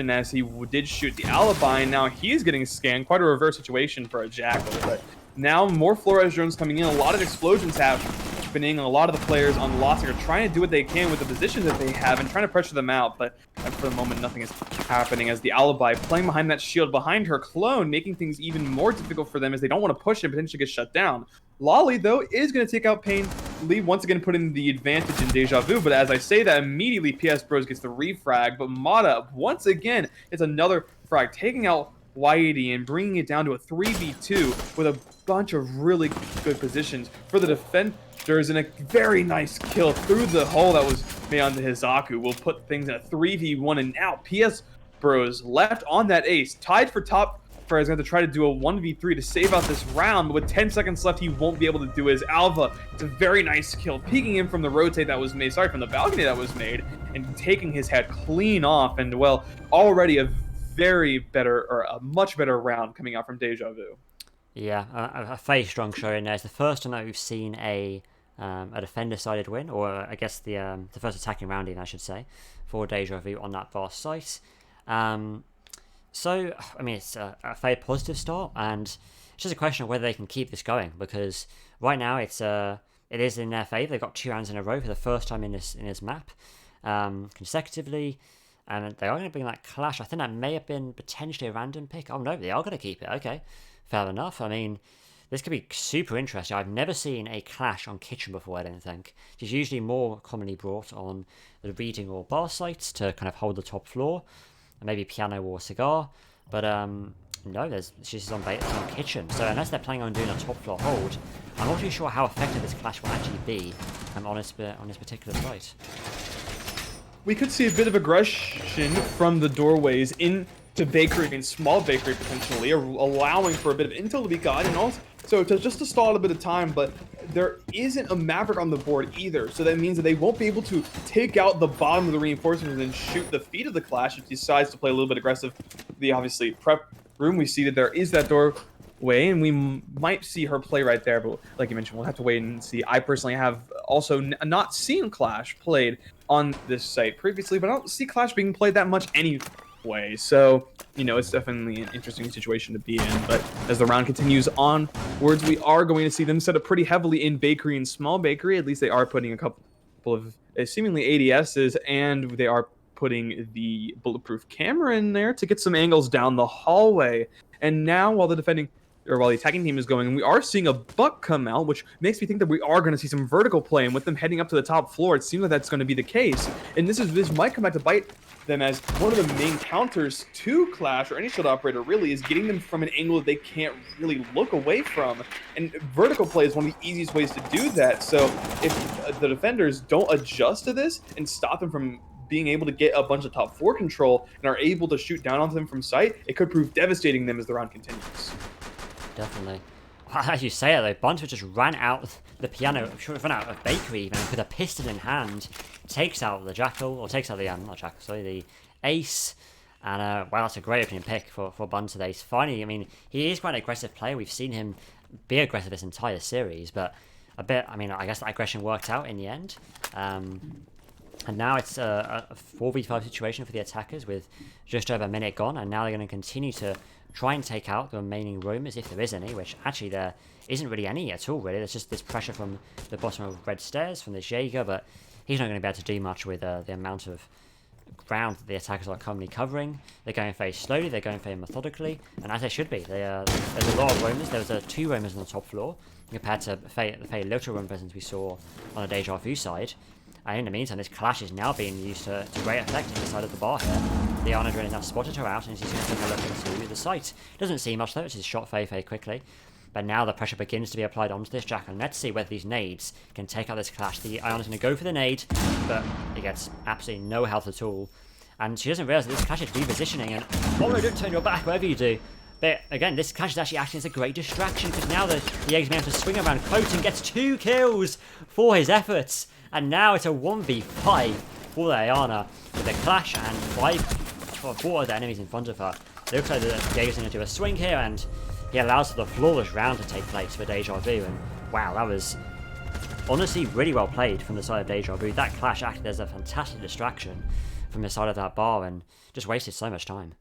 as he did shoot the Alibi, and now he's getting scanned. Quite a reverse situation for a Jackal, but now more Flores drones coming in. A lot of explosions happening. A lot of the players on Lostik are trying to do what they can with the positions that they have and trying to pressure them out, but for the moment nothing is happening as the Alibi playing behind that shield behind her clone, making things even more difficult for them as they don't want to push and potentially get shut down. Lolly, though, is going to take out Pain Lee, once again putting the advantage in Deja Vu, but as I say that, immediately PS Bros gets the refrag, but Mata, once again, it's another frag, taking out Whitey and bringing it down to a 3v2 with a bunch of really good positions for the defenders, and a very nice kill through the hole that was made on the Hizaku will put things in a 3v1, and now PS Bros left on that ace, tied for top. Is going to try to do a 1v3 to save out this round, but with 10 seconds left, he won't be able to do his Alva. It's a very nice kill, peeking in from the rotate that was made, from the balcony that was made, and taking his head clean off, and well, already a much better round coming out from Deja Vu. Yeah, a very strong showing there. It's the first time that we've seen a defender-sided win, or I guess the first attacking round in, I should say, for Deja Vu on that vast site. So, I mean, it's a very positive start, and it's just a question of whether they can keep this going, because right now it is in their favour. They've got 2 rounds in a row for the first time in this map, consecutively, and they are going to bring that clash. I think that may have been potentially a random pick. Oh no, they are going to keep it. Okay, fair enough. I mean, this could be super interesting. I've never seen a clash on kitchen before, I don't think. It's usually more commonly brought on the reading or bar sites to kind of hold the top floor, maybe piano or cigar, but no, it's just on kitchen. So unless they're planning on doing a top floor hold, I'm not too sure how effective this clash will actually be on this particular site. We could see a bit of aggression from the doorways into bakery and small bakery potentially, allowing for a bit of intel to be got, and also just to stall a bit of time, but there isn't a Maverick on the board either, so that means that they won't be able to take out the bottom of the reinforcements and shoot the feet of the Clash if he decides to play a little bit aggressive. The obviously prep room, we see that there is that doorway, and we might see her play right there. But like you mentioned, we'll have to wait and see. I personally have also not seen Clash played on this site previously, but I don't see Clash being played that much anyway. So, you know, it's definitely an interesting situation to be in. But as the round continues onwards, we are going to see them set up pretty heavily in bakery and small bakery. At least they are putting a couple of seemingly ADSs, and they are putting the bulletproof camera in there to get some angles down the hallway. And now, while the attacking team is going, we are seeing a buck come out, which makes me think that we are going to see some vertical play. And with them heading up to the top floor, it seems like that's going to be the case. And this might come back to bite them, as one of the main counters to Clash, or any shield operator really, is getting them from an angle that they can't really look away from. And vertical play is one of the easiest ways to do that. So if the defenders don't adjust to this and stop them from being able to get a bunch of top floor control and are able to shoot down onto them from sight, it could prove devastating them as the round continues. Definitely. As you say it though, Bunter just ran out the piano, ran out of bakery even, with a pistol in hand, takes out the Jackal, or takes out the, not Jackal, sorry, the Ace, and wow, that's a great opening pick for Bunter there. He's finally, I mean, he is quite an aggressive player. We've seen him be aggressive this entire series, but a bit, I mean, I guess that aggression worked out in the end. And now it's a 4v5 situation for the attackers with just over a minute gone, and now they're going to continue to try and take out the remaining roamers, if there is any, which actually there isn't really any at all, really. There's just this pressure from the bottom of red stairs, from this Jaeger, but he's not going to be able to do much with the amount of ground that the attackers are currently covering. They're going very slowly, they're going very methodically, and as they should be. There's a lot of roamers. There was 2 roamers on the top floor, compared to the very little roam presence we saw on the Deja Vu side. And in the meantime, this Clash is now being used to great effect on the side of the bar here. The Arnold now spotted her out, and she's going to take a look into the site. Doesn't see much though, she's shot very, very quickly. But now the pressure begins to be applied onto this Jackal. Let's see whether these nades can take out this Clash. The Ion's going to go for the nade, but it gets absolutely no health at all. And she doesn't realise that this Clash is repositioning, and oh no, don't turn your back, whatever you do. But again, this Clash is actually acting as a great distraction, because now the Egg's been able to swing around close and gets 2 kills for his efforts. And now it's a 1v5 for the Ayana, with a Clash and 4 of the enemies in front of her. It looks like the Jaeger's going to do a swing here, and he allows for the flawless round to take place for Deja Vu. And wow, that was honestly really well played from the side of Deja Vu. That Clash acted as a fantastic distraction from the side of that bar, and just wasted so much time.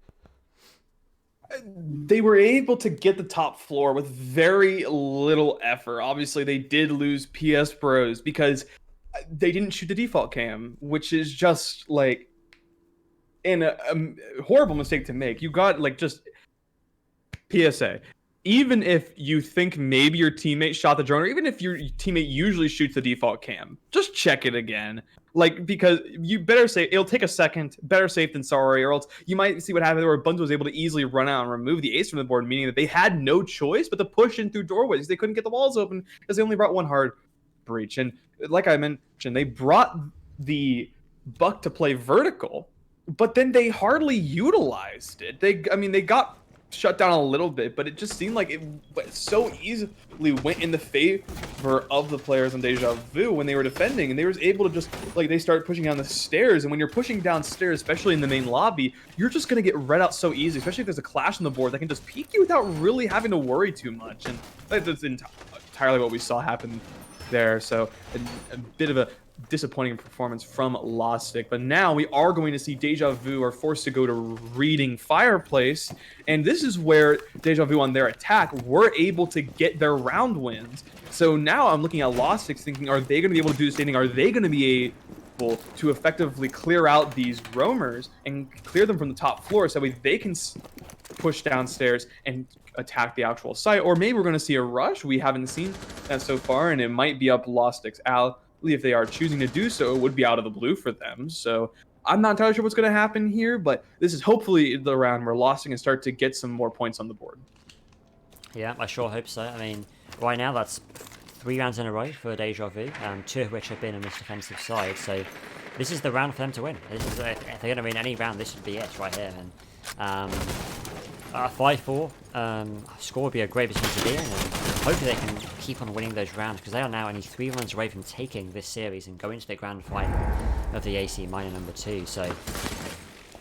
They were able to get the top floor with very little effort. Obviously, they did lose PS Bros because they didn't shoot the default cam, which is just like a horrible mistake to make. You got like just PSA. Even if you think maybe your teammate shot the drone, or even if your teammate usually shoots the default cam, just check it again. Like, because you better say it'll take a second, better safe than sorry, or else you might see what happened where Bunz was able to easily run out and remove the ace from the board, meaning that they had no choice but to push in through doorways. They couldn't get the walls open because they only brought 1 hard breach. And like I mentioned, they brought the buck to play vertical, but then they hardly utilized it. They got shut down a little bit, but it just seemed like it so easily went in the favor of the players on Deja Vu when they were defending, and they were able to just, like, they started pushing down the stairs, and when you're pushing downstairs, especially in the main lobby, you're just going to get read out so easy, especially if there's a Clash on the board that can just peek you without really having to worry too much. And that's entirely what we saw happen there. So a bit of a disappointing performance from Lostik, but now we are going to see Deja Vu are forced to go to reading Fireplace, and this is where Deja Vu on their attack were able to get their round wins. So now I'm looking at Lostik thinking, are they going to be able to do the same thing? Are they going to be able to effectively clear out these roamers and clear them from the top floor so they can push downstairs and attack the actual site? Or maybe we're going to see a rush. We haven't seen that so far, and it might be up Lostik's alley. If they are choosing to do so, it would be out of the blue for them. So I'm not entirely sure what's going to happen here, but this is hopefully the round where Lostik can start to get some more points on the board. Yeah, I sure hope so. I mean, right now that's 3 rounds in a row for Deja Vu, 2 of which have been on this defensive side. So this is the round for them to win. If they're going to win any round, this would be it right here. And 5-4 score would be a great position to be in, and hopefully they can keep on winning those rounds, because they are now only 3 runs away from taking this series and going to the grand final of the AC minor number 2. So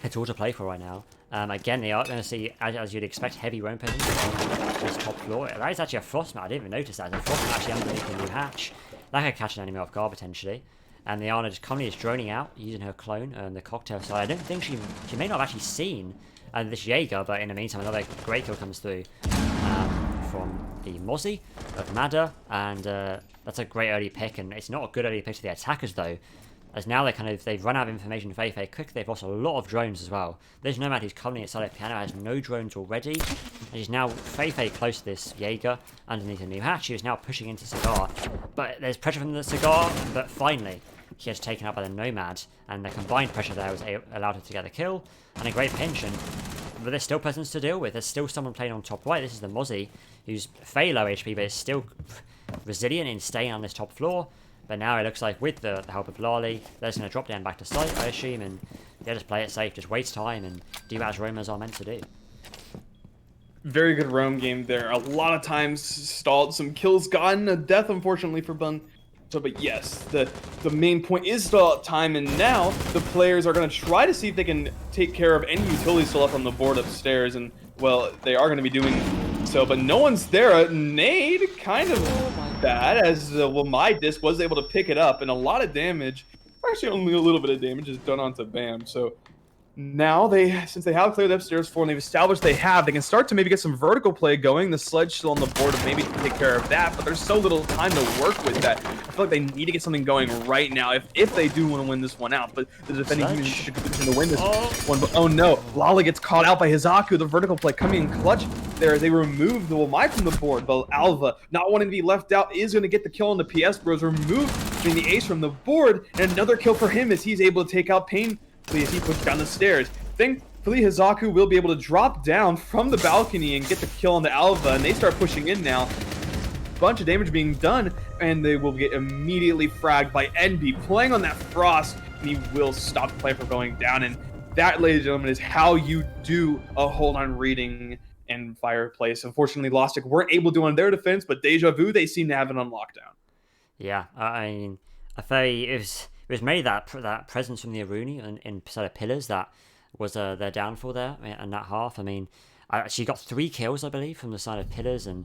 it's all to play for right now. Again, they are going to see, as you'd expect, heavy roam presence on this top floor. That is actually a frost mat. I didn't even notice that. There's a frost mat actually underneath the new hatch. That could catch an enemy off guard potentially. And the Ana just currently is droning out using her clone and the cocktail side. I don't think she may not have actually seen this Jaeger, but in the meantime, another great kill comes through from the Mozzie of Mada, and that's a great early pick. And it's not a good early pick to the attackers though, as now they've run out of information very, very quick. They've lost a lot of drones as well. This Nomad who's currently inside of Piano has no drones already, and he's now very, very close to this Jaeger underneath the new hatch. He is now pushing into Cigar, but there's pressure from the Cigar, but finally he gets taken out by the Nomad, and the combined pressure there was allowed him to get the kill, and a great pinch. But there's still presence to deal with. There's still someone playing on top right. This is the Mozzie, who's very low HP, but is still resilient in staying on this top floor. But now it looks like with the help of Lali, they're just going to drop down back to site, I assume, and yeah, just play it safe, just waste time, and do as roamers are meant to do. Very good roam game there. A lot of times stalled, some kills gotten, a death unfortunately for Bun. So, but yes, the main point is stall time, and now the players are going to try to see if they can take care of any utilities still left on the board upstairs, and well, they are going to be doing so, but no one's there. A nade, kind of bad, as well, my disc was able to pick it up, and a lot of damage. Actually, only a little bit of damage is done onto Bam. So now since they have cleared the upstairs floor and they've established they can start to maybe get some vertical play going. The sledge still on the board to maybe take care of that, but there's so little time to work with that. I feel like they need to get something going right now if they do want to win this one out. But the defending team should be positioned to win this one. But oh no, Lala gets caught out by Hizaku. The vertical play coming in clutch there. They remove the Wamai from the board, but Alva, not wanting to be left out, is going to get the kill on the PS Bros. Removed the ace from the board, and another kill for him as he's able to take out Pain as he pushes down the stairs. Thankfully, Hizaku will be able to drop down from the balcony and get the kill on the Alva, and they start pushing in now. Bunch of damage being done, and they will get immediately fragged by NB, playing on that Frost, and he will stop the play from going down. And that, ladies and gentlemen, is how you do a hold-on reading and fireplace. Unfortunately, Lostik weren't able to on their defense, but Deja Vu, they seem to have it on lockdown. Yeah, I mean, it was mainly that presence from the Aruni in sort of pillars that was their downfall there in that half. I mean, she got 3 kills, I believe, from the side of pillars, and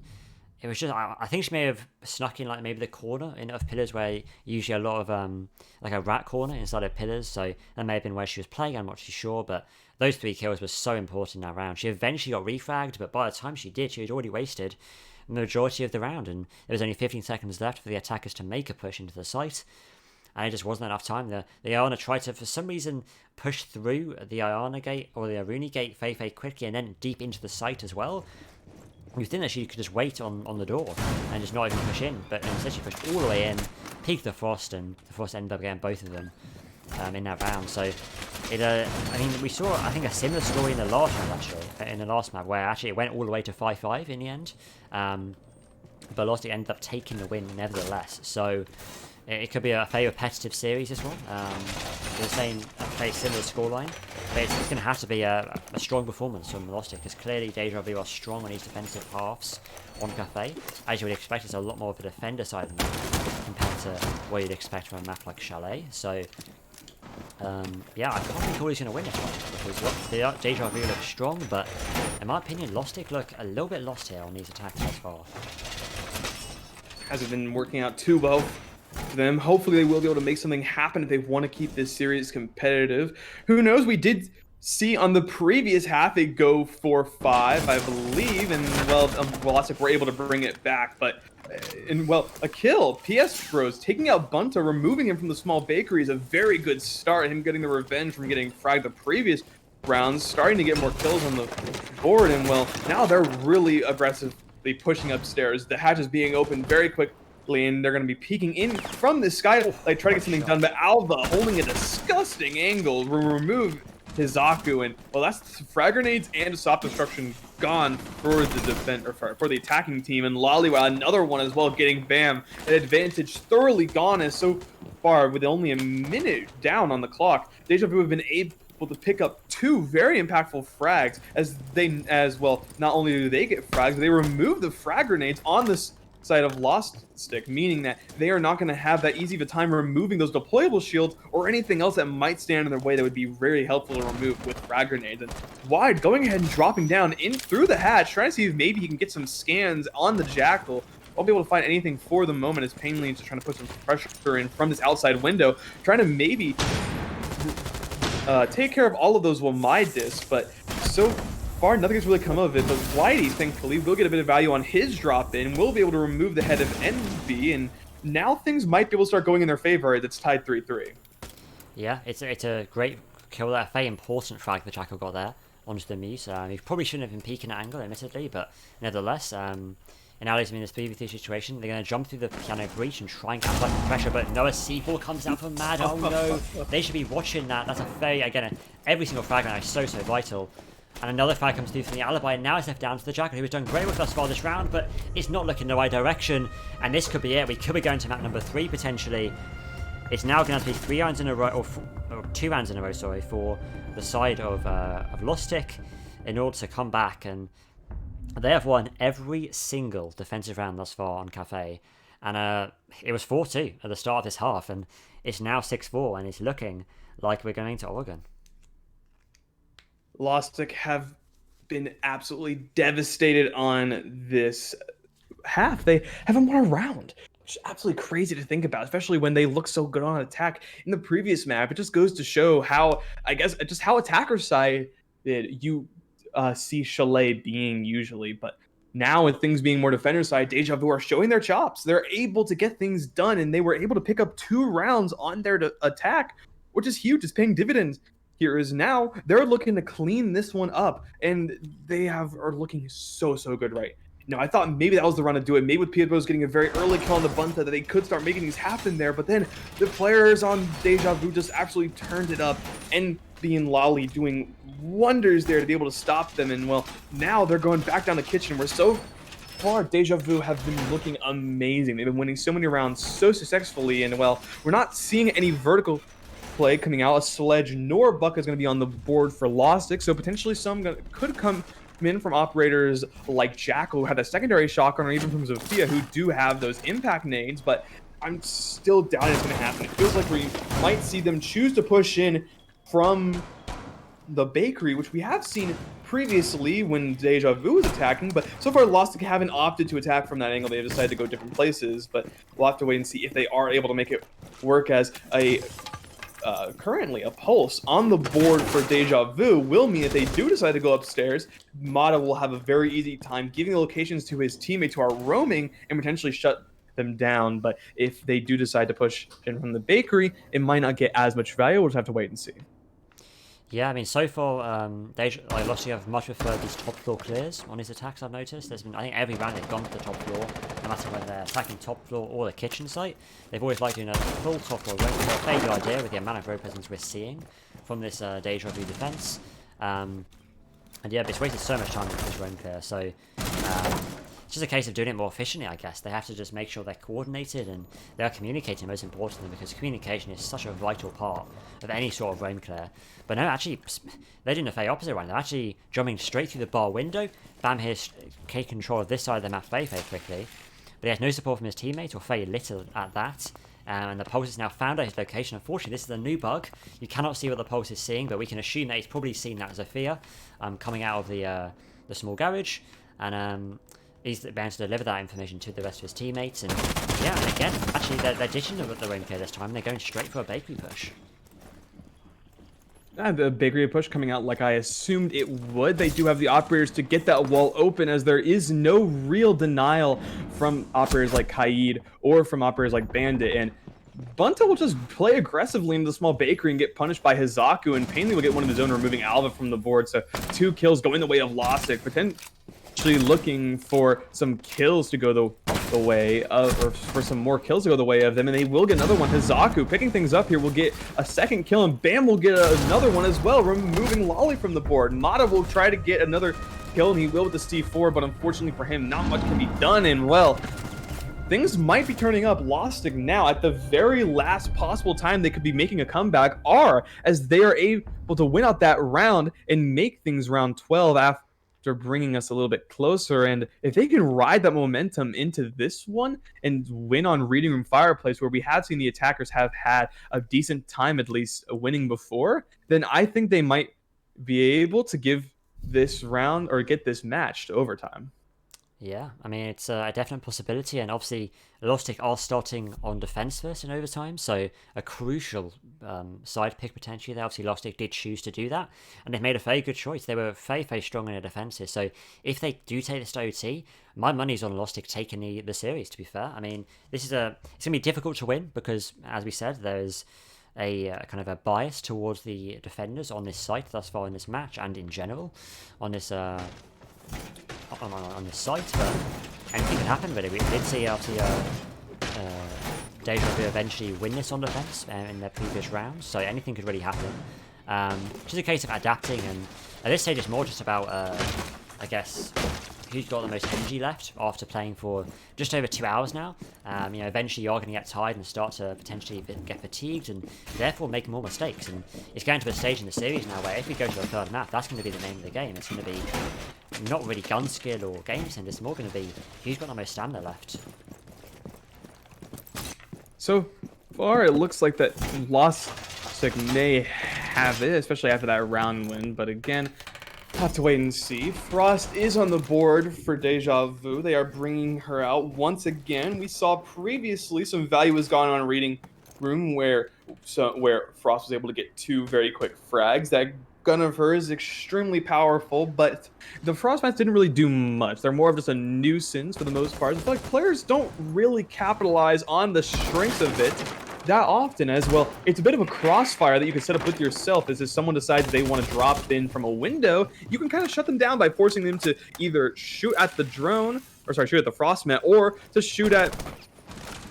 it was just, I think she may have snuck in like maybe the corner of pillars where usually a lot of like a rat corner inside of pillars, so that may have been where she was playing. I'm not too sure, but those 3 kills were so important in that round. She eventually got refragged, but by the time she did, she had already wasted the majority of the round, and there was only 15 seconds left for the attackers to make a push into the site. And it just wasn't enough time. The Iana tried to, for some reason, push through the Iana gate or the Aruni gate very, very quickly and then deep into the site as well. You'd think that she could just wait on the door and just not even push in, but instead she pushed all the way in, peeked the Frost, and the Frost ended up getting both of them in that round. So, I mean, we saw, I think, a similar story in the last round, actually, in the last map, where actually it went all the way to 5-5 in the end. But Lostik ended up taking the win nevertheless. So, it could be a very repetitive series, this one. The same, very similar scoreline. But it's going to have to be a strong performance from Lostik, because clearly Deja Vu are strong on these defensive halves on Cafe. As you would expect, it's a lot more of a defender side than that, compared to what you'd expect from a map like Chalet. So, yeah, I can't think who's going to win this one, because Deja Vu look strong, but in my opinion, Lostik look a little bit lost here on these attacks thus far. Hasn't been working out too well for them. Hopefully they will be able to make something happen if they want to keep this series competitive. Who knows? We did see on the previous half it go 4-5, I believe, and well, Lostik were able to bring it back, but a kill. PS Bros taking out Bunta, removing him from the small bakery is a very good start. Him getting the revenge from getting fragged the previous rounds, starting to get more kills on the board, and well, now they're really aggressively pushing upstairs. The hatch is being opened very quickly, and they're going to be peeking in from the sky, like try to get something done. But Alva holding a disgusting angle will remove Hizaku, and well, that's frag grenades and stop destruction gone for the defense, or for the attacking team. And Loliwa, another one as well, getting Bam, an advantage thoroughly gone. As so far, with only a minute down on the clock, Deja Vu have been able to pick up 2 very impactful frags, as well. Not only do they get frags, but they remove the frag grenades on this side of Lostik, meaning that they are not going to have that easy of a time removing those deployable shields or anything else that might stand in their way that would be very helpful to remove with frag grenades. And Wide going ahead and dropping down in through the hatch, trying to see if maybe he can get some scans on the Jackal. Won't be able to find anything for the moment as Painley is just trying to put some pressure in from this outside window, trying to maybe take care of all of those Wamidis, but so far nothing has really come of it. But Whitey, thankfully, will get a bit of value on his drop in, will be able to remove the head of NB, and now things might be able to start going in their favor as it's tied 3-3. Yeah, it's a great kill there. Very important frag the Jackal got there onto the Muse. He probably shouldn't have been peeking at angle, admittedly, but nevertheless, and now he's in this 3v3 situation. They're going to jump through the piano breach and try and capitalize the pressure, but no, a C4 comes out from Mad. Oh no, they should be watching that. That's a very, again, every single frag now is so vital. And another frag comes through from the Alibi, and now it's left down to the Jackal, who has done great with us far this round, but it's not looking the right direction. And this could be it. We could be going to map number 3 potentially. It's now going to have to be 3 rounds in a row, or 2 rounds in a row, sorry, for the side of Lostik in order to come back. And they have won every single defensive round thus far on Cafe, and it was 4-2 at the start of this half, and it's now 6-4, and it's looking like we're going to Oregon. Lostik have been absolutely devastated on this half. They haven't won a round, which is absolutely crazy to think about, especially when they look so good on attack in the previous map. It just goes to show how, I guess, just how attacker side you see Chalet being usually. But now with things being more defender side, Deja Vu are showing their chops. They're able to get things done, and they were able to pick up 2 rounds on their attack, which is huge. It's paying dividends. Here is now they're looking to clean this one up, and they are looking so good right now. I thought maybe that was the run to do it. Maybe with Piedros getting a very early kill on the Bunta that they could start making things happen there, but then the players on Deja Vu just absolutely turned it up, and being Lolly doing wonders there to be able to stop them. And well, now they're going back down the kitchen where so far Deja Vu have been looking amazing. They've been winning so many rounds so successfully, and well, we're not seeing any vertical play coming out. A Sledge nor Buck is going to be on the board for Lostik, so potentially some could come in from operators like Jackal, who had a secondary shotgun, or even from Zofia, who do have those impact nades, but I'm still doubting it's going to happen. It feels like we might see them choose to push in from the bakery, which we have seen previously when Deja Vu was attacking, but so far Lostik haven't opted to attack from that angle. They've decided to go different places, but we'll have to wait and see if they are able to make it work, as a currently a pulse on the board for Deja Vu will mean that they do decide to go upstairs. Mata will have a very easy time giving the locations to his teammates who are roaming and potentially shut them down. But if they do decide to push in from the bakery, it might not get as much value. We'll just have to wait and see. Yeah, I mean, so far, Lostik have much preferred these top floor clears on his attacks, I've noticed. There's been, I think every round they've gone to the top floor, no matter whether they're attacking top floor or the kitchen site. They've always liked doing a full top floor roam clear. Very good idea with the amount of road presence we're seeing from this Deja Vu defense. And yeah, but it's wasted so much time with this roam clear, so it's just a case of doing it more efficiently, I guess. They have to just make sure they're coordinated and they're communicating, most importantly, because communication is such a vital part of any sort of roam clear. But no, actually, they're doing the very opposite right now. They're actually jumping straight through the bar window. Bam here's take control of this side of the map very quickly. But he has no support from his teammate, or very little at that. And the Pulse has now found out his location. Unfortunately, this is a new bug. You cannot see what the Pulse is seeing, but we can assume that he's probably seen that Zofia coming out of the small garage. And he's bound to deliver that information to the rest of his teammates. And yeah, and again, actually, they're ditching the roam clear this time. They're going straight for a bakery push. The bakery push coming out like I assumed it would. They do have the operators to get that wall open, as there is no real denial from operators like Kaid or from operators like Bandit. And Bunta will just play aggressively into the small bakery and get punished by Hizaku, and Painley will get one of his own, removing Alva from the board. So 2 kills going the way of Lostik, potentially looking for some kills to go the way of, or for some more kills to go the way of them, and they will get another one. Hizaku picking things up here will get a second kill, and Bam will get another one as well, removing Lolly from the board. Mata will try to get another kill, and he will with the C4, but unfortunately for him, not much can be done, and well, things might be turning up. Lostik now, at the very last possible time they could be making a comeback, are, as they are able to win out that round and make things round 12 after they're bringing us a little bit closer. And if they can ride that momentum into this one and win on Reading Room Fireplace, where we have seen the attackers have had a decent time at least winning before, then I think they might be able to give this round or get this match to overtime. Yeah, I mean, it's a definite possibility, and obviously, Lostik are starting on defense first in overtime, so a crucial side pick potentially there. Obviously, Lostik did choose to do that, and they've made a very good choice. They were very, very strong in their defenses, so if they do take this to OT, my money's on Lostik taking the series, to be fair. I mean, it's going to be difficult to win because, as we said, there's a kind of a bias towards the defenders on this site thus far in this match and in general on this on this site, but anything can happen really. We did see obviously Deja Vu eventually win this on defense in their previous rounds, so anything could really happen. Just a case of adapting, and at this stage it's more just about I guess who's got the most energy left after playing for just over 2 hours now. Eventually you're going to get tired and start to potentially get fatigued and therefore make more mistakes. And it's going to be a stage in the series now where if we go to a third map, that's going to be the name of the game. It's going to be not really gun skill or game sense, it's more going to be who's got the most stamina left. So far, it looks like that Lostik may have it, especially after that round win. But again, have to wait and see. Frost is on the board for Deja Vu. They are bringing her out once again. We saw previously some value was gone on Reading Room where Frost was able to get 2 very quick frags. That gun of hers is extremely powerful, but the Frostbats didn't really do much. They're more of just a nuisance for the most part. I feel like players don't really capitalize on the strengths of it that often as well. It's a bit of a crossfire that you can set up with yourself. As if someone decides they want to drop in from a window, you can kind of shut them down by forcing them to either shoot at the drone, or sorry, shoot at the Frostmat, or to shoot at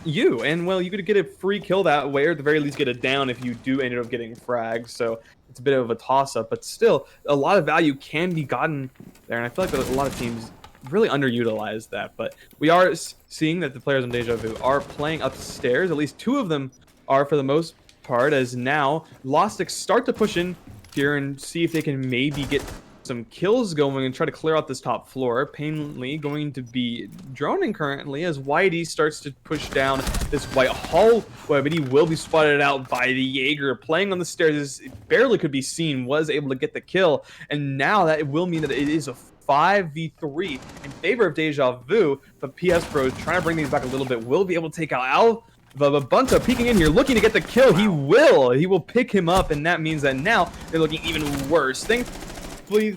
you. And well, you could get a free kill that way, or at the very least get a down if you do end up getting fragged. So it's a bit of a toss-up, but still, a lot of value can be gotten there, and I feel like that a lot of teams really underutilize that. But we are seeing that the players on Deja Vu are playing upstairs. At least 2 of them are for the most part, as now Lostik start to push in here and see if they can maybe get some kills going and try to clear out this top floor. Painly going to be droning currently as Whitey starts to push down this white hallway, but he will be spotted out by the Jaeger playing on the stairs. It barely could be seen, was able to get the kill, and now that it will mean that it is a 5v3 in favor of Deja Vu. But PS Pro trying to bring these back a little bit, will be able to take out Bunta peeking in here, looking to get the kill. Wow. He will pick him up, and that means that now they're looking even worse. Thankfully,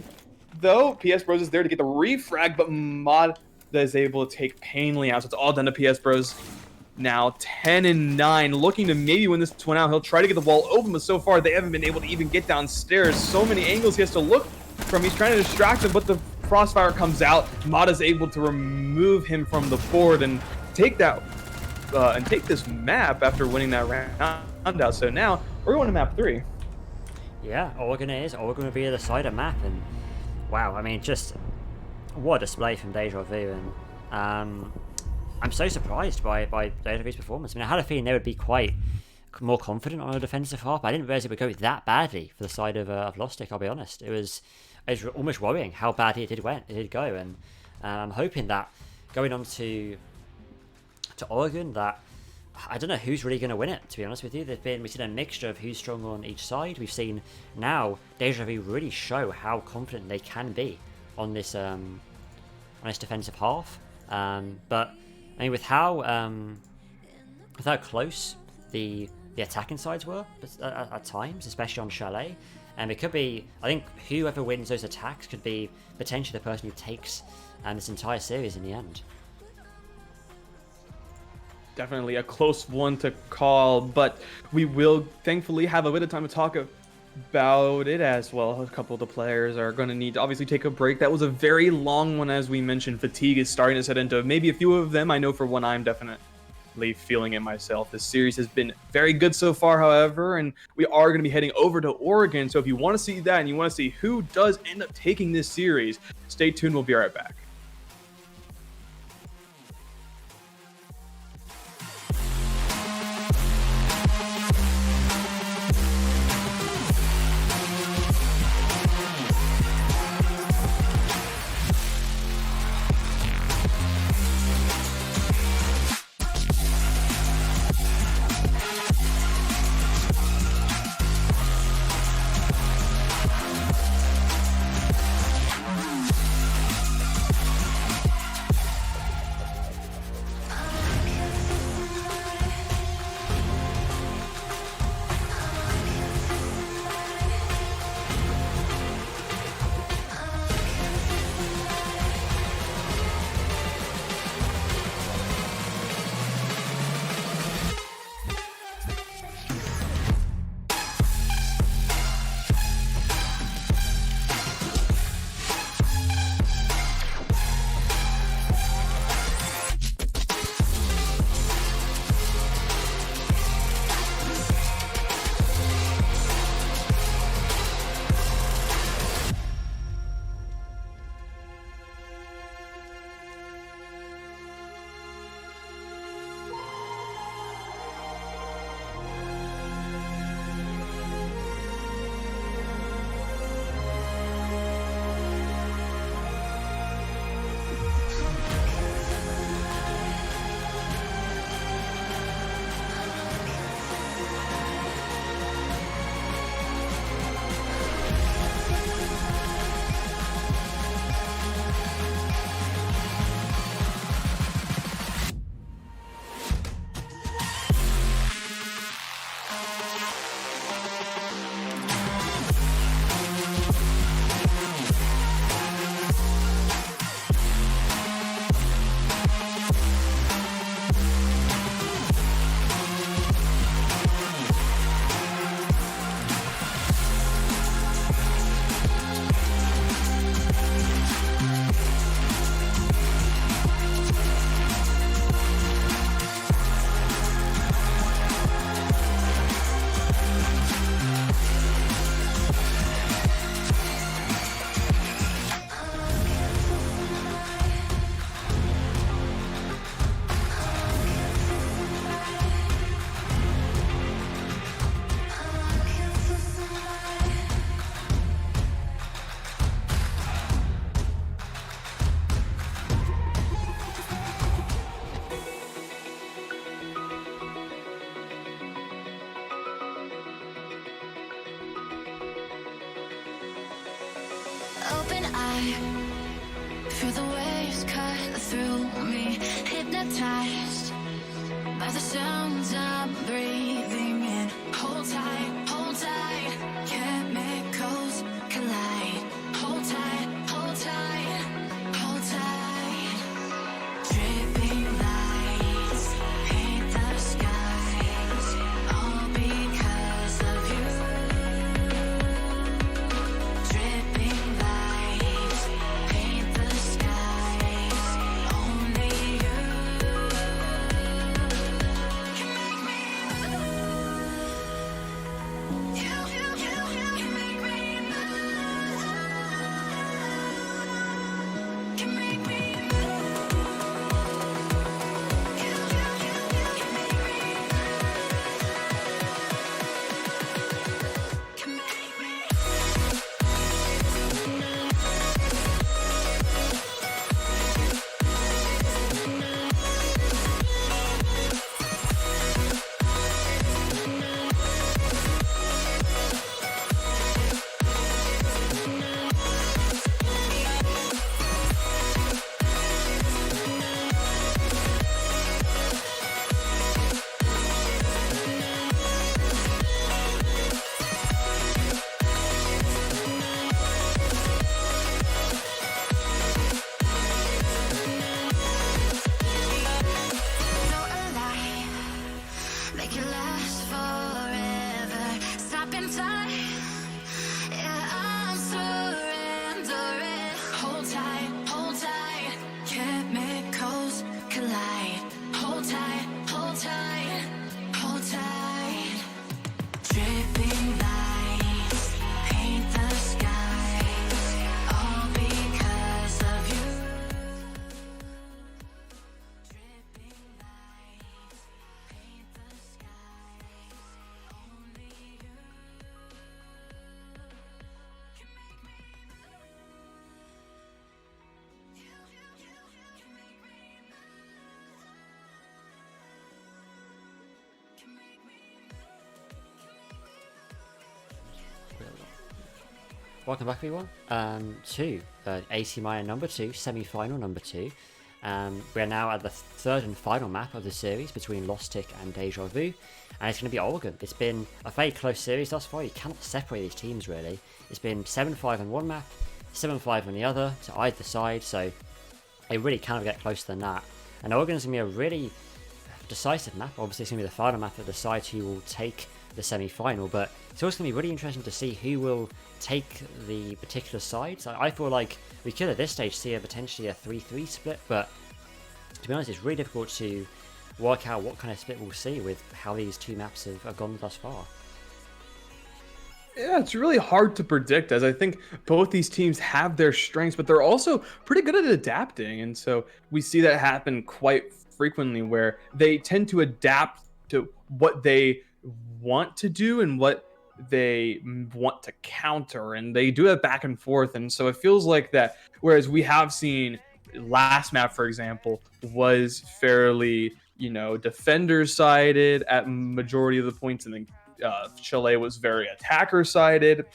though, PS Bros is there to get the refrag, but Mod is able to take Painly out. So it's all done to PS Bros now. 10-9, looking to maybe win this one out. He'll try to get the wall open, but so far they haven't been able to even get downstairs. So many angles he has to look from. He's trying to distract him, but the crossfire comes out. Mod is able to remove him from the board and take that and take this map after winning that round out. So now we're going to map 3. Yeah, Oregon will be the side of map, and wow, I mean, just what a display from Deja Vu, and I'm so surprised by Deja Vu's performance. I mean, I had a feeling they would be quite more confident on a defensive half, but I didn't realize it would go that badly for the side of Lostik. I'll be honest, it was almost worrying how badly it did go, and I'm hoping that going on to Oregon, that I don't know who's really going to win it, to be honest with you. We've seen a mixture of who's strong on each side. We've seen now Deja Vu really show how confident they can be on this defensive half. But I mean, with how close the attacking sides were at times, especially on Chalet, and it could be, I think whoever wins those attacks could be potentially the person who takes this entire series in the end. Definitely a close one to call, but we will thankfully have a bit of time to talk about it as well. A couple of the players are going to need to obviously take a break. That was a very long one, as we mentioned. Fatigue is starting to set into maybe a few of them. I know for one, I'm definitely feeling it myself. This series has been very good so far, however, and we are going to be heading over to Oregon. So if you want to see that and you want to see who does end up taking this series, stay tuned. We'll be right back. vibe. Feel the waves cut through me, hypnotized by the sounds I'm breathing in. Hold tight, chemicals collide. Hold tight, hold tight, hold tight. Dripping lights paint the skies, all because of you. Dripping lights paint the skies, only you can make me move. You can make me move. Can make me move. You can make me move. Can make me. So alive, make it last forever. Stop in time, yeah, I'm surrendering. Hold tight, chemicals collide. Hold tight, hold tight, hold tight. Dripping lights paint the skies, all because of you. Dripping lights paint the skies, only you can make me move. You can make me move. Can make me Welcome back, everyone, to AC Minor number 2, semi-final number 2. We're now at the third and final map of the series between Lostik and Deja Vu, and it's going to be Oregon. It's been a very close series thus far. You cannot separate these teams, really. It's been 7-5 on one map, 7-5 on the other, to either side, so it really cannot get closer than that. And Oregon's going to be a really decisive map. Obviously, it's going to be the final map that decides who will take the semi-final, but it's also going to be really interesting to see who will take the particular sides. I feel like we could at this stage see potentially a 3-3 split, but to be honest, it's really difficult to work out what kind of split we'll see with how these two maps have gone thus far. Yeah, it's really hard to predict, as I think both these teams have their strengths, but they're also pretty good at adapting. And so we see that happen quite frequently, where they tend to adapt to what they want to do and what they want to counter, and they do it back and forth. And so it feels like that, whereas we have seen last map, for example, was fairly, defender sided at majority of the points, and then Chile was very attacker sided.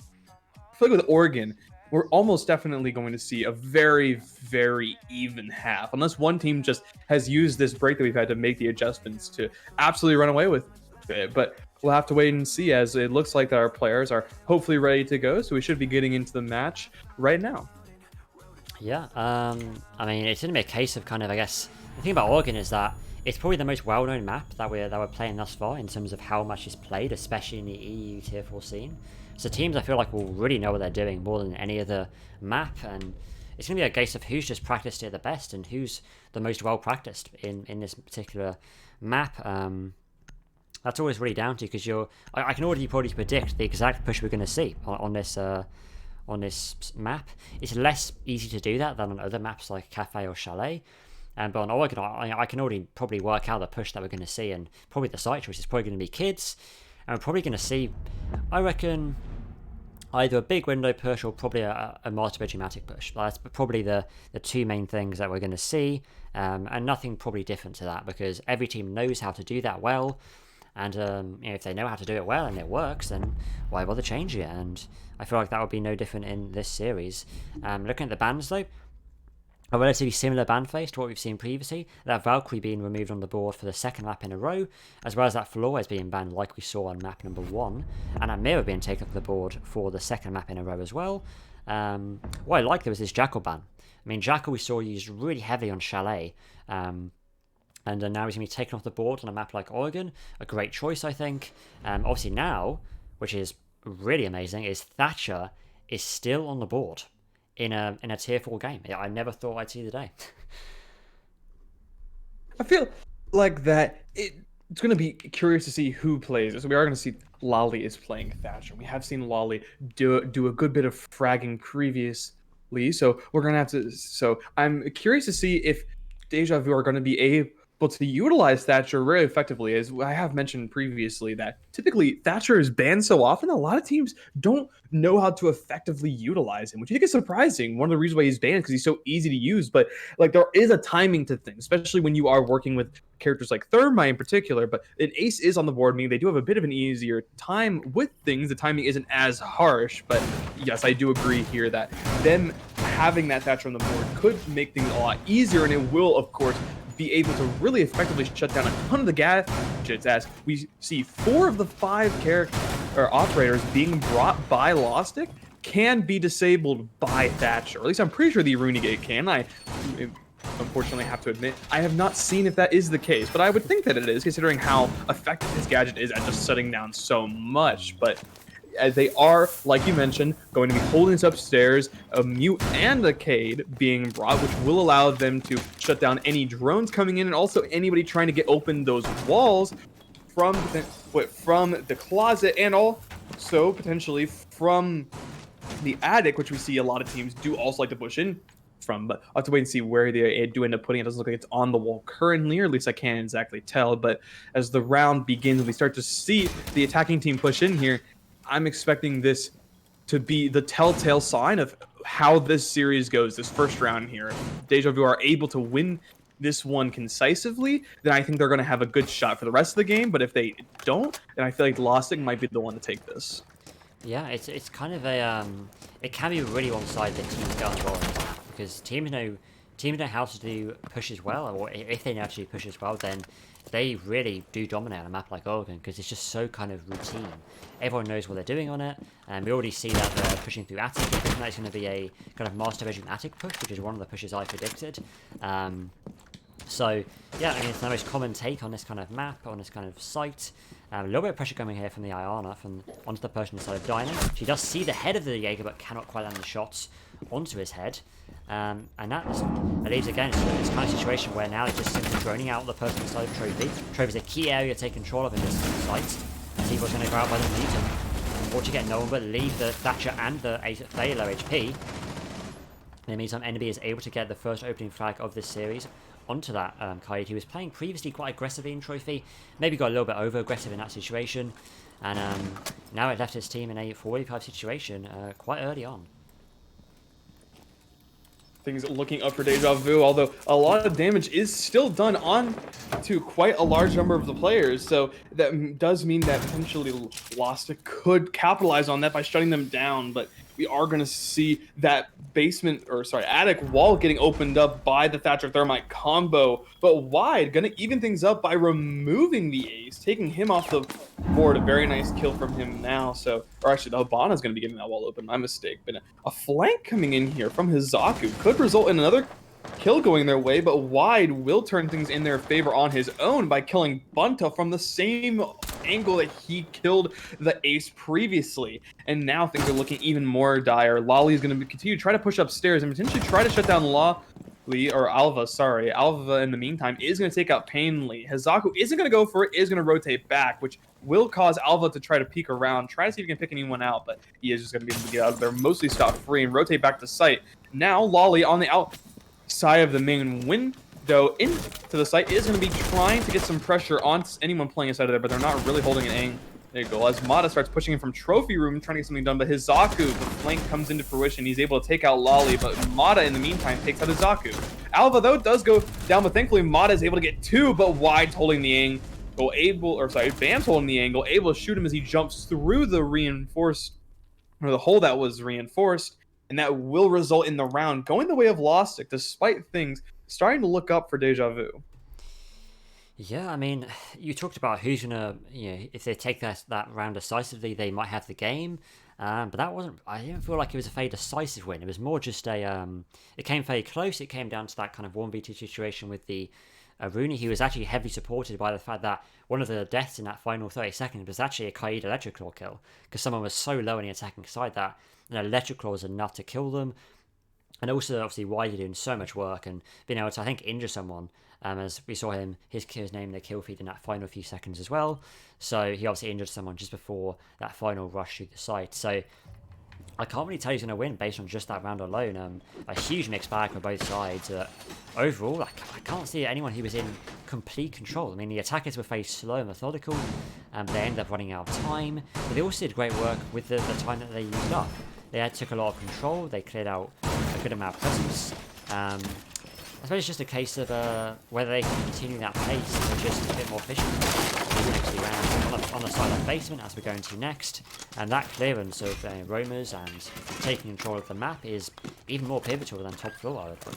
I feel like with Oregon, we're almost definitely going to see a very, very even half, unless one team just has used this break that we've had to make the adjustments to absolutely run away with it. But we'll have to wait and see, as it looks like that our players are hopefully ready to go, so we should be getting into the match right now. Yeah, I mean, it's going to be a case of kind of, I guess, the thing about Oregon is that it's probably the most well-known map that we're playing thus far in terms of how much is played, especially in the EU Tier 4 scene. So teams, I feel like, will really know what they're doing more than any other map, and it's going to be a case of who's just practiced it the best and who's the most well-practiced in this particular map. That's always really down to, because I can already probably predict the exact push we're going to see on this map. It's less easy to do that than on other maps like Cafe or Chalet. But on Oregon, I can already probably work out the push that we're going to see, and probably the site choice is probably going to be kids, and we're probably going to see, I reckon, either a big window push or probably a multi-bedroom-matic push. That's probably the two main things that we're going to see, and nothing probably different to that, because every team knows how to do that well. And if they know how to do it well and it works, then why bother changing it? And I feel like that would be no different in this series. Looking at the bans though, a relatively similar ban phase to what we've seen previously, that Valkyrie being removed on the board for the second map in a row, as well as that Flores being banned like we saw on map number 1, and that Mirror being taken off the board for the second map in a row as well. What I like though is this Jackal ban. I mean, Jackal we saw used really heavily on Chalet, and now he's going to be taken off the board on a map like Oregon. A great choice, I think. Obviously now, which is really amazing, is Thatcher is still on the board in a tier 4 game. I never thought I'd see the day. I feel like that it's going to be curious to see who plays it. So we are going to see Lolly is playing Thatcher. We have seen Lolly do a good bit of fragging previously. So we're going to have to... So I'm curious to see if Deja Vu are going to be able to utilize Thatcher very effectively. As I have mentioned previously, that typically Thatcher is banned so often a lot of teams don't know how to effectively utilize him, which I think is surprising. One of the reasons why he's banned is because he's so easy to use, but like there is a timing to things, especially when you are working with characters like Thermite in particular. But an ace is on the board, meaning they do have a bit of an easier time with things. The timing isn't as harsh, but yes, I do agree here that them having that Thatcher on the board could make things a lot easier, and it will, of course, be able to really effectively shut down a ton of the gadgets, as we see 4 of the 5 character or operators being brought by Lostik can be disabled by Thatcher. Or at least I'm pretty sure the Runegate can. I unfortunately have to admit I have not seen if that is the case, but I would think that it is, considering how effective his gadget is at just shutting down so much. But as they are, like you mentioned, going to be holding us upstairs, a Mute and a Cade being brought, which will allow them to shut down any drones coming in, and also anybody trying to get open those walls from the closet, and also potentially from the attic, which we see a lot of teams do also like to push in from. But I'll have to wait and see where they do end up putting it. It doesn't look like it's on the wall currently, or at least I can't exactly tell. But as the round begins, we start to see the attacking team push in here. I'm expecting this to be the telltale sign of how this series goes, this first round here. If Deja Vu are able to win this one concisively, then I think they're going to have a good shot for the rest of the game. But if they don't, then I feel like Lostik might be the one to take this. Yeah, it's kind of a it can be really one-sided if teams get on the ball, because teams know how to do pushes well, or if they know how to do pushes well, then they really do dominate on a map like Oregon, because it's just so kind of routine. Everyone knows what they're doing on it, and we already see that they're pushing through attic. I think that's going to be a kind of master bedroom attic push, which is one of the pushes I predicted. So yeah, I mean, it's the most common take on this kind of map, on this kind of site. A little bit of pressure coming here from the Iana, onto the person inside of Dino. She does see the head of the Jaeger, but cannot quite land the shots onto his head. And that leaves, again, it's kind of situation where now it's just simply droning out the person inside of Trophy. Trophy's a key area to take control of in this site. T-Bot's going to go out by the Mutant. And what you get, no one but leave the Thatcher and the very low HP. In the meantime, Enemy is able to get the first opening flag of this series onto that Kaid, who was playing previously quite aggressively in Trophy. Maybe got a little bit over-aggressive in that situation. And now it left his team in a 4v5 situation quite early on. Things looking up for Deja Vu, although a lot of damage is still done on to quite a large number of the players. So that does mean that potentially Lostik could capitalize on that by shutting them down. But we are going to see that attic wall getting opened up by the Thatcher Thermite combo. But Wide going to even things up by removing the ace, taking him off the board. A very nice kill from him now. So, or actually, the Habana's going to be getting that wall open. My mistake. But a flank coming in here from Hizaku could result in another kill going their way, but Wide will turn things in their favor on his own by killing Bunta from the same angle that he killed the ace previously. And now things are looking even more dire. Lolly is going to continue to try to push upstairs and potentially try to shut down Alva in the meantime is going to take out Painly. Hizaku isn't going to go for it, is going to rotate back, which will cause Alva to try to peek around, try to see if he can pick anyone out, but he is just going to be able to get out of there mostly scot-free and rotate back to site. Now Lolly on the outside of the main window into the site is going to be trying to get some pressure on anyone playing inside of there, but they're not really holding an aim. There you go. As Mata starts pushing him from trophy room, trying to get something done, but Hizaku, the flank comes into fruition. He's able to take out Lolly, but Mata in the meantime takes out Hizaku. Alva, though, does go down, but thankfully Mata is able to get 2, but Wide's holding the aim. Bam's holding the angle, able to shoot him as he jumps through the reinforced, or the hole that was reinforced, and that will result in the round going the way of Lostik, despite things starting to look up for Deja Vu. Yeah, I mean, you talked about who's gonna, if they take that round decisively, they might have the game. But that wasn't. I didn't feel like it was a very decisive win. It was more just a. It came very close. It came down to that kind of 1v2 situation with the Rooney. He was actually heavily supported by the fact that one of the deaths in that final 30 seconds was actually a Kaid Electric Claw kill, because someone was so low on the attacking side that an Electric Claw was enough to kill them. And also, obviously, Wiley doing so much work and being able to, I think, injure someone. As we saw his name in the kill feed in that final few seconds as well. So he obviously injured someone just before that final rush through the site. So I can't really tell who's going to win based on just that round alone. A huge mixed bag for both sides. Overall, I can't see anyone who was in complete control. I mean, the attackers were very slow and methodical, and they ended up running out of time. But they also did great work with the time that they used up. They took a lot of control. They cleared out a good amount of presence. I suppose it's just a case of whether they can continue that pace or just a bit more efficient these next few rounds. On the side of the basement, as we're going to next, and that clearance of roamers and taking control of the map is even more pivotal than top floor, I would think.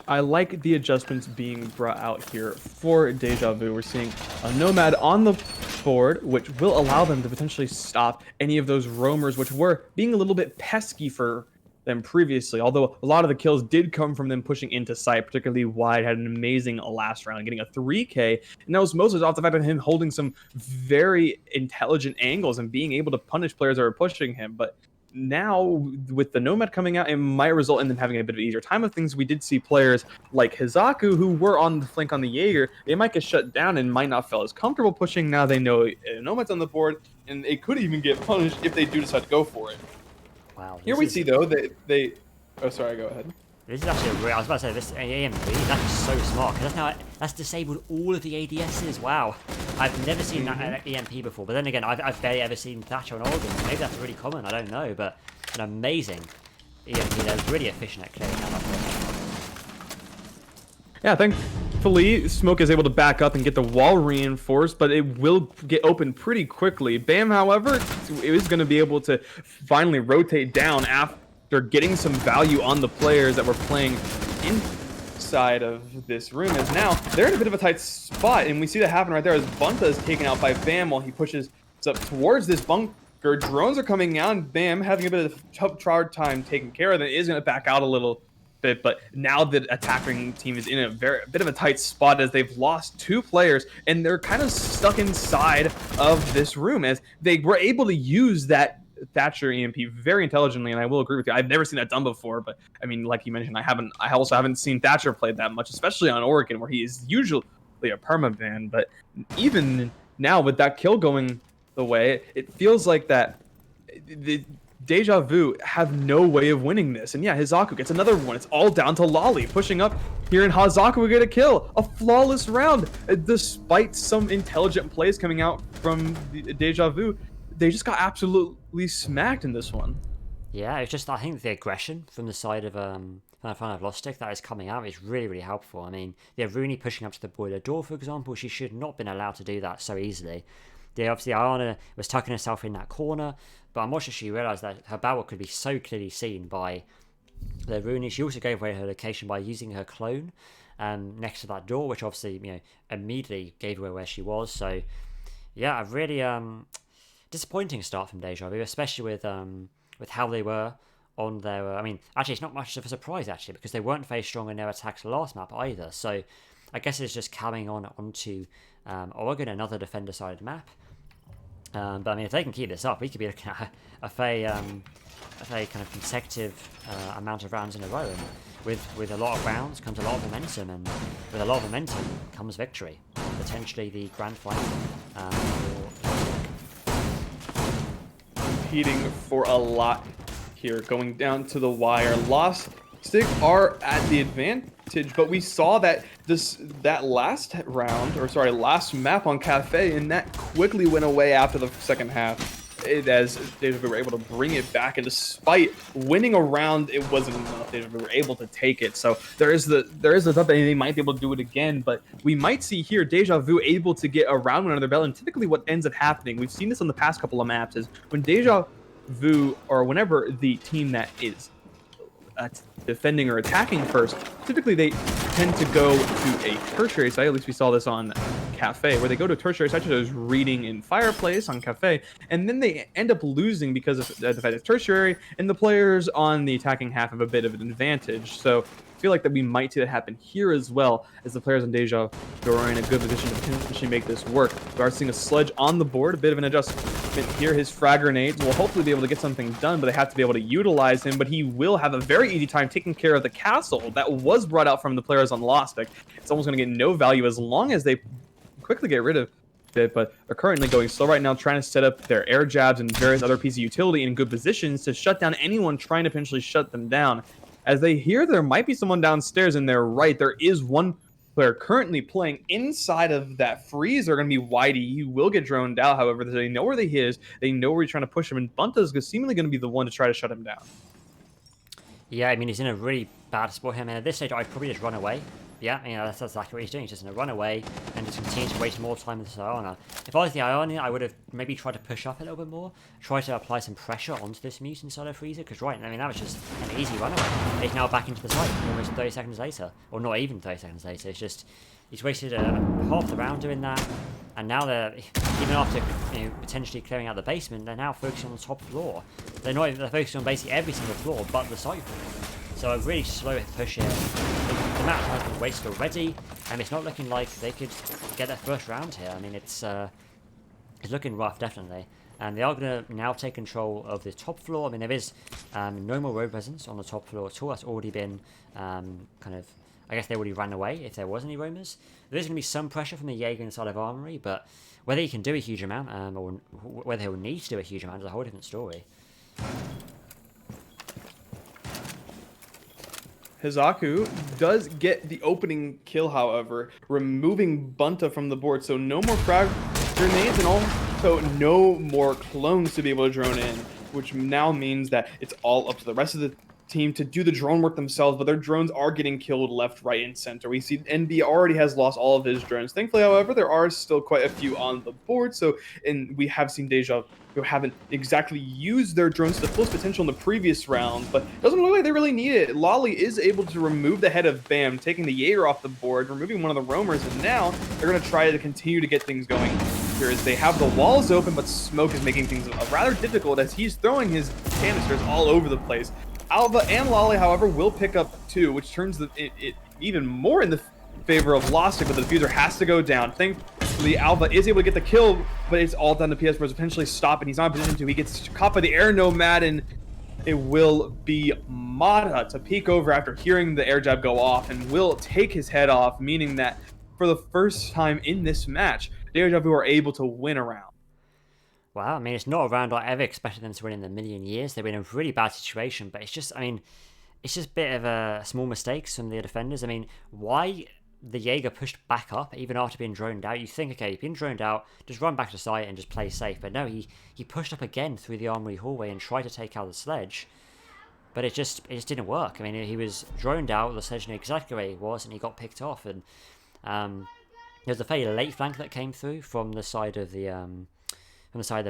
I like the adjustments being brought out here for Deja Vu. We're seeing a Nomad on the board, which will allow them to potentially stop any of those roamers, which were being a little bit pesky for them previously. Although a lot of the kills did come from them pushing into sight, particularly Wide had an amazing last round, getting a 3K, and that was mostly off the fact of him holding some very intelligent angles and being able to punish players that were pushing him. But now, with the Nomad coming out, it might result in them having a bit of an easier time of things. We did see players like Hizaku, who were on the flank on the Jaeger, they might get shut down and might not feel as comfortable pushing. Now they know Nomad's on the board, and it could even get punished if they do decide to go for it. Wow. Here we see, though, that they... Oh, sorry, go ahead. This is actually I was about to say, this EMP is actually so smart, because that's disabled all of the ADSs. Wow. I've never seen that EMP before, but then again, I've barely ever seen Thatcher on Oregon. Maybe that's really common, I don't know, but an amazing EMP that was really efficient at clearing that up. Yeah, thankfully, Smoke is able to back up and get the wall reinforced, but it will get open pretty quickly. Bam, however, is going to be able to finally rotate down after getting some value on the players that were playing inside of this room, as now they're in a bit of a tight spot, and we see that happen right there as Bunta is taken out by Bam while he pushes up towards this bunker. Drones are coming out, and Bam having a bit of hard time taking care of them, is going to back out a little bit, but now the attacking team is in a bit of a tight spot as they've lost 2 players, and they're kind of stuck inside of this room as they were able to use that Thatcher EMP very intelligently. And I will agree with you, I've never seen that done before, but I mean, like you mentioned, I also haven't seen Thatcher played that much, especially on Oregon, where he is usually a permaban. But even now, with that kill going the way, it feels like that the Deja Vu have no way of winning this. And yeah, Hizaku gets another one. It's all down to Lolly pushing up here, and Hazaku will get a kill. A flawless round. Despite some intelligent plays coming out from the Deja Vu, they just got absolutely smacked in this one. Yeah, it's just, I think the aggression from the side of Lostik that is coming out is really, really helpful. I mean, Rooney pushing up to the boiler door, for example, she should not have been allowed to do that so easily. Obviously, Ayana was tucking herself in that corner, but I'm not sure she realised that her barrel could be so clearly seen by the Rooney. She also gave away her location by using her clone next to that door, which obviously, immediately gave away where she was. So, yeah, a really disappointing start from Deja Vu, especially with how they were on their... I mean, actually, it's not much of a surprise, actually, because they weren't very strong in their attacks last map either. So, I guess it's just carrying onto Oregon, another defender-sided map. But I mean, if they can keep this up, we could be looking at a very kind of consecutive amount of rounds in a row. And with a lot of rounds comes a lot of momentum, and with a lot of momentum comes victory, potentially the grand final. Competing for a lot here, going down to the wire. Lostik are at the advantage, but we saw that last map on Cafe, and that quickly went away after the second half. as Deja Vu were able to bring it back, and despite winning a round, it wasn't enough. Deja Vu were able to take it, so there is the thought that they might be able to do it again, but we might see here Deja Vu able to get a round win under their belt. And typically what ends up happening, we've seen this on the past couple of maps, is when Deja Vu, or whenever the team that is defending or attacking first, typically they tend to go to a tertiary site. At least we saw this on Cafe, where they go to a tertiary site, such as Reading in Fireplace on Cafe, and then they end up losing because of the fact it's tertiary, and the players on the attacking half have a bit of an advantage. So I feel like that we might see that happen here as well, as the players on Deja Vu are in a good position to potentially make this work. We are seeing a Sledge on the board, a bit of an adjustment here. His frag grenades will hopefully be able to get something done, but they have to be able to utilize him. But he will have a very easy time taking care of the castle that was brought out from the players on Lostik. It's almost going to get no value as long as they quickly get rid of it, but they're currently going slow right now, trying to set up their air jabs and various other pieces of utility in good positions to shut down anyone trying to potentially shut them down. As they hear there might be someone downstairs, and they're right. There is one player currently playing inside of that freeze. They're going to be Whitey. He will get droned out, however. They know where he is. They know where he's trying to push him, and Bunta is seemingly going to be the one to try to shut him down. Yeah, I mean, he's in a really bad spot here, man. At this stage, I'd probably just run away. Yeah, you know, that's exactly what he's doing. He's just going to run away and just continue to waste more time with this Iona. If I was the Iona, I would have maybe tried to push up a little bit more, try to apply some pressure onto this mutant solo freezer, because right, I mean, that was just an easy runaway. He's now back into the site almost 30 seconds later, or not even 30 seconds later. It's just, he's wasted half the round doing that, and now they're, even after potentially clearing out the basement, they're now focusing on the top floor. They're focusing on basically every single floor but the site floor. So a really slow push here. The map has been wasted already, and it's not looking like they could get their first round here. I mean, it's looking rough, definitely. And they are going to now take control of the top floor. I mean, there is no more road presence on the top floor at all. That's already been kind of, I guess they already ran away if there was any roamers. There is going to be some pressure from the Jaeger inside of Armory, but whether he can do a huge amount, or whether he'll need to do a huge amount, is a whole different story. Hizaku does get the opening kill, however, removing Bunta from the board, so no more frag grenades and also no more clones to be able to drone in, which now means that it's all up to the rest of the team to do the drone work themselves, but their drones are getting killed left, right, and center. We see NB already has lost all of his drones. Thankfully, however, there are still quite a few on the board, and we have seen Deja who haven't exactly used their drones to the fullest potential in the previous round, but it doesn't look like they really need it. Lolly is able to remove the head of Bam, taking the Jaeger off the board, removing one of the roamers, and now they're going to try to continue to get things going here as they have the walls open, but Smoke is making things rather difficult as he's throwing his canisters all over the place. Alva and Lolly, however, will pick up two, which turns it even more in the favor of Lostik, but the diffuser has to go down. Thankfully, Alva is able to get the kill, but it's all down to PS Bros eventually stop, and he's not in position to. He gets caught by the air nomad, and it will be Mata to peek over after hearing the air jab go off, and will take his head off, meaning that for the first time in this match, Deja Vu are able to win a round. Wow, I mean, it's not a round I ever expected them to win in a million years. They've been in a really bad situation, but it's just, I mean, it's just a bit of a small mistakes from the defenders. I mean, why the Jaeger pushed back up even after being droned out? You think, okay, you've been droned out, just run back to site and just play safe. But no, he pushed up again through the armory hallway and tried to take out the sledge. But it just didn't work. I mean, he was droned out, the sledge knew exactly where he was, and he got picked off. And there was a fairly late flank that came through from the side of the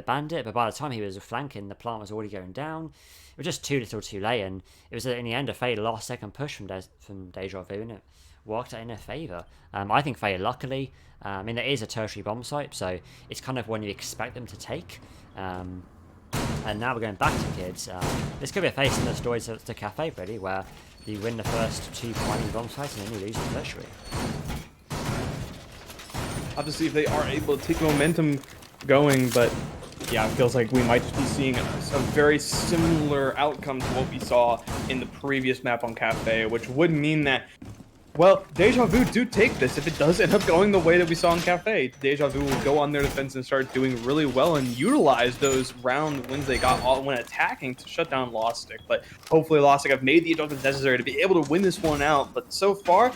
bandit, but by the time he was flanking, the plant was already going down. It was just too little too late, and it was in the end a fairly last second push from Deja Vu, and it worked out in their favour. I think fairly luckily. I mean, there is a tertiary bomb site, so it's kind of one you expect them to take. And now we're going back to kids. This could be a face in the story to Cafe, really, where you win the first two primary bomb sites and then you lose the tertiary. Have to see if they are able to take momentum going, but yeah, it feels like we might just be seeing a very similar outcome to what we saw in the previous map on Cafe, which would mean that, well, Deja Vu do take this if it does end up going the way that we saw in Cafe. Deja Vu will go on their defense and start doing really well and utilize those round wins they got when attacking to shut down Lostik. But hopefully Lostik have made the adjustments necessary to be able to win this one out. But so far,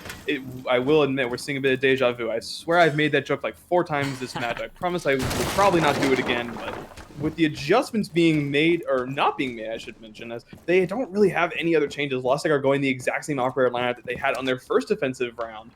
I will admit, we're seeing a bit of Deja Vu. I swear I've made that joke like 4 times this match. I promise I will probably not do it again, but with the adjustments being made, or not being made, I should mention, as they don't really have any other changes. Lostik are going the exact same operator lineup that they had on their first defensive round,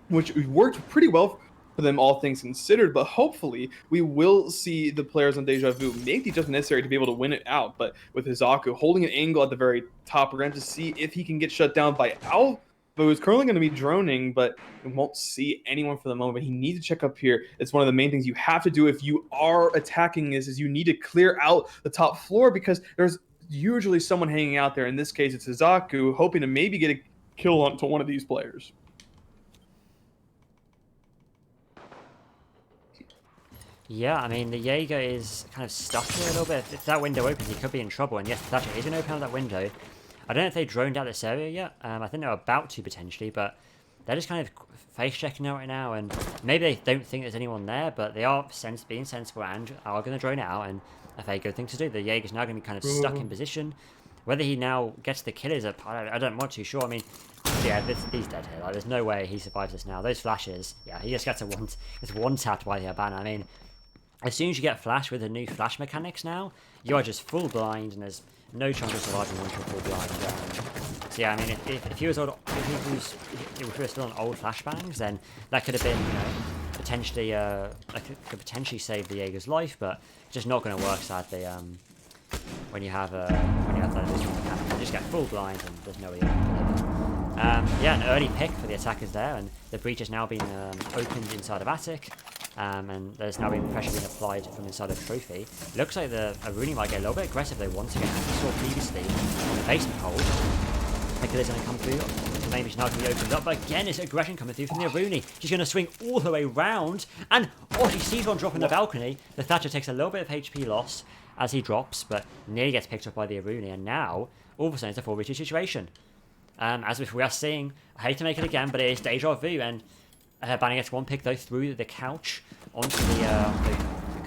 which worked pretty well for them, all things considered. But hopefully, we will see the players on Deja Vu make the adjustment necessary to be able to win it out. But with Hizaku holding an angle at the very top, we're going to see if he can get shut down by Alva, who's currently going to be droning, but we won't see anyone for the moment. He needs to check up here. It's one of the main things you have to do if you are attacking this, is you need to clear out the top floor, because there's usually someone hanging out there. In this case, it's Hizaku, hoping to maybe get a kill onto one of these players. Yeah, I mean, the Jaeger is kind of stuck here a little bit. If that window opens, he could be in trouble. And yes, Thatcher is going to open up that window. I don't know if they droned out this area yet. I think they're about to, potentially, but they're just kind of face checking out right now. And maybe they don't think there's anyone there, but they are being sensible and are going to drone it out. And a very good thing to do. The Jaeger's now going to be kind of stuck in position. Whether he now gets the kill is I'm not too sure. I mean, yeah, he's dead here. Like, there's no way he survives this now. Those flashes, yeah, he just gets one tapped by the Habana. I mean, as soon as you get flash with the new flash mechanics now, you are just full blind, and there's no chance of surviving once you're full blind. So yeah, I mean, if he was still on old flashbangs, then that could have been, potentially could potentially save the Jaeger's life, but it's just not going to work, sadly. When you have that additional mechanic, you just get full blind, and there's no way you can deliver. Yeah, an early pick for the attackers there, and the breach has now been opened inside of Attic. And there's now been pressure being applied from inside of Trophy. Looks like the Aruni might get a little bit aggressive though once again, as we saw previously on the basement hold. Nickola's going to come through. The main is now going to be opened up, but again, it's aggression coming through from the Aruni. She's going to swing all the way round, and she sees one drop in the balcony. The Thatcher takes a little bit of HP loss as he drops, but nearly gets picked up by the Aruni, and now, all of a sudden, it's a 4v2 situation. As we are seeing, I hate to make it again, but it is Deja Vu, and Banner gets one pick though through the couch onto the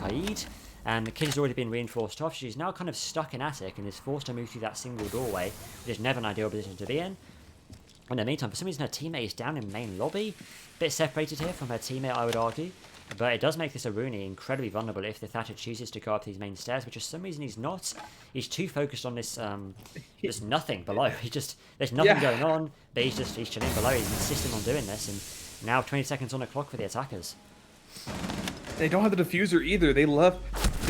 Kaid, and the kid has already been reinforced off. She's now kind of stuck in Attic and is forced to move through that single doorway, which is never an ideal position to be in. In the meantime, for some reason her teammate is down in main lobby, a bit separated here from her teammate, I would argue, but it does make this Aruni incredibly vulnerable if the Thatcher chooses to go up these main stairs, which for some reason he's not. He's too focused on this, there's nothing below. There's nothing going on, but he's chilling below. He's insisting on doing this, and now 20 seconds on the clock for the attackers. They don't have the diffuser either. They left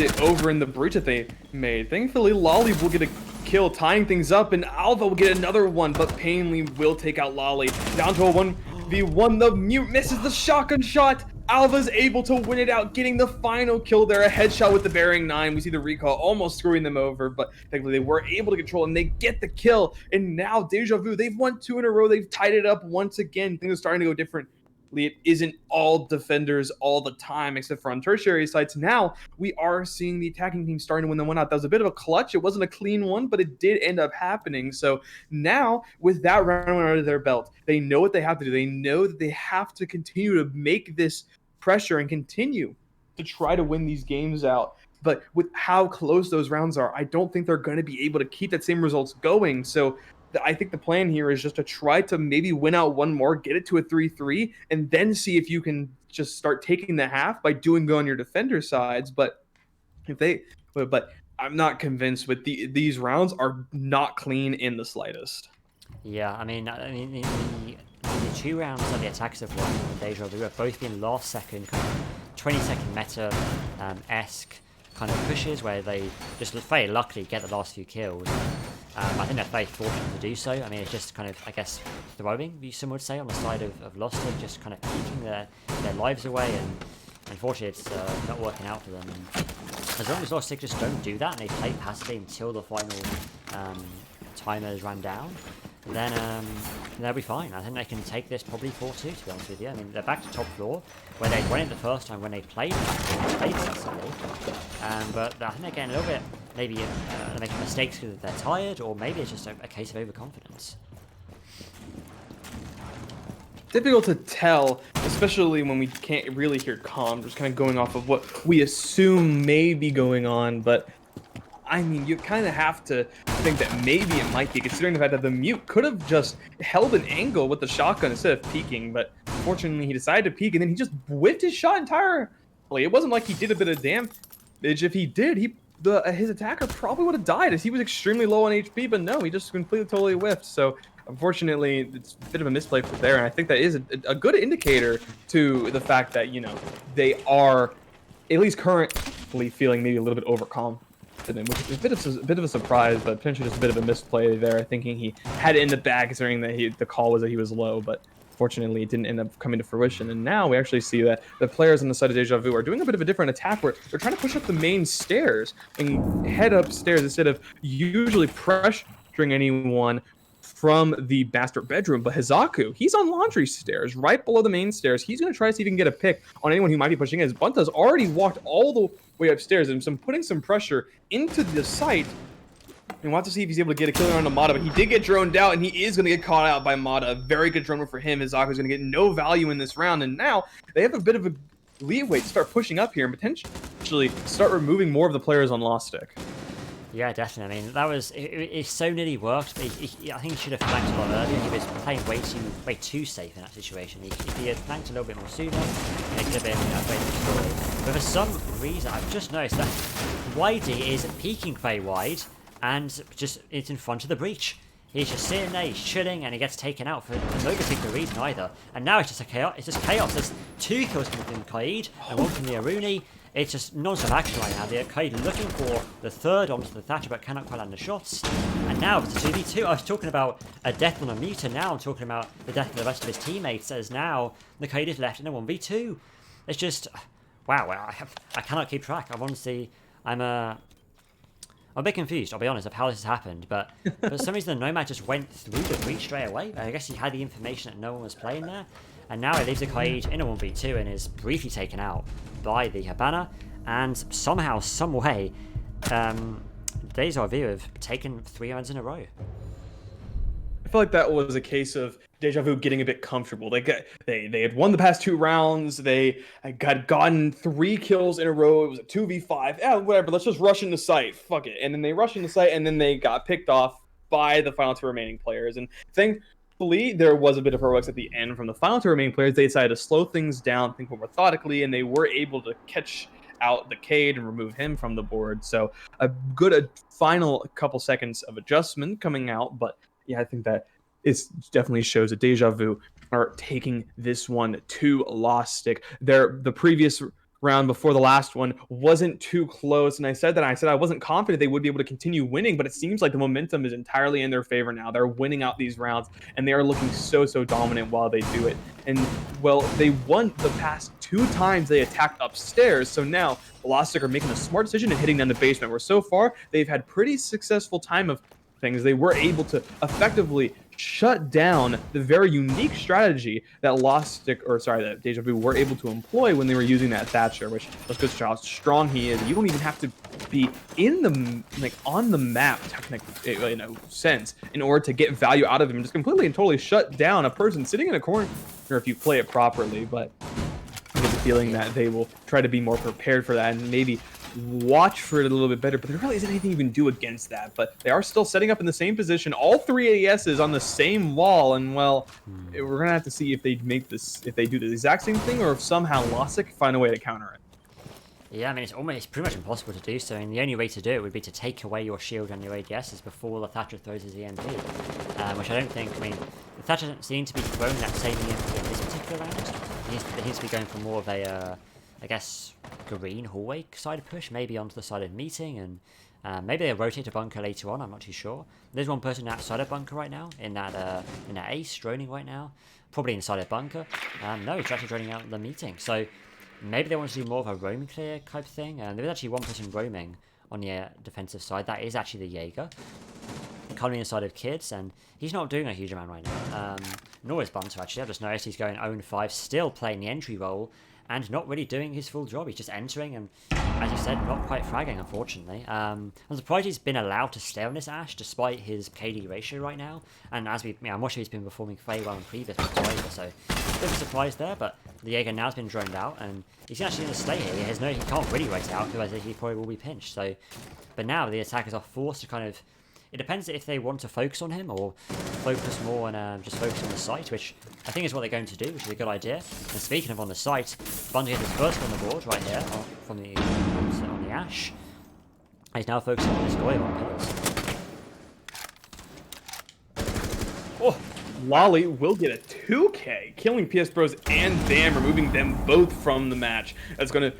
it over in the breach that they made. Thankfully, Lolly will get a kill, tying things up, and Alva will get another one, but Painley will take out Lolly. Down to a 1v1. The Mute misses the shotgun shot. Alva's able to win it out, getting the final kill there. A headshot with the bearing 9. We see the recall almost screwing them over, but thankfully they were able to control, and they get the kill. And now Deja Vu, they've won 2 in a row. They've tied it up once again. Things are starting to go different. It isn't all defenders all the time, except for on tertiary sites. Now we are seeing the attacking team starting to win the one out. That was a bit of a clutch. It wasn't a clean one, but it did end up happening. So now, with that round under their belt, they know what they have to do. They know that they have to continue to make this pressure and continue to try to win these games out. But with how close those rounds are, I don't think they're going to be able to keep that same results going. So I think the plan here is just to try to maybe win out one more, get it to a 3-3, and then see if you can just start taking the half by doing good on your defender sides. But I'm not convinced with these rounds are not clean in the slightest. Yeah, I mean the 2 rounds that the attackers have won in Deja Vu have both been last second, kind of 20-second meta esque kind of pushes where they just very luckily get the last few kills. I think they're very fortunate to do so. I mean, it's just kind of, I guess, throwing, some would say, on the side of Lostik, just kind of keeping their lives away, and unfortunately it's not working out for them. And as long as Lostik just don't do that and they play passively until the final timers run down, then they'll be fine. I think they can take this probably 4-2, to be honest with you. I mean, they're back to top floor, where they won it the first time when they played sensibly. But I think they're getting a little bit, maybe they're making mistakes because they're tired, or maybe it's just a case of overconfidence. Difficult to tell, especially when we can't really hear comm, just kind of going off of what we assume may be going on, but I mean, you kind of have to think that maybe it might be, considering the fact that the Mute could have just held an angle with the shotgun instead of peeking, but unfortunately he decided to peek, and then he just whiffed his shot entirely. It wasn't like he did a bit of damage. if he did, his attacker probably would have died as he was extremely low on HP, but no, he just completely totally whiffed. So unfortunately, it's a bit of a misplay for there, and I think that is a good indicator to the fact that, you know, they are at least currently feeling maybe a little bit overconfident, which is a bit of a surprise, but potentially just a bit of a misplay there, thinking he had it in the bag considering that the call was that he was low, but fortunately it didn't end up coming to fruition. And now we actually see that the players on the side of Deja Vu are doing a bit of a different attack where they're trying to push up the main stairs and head upstairs instead of usually pressuring anyone from the master bedroom. But Hizaku, he's on laundry stairs right below the main stairs. He's going to try to see if he can get a pick on anyone who might be pushing in. Bunta's already walked all the way upstairs and putting some pressure into the site. And wants to see if he's able to get a kill on Mata, but he did get droned out, and he is going to get caught out by Mata. A very good drone for him. Hizaku is going to get no value in this round, and now they have a bit of a leeway to start pushing up here and potentially start removing more of the players on Lostik. Yeah, definitely. I mean, that was it so nearly worked, but I think he should have flanked a lot earlier. He was playing way too safe in that situation. If he had flanked a little bit more sooner, it could have been a great story. But for some reason, I've just noticed that Widey is peeking very wide, and just it's in front of the breach. He's just sitting there, he's chilling, and he gets taken out for no particular reason either. And now it's just chaos. It's just chaos. There's 2 kills coming from Kaid and 1 from the Aruni. It's just non-stop action right now. The Kaid looking for the 3rd onto the Thatcher, but cannot quite land the shots. And now it's a 2v2. I was talking about a death on a meter. Now I'm talking about the death of the rest of his teammates. As now the Kaid is left in a 1v2. It's just wow. I cannot keep track. I want to see. I'm a bit confused, I'll be honest, of how this has happened, but for some reason the Nomad just went through the breach straight away. I guess he had the information that no one was playing there, and now it leaves the Kaid in a 1v2 and is briefly taken out by the Habana, and somehow, some way, Deja Vu have taken 3 rounds in a row. I feel like that was a case of Deja Vu getting a bit comfortable. They had won the past 2 rounds. They had gotten 3 kills in a row. It was a 2v5. Yeah, whatever. Let's just rush into site. Fuck it. And then they rushed into site, and then they got picked off by the final 2 remaining players. And thankfully, there was a bit of heroics at the end from the final 2 remaining players. They decided to slow things down, think more methodically, and they were able to catch out the Kaid and remove him from the board. So a final couple seconds of adjustment coming out, but yeah, I think that it definitely shows that Deja Vu are taking this one to Lostik. The previous round before the last one wasn't too close, and I said I wasn't confident they would be able to continue winning, but it seems like the momentum is entirely in their favor now. They're winning out these rounds, and they are looking so dominant while they do it. And well, they won the past 2 times they attacked upstairs, so now Lostik are making a smart decision and hitting down the basement, where so far they've had pretty successful time of things. They were able to effectively shut down the very unique strategy that that Deja Vu were able to employ when they were using that Thatcher, which let's go to how strong he is. You don't even have to be on the map, technically, in a sense, in order to get value out of him and just completely and totally shut down a person sitting in a corner if you play it properly. But I get the feeling that they will try to be more prepared for that and maybe watch for it a little bit better, but there really isn't anything you can do against that. But they are still setting up in the same position, all 3 ASs on the same wall, and well, we're gonna have to see if they do the exact same thing, or if somehow Lostik find a way to counter it. Yeah, I mean, it's pretty much impossible to do so, and the only way to do it would be to take away your shield and your ADSs before the Thatcher throws his EMP, which I don't think. I mean, the Thatcher doesn't seem to be throwing that same EMP in this particular round. He needs to be going for more of a I guess, green hallway side push, maybe onto the side of meeting, and maybe they rotate a bunker later on. I'm not too sure. There's one person outside of bunker right now, in that ace, droning right now, probably inside a bunker. No, he's actually droning out the meeting. So maybe they want to do more of a roam clear type thing. There is actually one person roaming on the defensive side. That is actually the Jaeger, coming inside of Kids, and he's not doing a huge amount right now. Nor is Bunter actually. I've just noticed he's going 0-5, still playing the entry role, and not really doing his full job. He's just entering and, as you said, not quite fragging, unfortunately. I'm surprised he's been allowed to stay on this Ash despite his KD ratio right now. And as I'm not sure he's been performing very well in previous matches either, so a bit of a surprise there. But the Jaeger now has been droned out, and he's actually going to stay here. He can't really wait out, because he probably will be pinched. So, but now the attackers are forced to kind of. It depends if they want to focus on him or focus more on just focus on the site, which I think is what they're going to do, which is a good idea. And speaking of on the site, Bundy gets his first on the board right here on the Ash. He's now focusing on his Goyle on pillars. Oh, Lolly will get a 2K, killing PS Bros and Bam, removing them both from the match. That's going to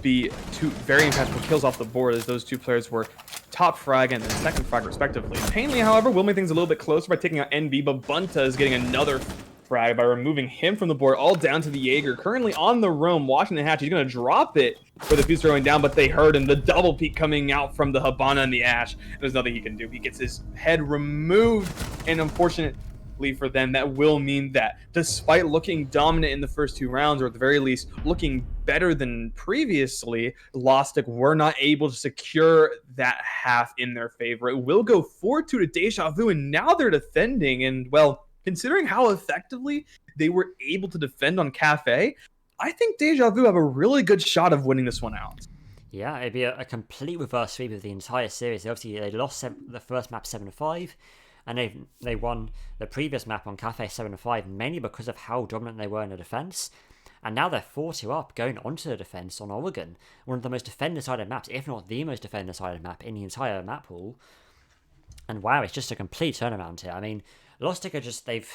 be 2 very impactful kills off the board, as those 2 players were top frag and then second frag respectively. Painley, however, will make things a little bit closer by taking out NB, but Bunta is getting another frag by removing him from the board, all down to the Jaeger. Currently on the roam, watching the hatch. He's going to drop it for the fuse throwing down, but they heard him. The double peek coming out from the Habana and the Ash. There's nothing he can do. He gets his head removed, and unfortunately for them, that will mean that despite looking dominant in the first 2 rounds, or at the very least looking better than previously, Lostik were not able to secure that half in their favor. It will go 4-2 to Deja Vu, and now they're defending, and well, considering how effectively they were able to defend on Cafe, I think Deja Vu have a really good shot of winning this one out. Yeah, it'd be a complete reverse sweep of the entire series. Obviously, they lost the first map 7-5, and they won the previous map on Cafe 7-5, mainly because of how dominant they were in the defense. And now they're 4-2 up, going onto the defense on Oregon, one of the most defender-sided maps, if not the most defender-sided map in the entire map pool. And wow, it's just a complete turnaround here. I mean, Lostik are just they've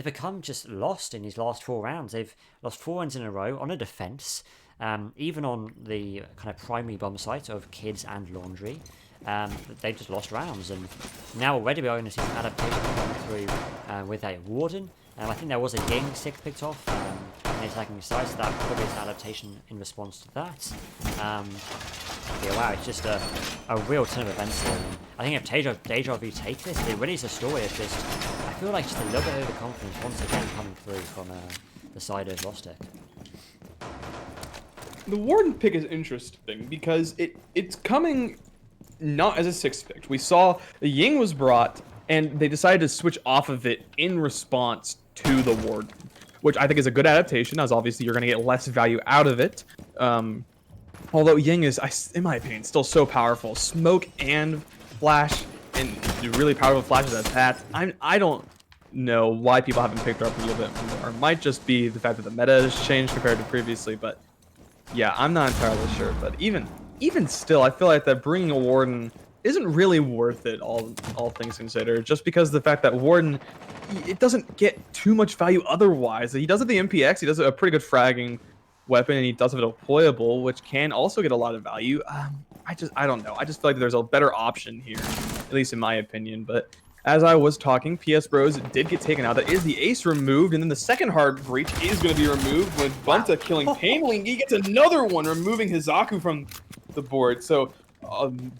become just lost in these last 4 rounds. They've lost 4 wins in a row on a defense, even on the kind of primary bomb site of Kids and Laundry. They've just lost rounds, and now already we're going to see some adaptation come through with a Warden. I think there was a Ying 6 picked off in the attacking side, so that probably is an adaptation in response to that. Yeah, wow, it's just a real ton of events here. And I think if Deja Vu take this, it really is a story of just, I feel like just a little bit of overconfidence once again coming through from the side of Lostik. The Warden pick is interesting because it's coming not as a 6 pick. We saw the Ying was brought, and they decided to switch off of it in response to the Warden, which I think is a good adaptation, as obviously you're going to get less value out of it. Although Ying is, in my opinion, still so powerful. Smoke and flash, and really powerful flashes as that. I don't know why people haven't picked her up a little bit more. It might just be the fact that the meta has changed compared to previously, but yeah, I'm not entirely sure. But even still, I feel like that bringing a Warden isn't really worth it, all things considered, just because of the fact that Warden, it doesn't get too much value otherwise. He does have the MPX, he does a pretty good fragging weapon, and he does have a deployable, which can also get a lot of value. I don't know. I just feel like there's a better option here, at least in my opinion. But as I was talking, PS Bros did get taken out. That is the ace removed, and then the second hard breach is going to be removed with Bunta killing Painling. He gets another one, removing Hizaku from the board. So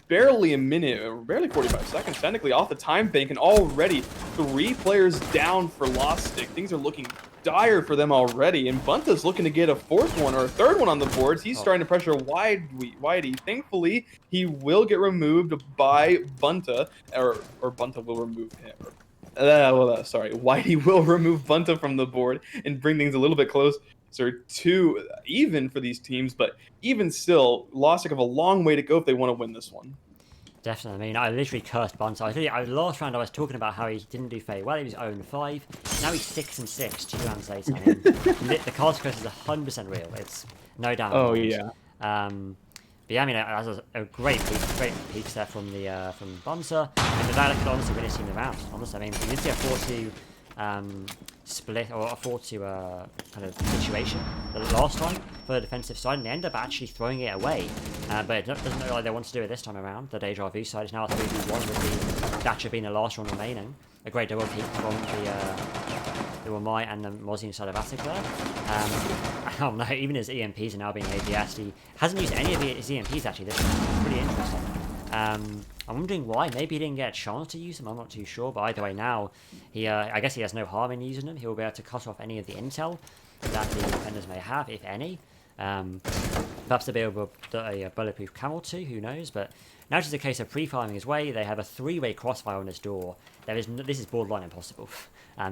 barely a minute, or barely 45 seconds technically off the time bank, and already 3 players down for Lostik. Things are looking dire for them already, and Bunta's looking to get a 4th one or a 3rd one on the boards. He's starting to pressure Whitey. Thankfully, he will get removed by Bunta, or Bunta will remove him. Sorry, Whitey will remove Bunta from the board and bring things a little bit closer to even for these teams, but even still, Lostik have a long way to go if they want to win this one. Definitely. I mean, I literally cursed Bunta. Last round I was talking about how he didn't do very well. He was 0-5. Now he's 6-6 2 rounds later. I mean, the cast curse is 100% real. It's no doubt. Oh yeah. But yeah, I mean, that was a great peaks there from Bunta. And the Valak could honestly really seen the round. Honestly, I mean, we did see a 4-2 split, or a 4-2 kind of situation the last time for the defensive side, and they end up actually throwing it away. But it doesn't look like they want to do it this time around. The Deja Vu side is now a 3v1 with the Thatcher being the last one remaining. A great double peek from the Wamai and the Mozian side of Attic there. I don't know, even his EMPs are now being ADS'd. He hasn't used any of his EMPs actually this time. It's pretty interesting. I'm wondering why. Maybe he didn't get a chance to use them. I'm not too sure. But either way, now I guess he has no harm in using them. He'll be able to cut off any of the intel that the defenders may have, if any. Perhaps they'll be able to a bulletproof camel too. Who knows? But now it's just a case of pre-farming his way. They have a 3-way crossfire on this door. This is borderline impossible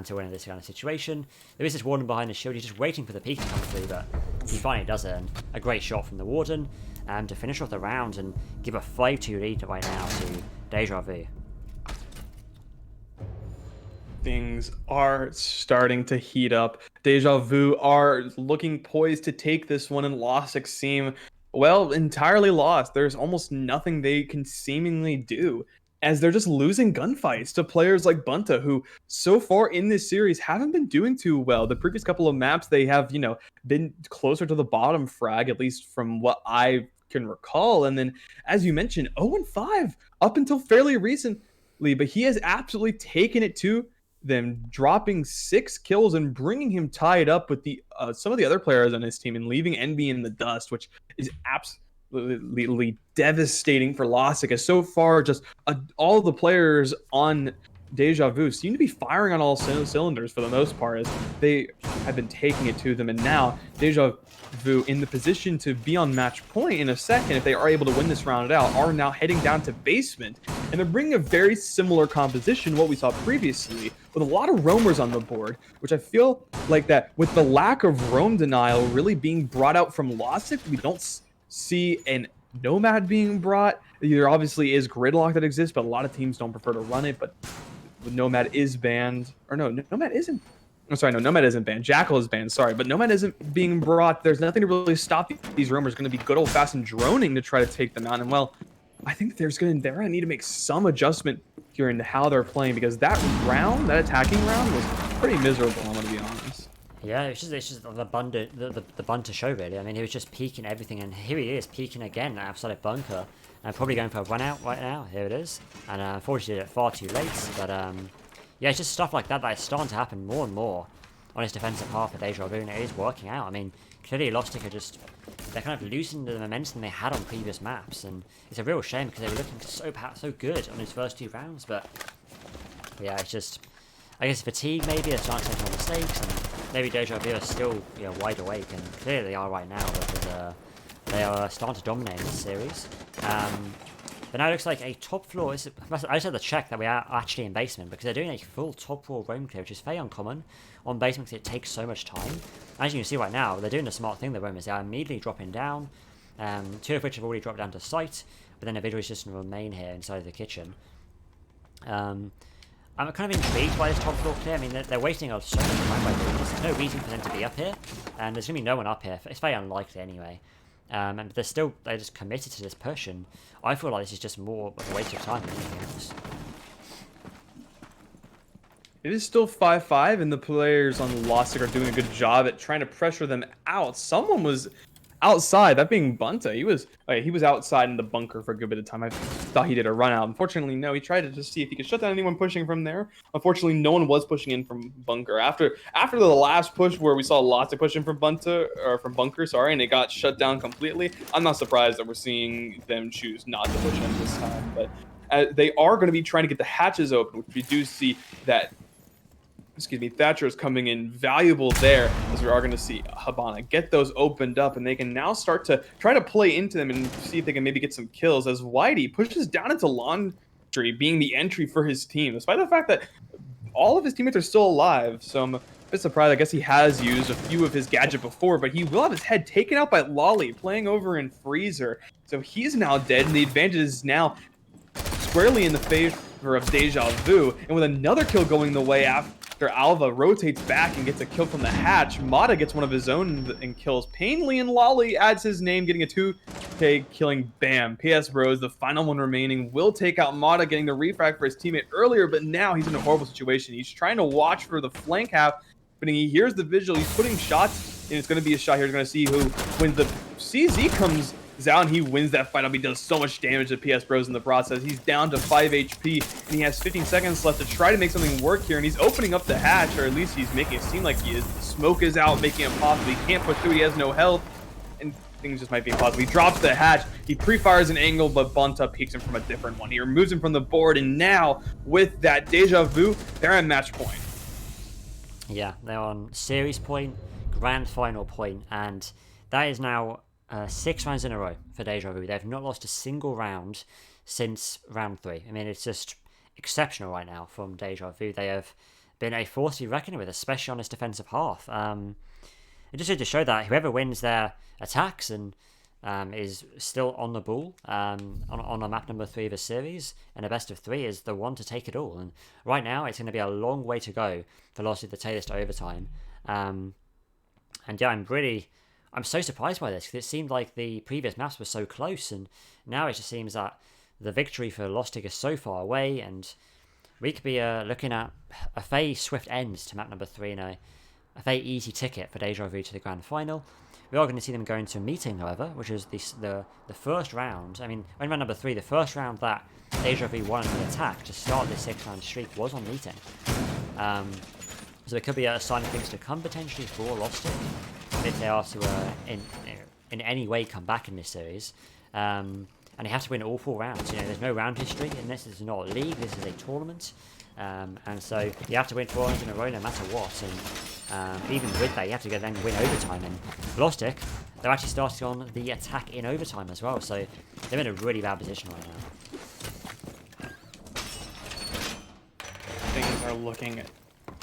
to win in this kind of situation. There is this Warden behind the shield. He's just waiting for the peek to come through, but he finally does it. And a great shot from the Warden. To finish off the round and give a 5-2 lead right now to Deja Vu. Things are starting to heat up. Deja Vu are looking poised to take this one, and Lostik seem well, entirely lost. There's almost nothing they can seemingly do, as they're just losing gunfights to players like Bunta, who so far in this series haven't been doing too well. The previous couple of maps, they have, been closer to the bottom frag, at least from what I can recall. And then, as you mentioned, 0-5 up until fairly recently, but he has absolutely taken it to them, dropping 6 kills and bringing him tied up with the some of the other players on his team and leaving Envy in the dust, which is absolutely devastating for Lostik. As so far, just all the players on Deja Vu seem to be firing on all cylinders for the most part, as they have been taking it to them. And now Deja Vu, in the position to be on match point in a second, if they are able to win this round out, are now heading down to basement. And they're bringing a very similar composition what we saw previously, with a lot of roamers on the board, which I feel like that with the lack of roam denial really being brought out from Lostik, we don't see an Nomad being brought. There obviously is gridlock that exists, but a lot of teams don't prefer to run it. But Nomad is banned, or no, Nomad isn't. I'm sorry, no, Nomad isn't banned. Jackal is banned, sorry, but Nomad isn't being brought. There's nothing to really stop these roamers. Going to be good old-fashioned droning to try to take them out. And well, I think they're going to need to make some adjustment here into how they're playing, because that round, that attacking round, was pretty miserable. I'm going to be honest. Yeah, it's just the bunter show really. I mean, he was just peeking everything, and here he is peeking again outside of bunker, and probably going for a run out right now. Here it is, and unfortunately did it far too late. But yeah, it's just stuff like that that is starting to happen more and more on his defensive half of Deja Vu, and it is working out. I mean, clearly Lostik are just, they're kind of losing the momentum they had on previous maps, and it's a real shame because they were looking so good on his first 2 rounds. But yeah, it's just, I guess fatigue maybe, they're starting to make more mistakes, and maybe Deja Vu are still wide awake, and clearly they are right now, because they are starting to dominate this series. But now it looks like a top floor. I just had to check that we are actually in basement, because they're doing a full top floor roam clear, which is very uncommon on basement because it takes so much time. As you can see right now, they're doing the smart thing, the roamers. They are immediately dropping down, 2 of which have already dropped down to site, but then the video is just going to remain here inside of the kitchen. I'm kind of intrigued by this top floor clear. I mean, they're wasting so much time by doing this. There's no reason for them to be up here, and there's going to be no one up here. It's very unlikely anyway. And they're just committed to this push, and I feel like this is just more of a waste of time than anything else. It is still 5-5, and the players on Lostik are doing a good job at trying to pressure them out. Someone was outside, that being Bunta. He was outside in the bunker for a good bit of time. I thought he did a run out. Unfortunately, no. He tried to just see if he could shut down anyone pushing from there. Unfortunately, no one was pushing in from bunker. After the last push where we saw lots of pushing from bunker, and it got shut down completely, I'm not surprised that we're seeing them choose not to push in this time. But they are going to be trying to get the hatches open, which we do see that Thatcher is coming in valuable there, as we are going to see Habana get those opened up, and they can now start to try to play into them and see if they can maybe get some kills, as Whitey pushes down into Laundry, being the entry for his team, despite the fact that all of his teammates are still alive. So I'm a bit surprised. I guess he has used a few of his gadget before, but he will have his head taken out by Lolly, playing over in Freezer. So he's now dead, and the advantage is now squarely in the favor of Deja Vu, and with another kill going the way after Alva rotates back and gets a kill from the hatch, Mata gets one of his own and kills Painley, and Lolly adds his name, getting a 2k, killing Bam. PS Bros, the final one remaining, will take out Mata, getting the refrag for his teammate earlier, but now he's in a horrible situation. He's trying to watch for the flank half, but he hears the visual, he's putting shots, and it's going to be a shot here. He's going to see who, when the CZ comes out and he wins that fight up, he does so much damage to PS Bros in the process. He's down to 5 HP, and he has 15 seconds left to try to make something work here, and he's opening up the hatch, or at least he's making it seem like he is. The smoke is out, making it possible. He can't push through, he has no health, and things just might be impossible. He drops the hatch, he pre-fires an angle, but Bunta peeks him from a different one. He removes him from the board, and now, with that Deja Vu, they're at match point. Yeah, they're on series point, grand final point, and that is now 6 rounds in a row for Deja Vu. They've not lost a single round since round 3. I mean, it's just exceptional right now from Deja Vu. They have been a force to be reckoned with, especially on this defensive half. It just to show that whoever wins their attacks and is still on the ball on a map number 3 of the series, and a best of 3 is the one to take it all. And right now, it's going to be a long way to go for Lostik to take this to overtime. And yeah, I'm I'm so surprised by this, because it seemed like the previous maps were so close, and now it just seems that the victory for Lostik is so far away, and we could be looking at a very swift end to map number 3 and a very easy ticket for Deja Vu to the grand final. We are going to see them go into a meeting, however, which is the first round. I mean, in round number 3, the first round that Deja Vu won the attack to start this 6-round streak was on meeting. So it could be a sign of things to come potentially for Lostik if they are to in any way come back in this series. And they have to win all 4 rounds. You know, there's no round history in this. This is not a league. This is a tournament. And so you have to win 4 rounds in a row no matter what. And even with that, you have to go then win overtime. And Lostik, they're actually starting on the attack in overtime as well. So they're in a really bad position right now. Things are looking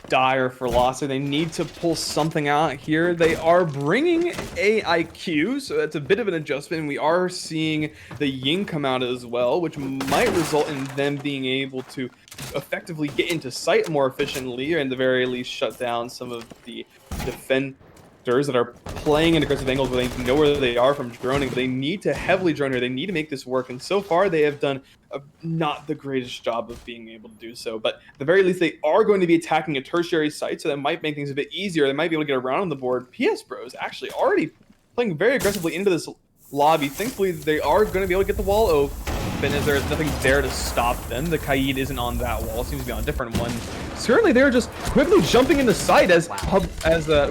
dire for Lostik. They need to pull something out here. They are bringing AIQ, so that's a bit of an adjustment. We are seeing the Ying come out as well, which might result in them being able to effectively get into sight more efficiently, or in the very least shut down some of the defenders that are playing in aggressive angles where they know where they are from droning. But they need to heavily drone here. They need to make this work, and so far they have done not the greatest job of being able to do so. But at the very least, they are going to be attacking a tertiary site, so that might make things a bit easier. They might be able to get around on the board. PS Bros actually already playing very aggressively into this lobby. Thankfully, they are going to be able to get the wall open, as there is nothing there to stop them. The Kaid isn't on that wall. It seems to be on a different one. Certainly, they're just quickly jumping into sight as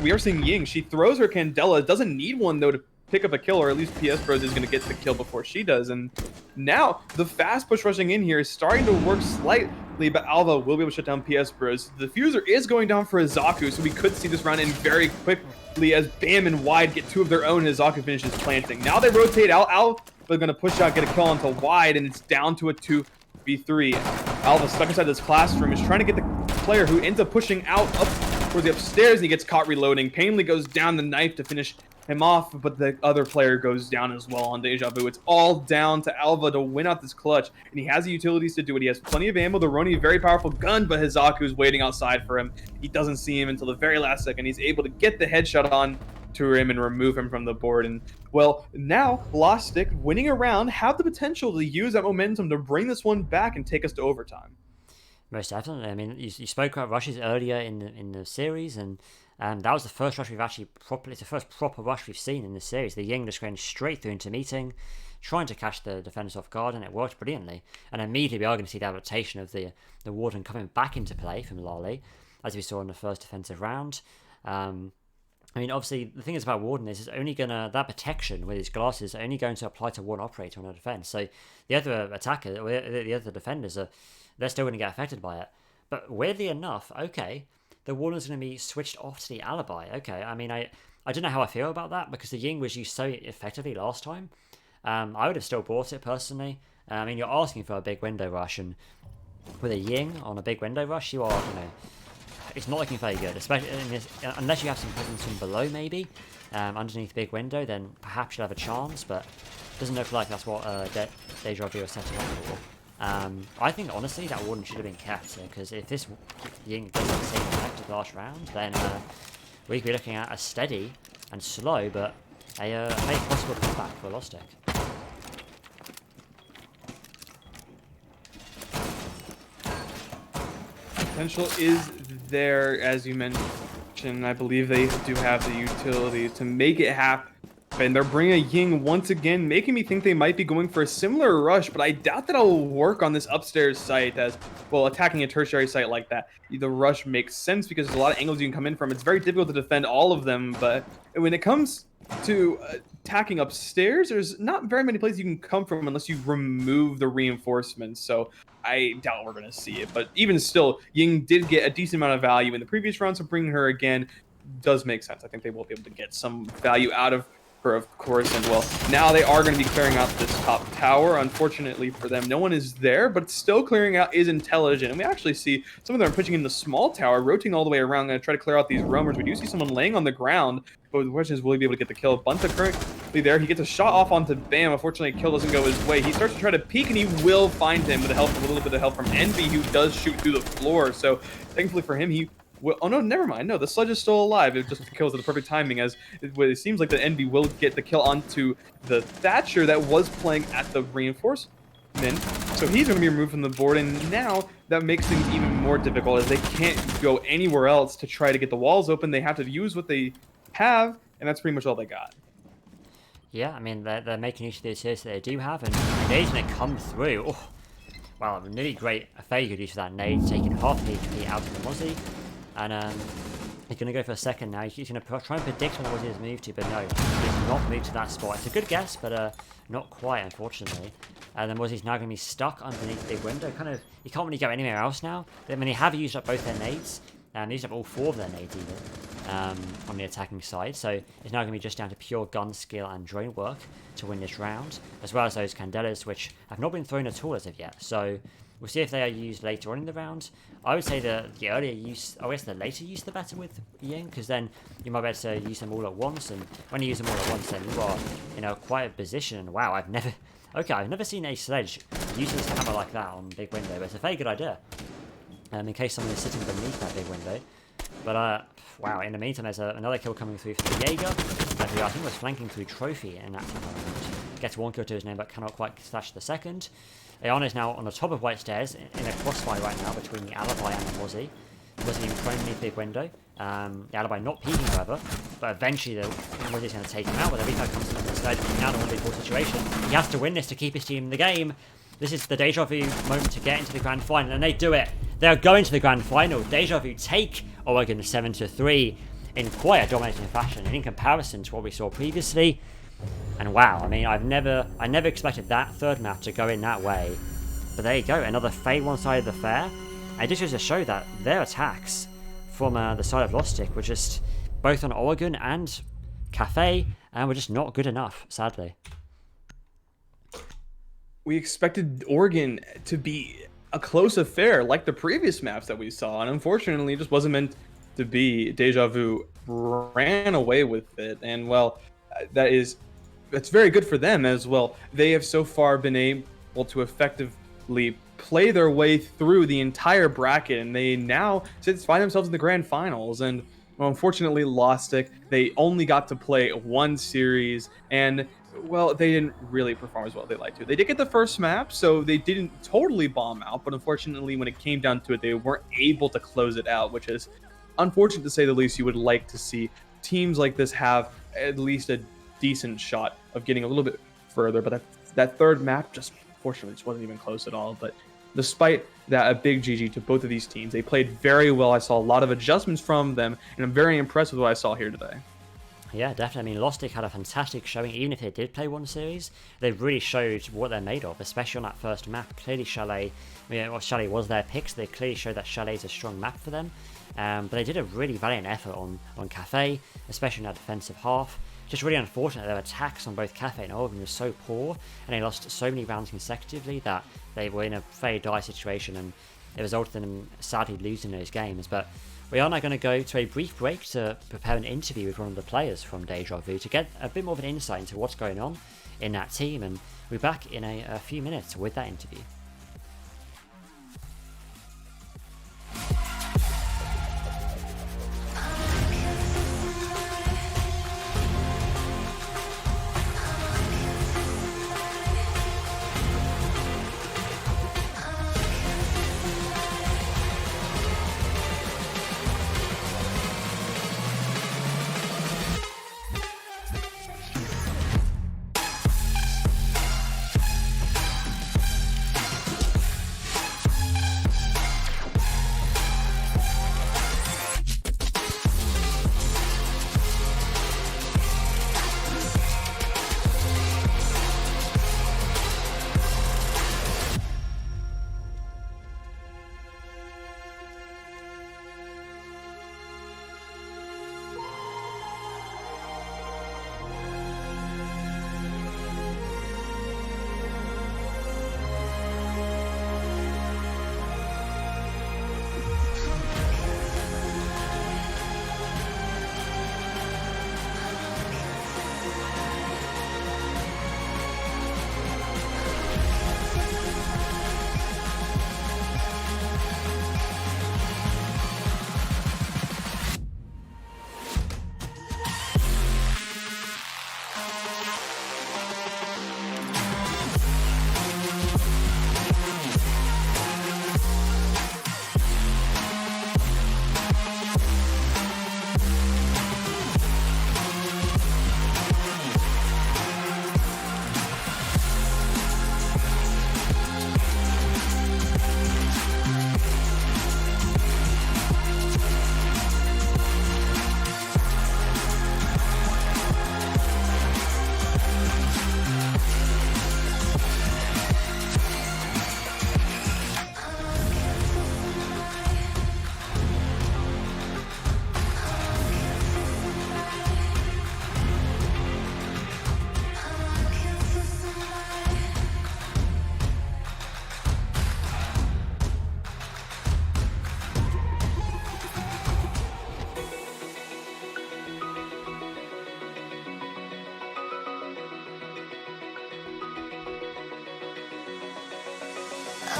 we are seeing Ying. She throws her Candela. Doesn't need one, though, to pick up a kill, or at least PS Bros is going to get the kill before she does. And now the fast push rushing in here is starting to work slightly, but Alva will be able to shut down PS Bros. The diffuser is going down for Izaku, so we could see this round end very quickly as Bam and Wide get 2 of their own, and Izaku finishes planting. Now they rotate out. Alva going to push out, get a kill onto Wide, and it's down to a 2v3. Alva stuck inside this classroom is trying to get the player who ends up pushing out up towards the upstairs, and he gets caught reloading. Painley goes down the knife to finish him off, but the other player goes down as well on Deja Vu. It's all down to Alva to win out this clutch, and he has the utilities to do it. He has plenty of ammo. The Roni, very powerful gun, but Hizaku's waiting outside for him. He doesn't see him until the very last second. He's able to get the headshot on to him and remove him from the board. And well, now Lostik, winning a round, have the potential to use that momentum to bring this one back and take us to overtime. Most definitely. I mean, you spoke about rushes earlier in the series, and that was the first rush we've actually properly. It's the first proper rush we've seen in this series. The Ying just going straight through into meeting, trying to catch the defenders off guard, and it worked brilliantly. And immediately we are going to see the adaptation of the Warden coming back into play from Lolly, as we saw in the first defensive round. I mean, obviously, the thing is about Warden is it's only gonna, that protection with his glasses are only going to apply to one operator on a defense. So the other attacker, the other defenders they're still going to get affected by it. But weirdly enough, okay, the Warden's going to be switched off to the alibi. Okay, I mean, I don't know how I feel about that, because the Ying was used so effectively last time. I would have still bought it personally. I mean, you're asking for a big window rush, and with a Ying on a big window rush, you are, it's not looking very good, especially in this, unless you have some presence from below, maybe underneath the big window, then perhaps you'll have a chance, but it doesn't look like that's what Deja Vu is setting up for. I think honestly that Warden should have been kept, because if this Ying doesn't the same effect of the last round, then we could be looking at a steady and slow, but a very possible comeback for Lostik. Potential is there, as you mentioned. I believe they do have the utility to make it happen. And they're bringing a Ying once again, making me think they might be going for a similar rush, but I doubt that it'll work on this upstairs site, as, well, attacking a tertiary site like that. The rush makes sense because there's a lot of angles you can come in from. It's very difficult to defend all of them, but when it comes to attacking upstairs, there's not very many places you can come from unless you remove the reinforcements, so I doubt we're going to see it. But even still, Ying did get a decent amount of value in the previous round, so bringing her again does make sense. I think they will be able to get some value out of her, of course. And well, now they are going to be clearing out this top tower. Unfortunately for them, no one is there, but still clearing out is intelligent. And we actually see some of them are pushing in the small tower, rotating all the way around, going to try to clear out these roamers. We do see someone laying on the ground, but the question is, will he be able to get the kill? Bunta currently there. He gets a shot off onto Bam. Unfortunately, kill doesn't go his way. He starts to try to peek, and he will find him with the help, a little bit of help from Envy, who does shoot through the floor. So thankfully for him, he Well, oh no, never mind. No, the Sludge is still alive. It just kills at the perfect timing, as it seems like the NB will get the kill onto the Thatcher that was playing at the reinforcement. So he's going to be removed from the board, and now that makes things even more difficult, as they can't go anywhere else to try to get the walls open. They have to use what they have, and that's pretty much all they got. Yeah, I mean, they're making use of the assist that they do have, and Nade's going to come through. Oh, wow, really great, a very good use of that nade, taking half HP out of the Mozzie. And he's going to go for a second now. He's going to try and predict when Mozzie has moved to, but no, he's not moved to that spot. It's a good guess, but not quite, unfortunately. And then Mozzie's now going to be stuck underneath the big window. He can't really go anywhere else now. I mean, they have used up both their nades, and used up all 4 of their nades even, on the attacking side. So it's now going to be just down to pure gun skill and drone work to win this round, as well as those Candelas, which have not been thrown at all as of yet. So we'll see if they are used later on in the round. I would say the earlier use, I guess the later use, the better with Ying, because then you might be able to use them all at once, and when you use them all at once, then you are in quite a position. Wow, I've never seen a Sledge use his hammer like that on big window, but it's a very good idea. In case someone is sitting beneath that big window. But wow, in the meantime, there's another kill coming through for the Jaeger, who I think was flanking through Trophy in that time around. Gets 1 kill to his name, but cannot quite slash the second. Aeon is now on the top of White Stairs in a crossfire right now between the Alibi and the Mozzie. Mozzie being thrown beneath the big window. The Alibi not peeking, however, but eventually the Mozzie's going to take him out. But the Reaper comes to the sledge, now in a 1v4 situation. He has to win this to keep his team in the game. This is the Deja Vu moment to get into the grand final, and they do it. They are going to the grand final. Deja Vu take Oregon 7-3 in quite a dominating fashion, and in comparison to what we saw previously. And wow, I mean, I never expected that third map to go in that way. But there you go, another fade one side of the fair. And it just goes to show that their attacks from the side of Lostik were just both on Oregon and Cafe, and were just not good enough, sadly. We expected Oregon to be a close affair like the previous maps that we saw, and unfortunately it just wasn't meant to be. Deja Vu ran away with it, and well, that's very good for them as well. They have so far been able to effectively play their way through the entire bracket, and they now find themselves in the grand finals. And well, unfortunately, Lostik, they only got to play 1 series, and well, they didn't really perform as well as they'd like to. They did get the first map, so they didn't totally bomb out, but unfortunately, when it came down to it, they weren't able to close it out, which is unfortunate to say the least. You would like to see teams like this have at least a decent shot of getting a little bit further, but that third map just fortunately just wasn't even close at all. But despite that, a big GG to both of these teams. They played very well. I saw a lot of adjustments from them, and I'm very impressed with what I saw here today. Yeah, definitely. I mean, Lostik had a fantastic showing. Even if they did play 1 series, they really showed what they're made of, especially on that first map. Clearly, Chalet, Chalet was their pick, so they clearly showed that Chalet is a strong map for them. But they did a really valiant effort on Cafe, especially in that defensive half. Just really unfortunate that their attacks on both Cafe and Oregon were so poor, and they lost so many rounds consecutively that they were in a very dire situation, and it resulted in them sadly losing those games. But we are now going to go to a brief break to prepare an interview with one of the players from Deja Vu to get a bit more of an insight into what's going on in that team, and we'll be back in a few minutes with that interview.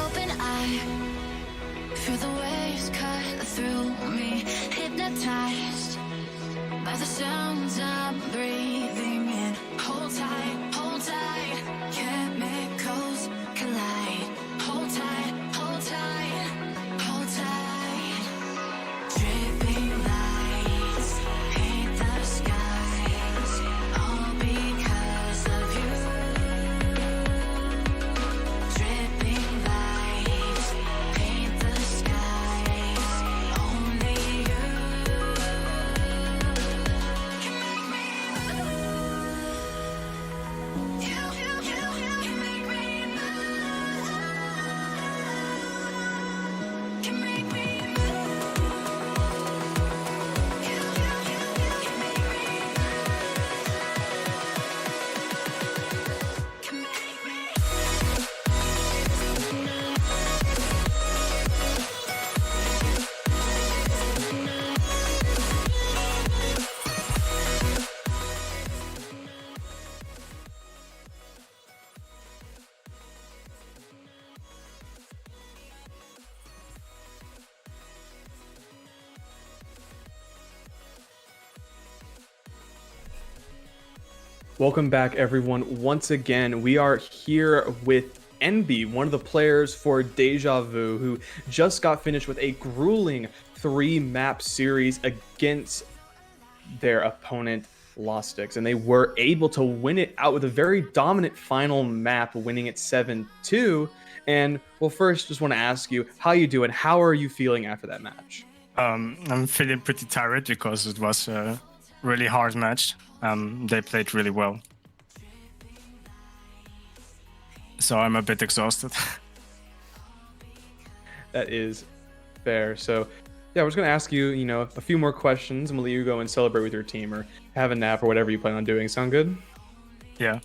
open eye, feel the waves cut through me, hypnotized by the sounds I'm breathing in. Hold tight, chemicals collide. Hold tight, hold tight, hold tight. Dripping lights paint the skies, all because of you. Dripping lights paint the skies, only you can make me move. You can make me move. Can make me move. You can make me move. Can make me. Welcome back, everyone. Once again, we are here with NB, one of the players for Deja Vu, who just got finished with a grueling 3-map series against their opponent, Lostik, and they were able to win it out with a very dominant final map, winning it 7-2. And well, first, just want to ask you, how you doing? How are you feeling after that match? I'm feeling pretty tired because it was a really hard match. They played really well. So I'm a bit exhausted. That is fair. So, yeah, we're just going to ask you, a few more questions, and we'll let you go and celebrate with your team or have a nap or whatever you plan on doing. Sound good? Yeah.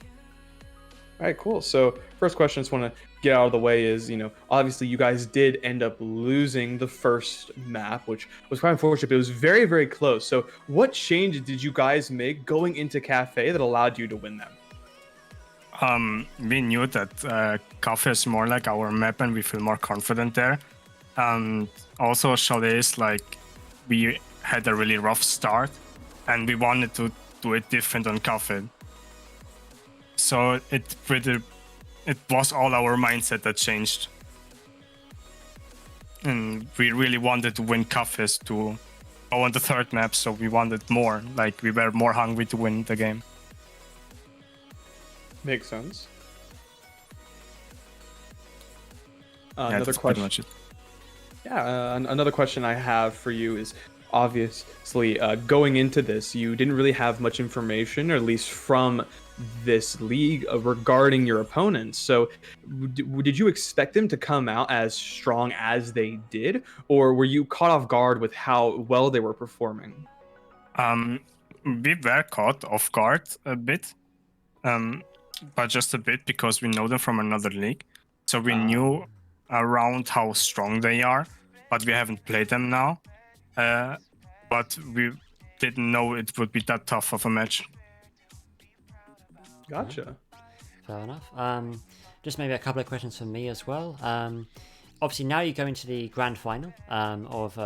All right, cool. So, first question I just want to get out of the way is, obviously you guys did end up losing the first map, which was quite unfortunate, but it was very, very close. So, what changes did you guys make going into Cafe that allowed you to win them? We knew that Cafe is more like our map and we feel more confident there. And also Chalet is like, we had a really rough start and we wanted to do it different on Cafe. So it was all our mindset that changed. And we really wanted to win cafes to go on the third map, so we wanted more. Like, we were more hungry to win the game. Makes sense. Yeah, Another that's pretty question. much it. Yeah, another question I have for you is, obviously, going into this, you didn't really have much information, or at least from this league, regarding your opponents. So, did you expect them to come out as strong as they did, or were you caught off guard with how well they were performing? We were caught off guard a bit, but just a bit because we know them from another league. So we knew around how strong they are, but we haven't played them now. But we didn't know it would be that tough of a match. Gotcha. Fair enough. Just maybe a couple of questions from me as well. Obviously, now you go into the grand final of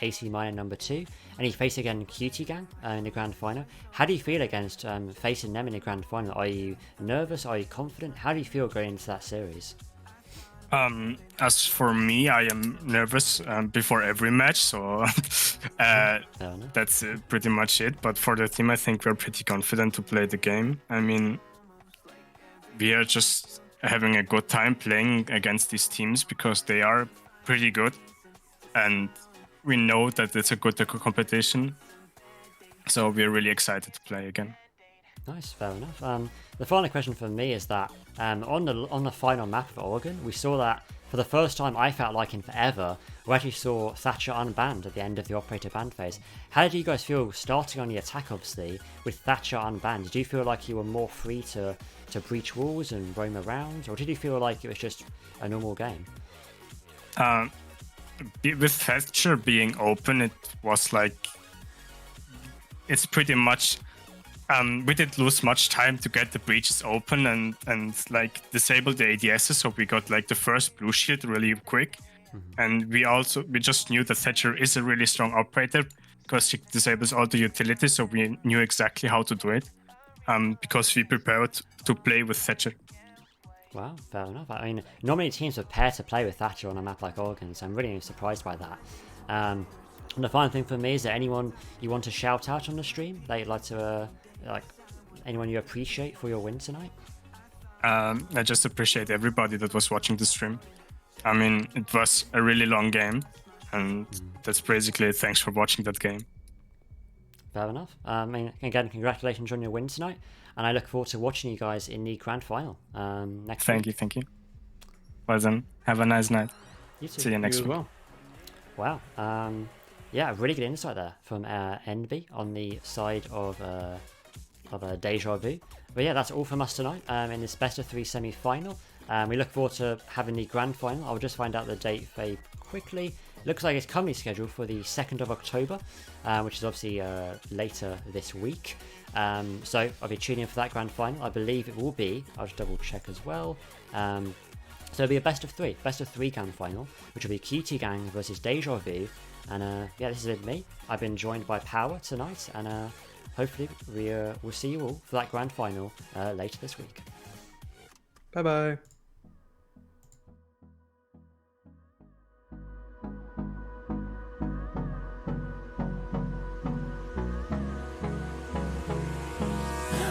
AC Minor number 2, and you face again QT Gang in the grand final. How do you feel against facing them in the grand final? Are you nervous? Are you confident? How do you feel going into that series? As for me, I am nervous before every match, so that's pretty much it. But for the team, I think we're pretty confident to play the game. I mean, we are just having a good time playing against these teams because they are pretty good, and we know that it's a good competition. So we're really excited to play again. Nice, fair enough. The final question for me is that on the final map of Oregon, we saw that for the first time, I felt like in forever, we actually saw Thatcher unbanned at the end of the operator ban phase. How did you guys feel starting on the attack, obviously, with Thatcher unbanned? Did you feel like you were more free to breach walls and roam around, or did you feel like it was just a normal game? With Thatcher being open, it was like, it's pretty much we did lose much time to get the breaches open and like disable the ADSs, so we got like the first blue shield really quick. And we just knew that Thatcher is a really strong operator because she disables all the utilities, so we knew exactly how to do it because we prepared to play with Thatcher. Wow, fair enough. I mean, not many teams prepare to play with Thatcher on a map like Oregon, so I'm really surprised by that. And the final thing for me, is there anyone you want to shout out on the stream that you'd like to, anyone you appreciate for your win tonight? I just appreciate everybody that was watching the stream. I mean, it was a really long game, and that's basically it. Thanks for watching that game. Fair enough. I mean, again, congratulations on your win tonight, and I look forward to watching you guys in the grand final next week. Thank you. Well then, have a nice night. You too. See you next week. Well. Wow. Yeah, really good insight there from NB on the side of Deja Vu. But yeah, that's all from us tonight in this best of 3 semi-final. We look forward to having the grand final. I'll just find out the date very quickly. Looks like it's currently scheduled for the 2nd of October, which is obviously later this week. So I'll be tuning in for that grand final. I believe it will be, I'll just double check as well. So it'll be a best of 3 grand final, which will be QT Gang versus Deja Vu. And yeah, this is me. I've been joined by Power tonight, and hopefully we'll see you all for that grand final later this week. Bye bye.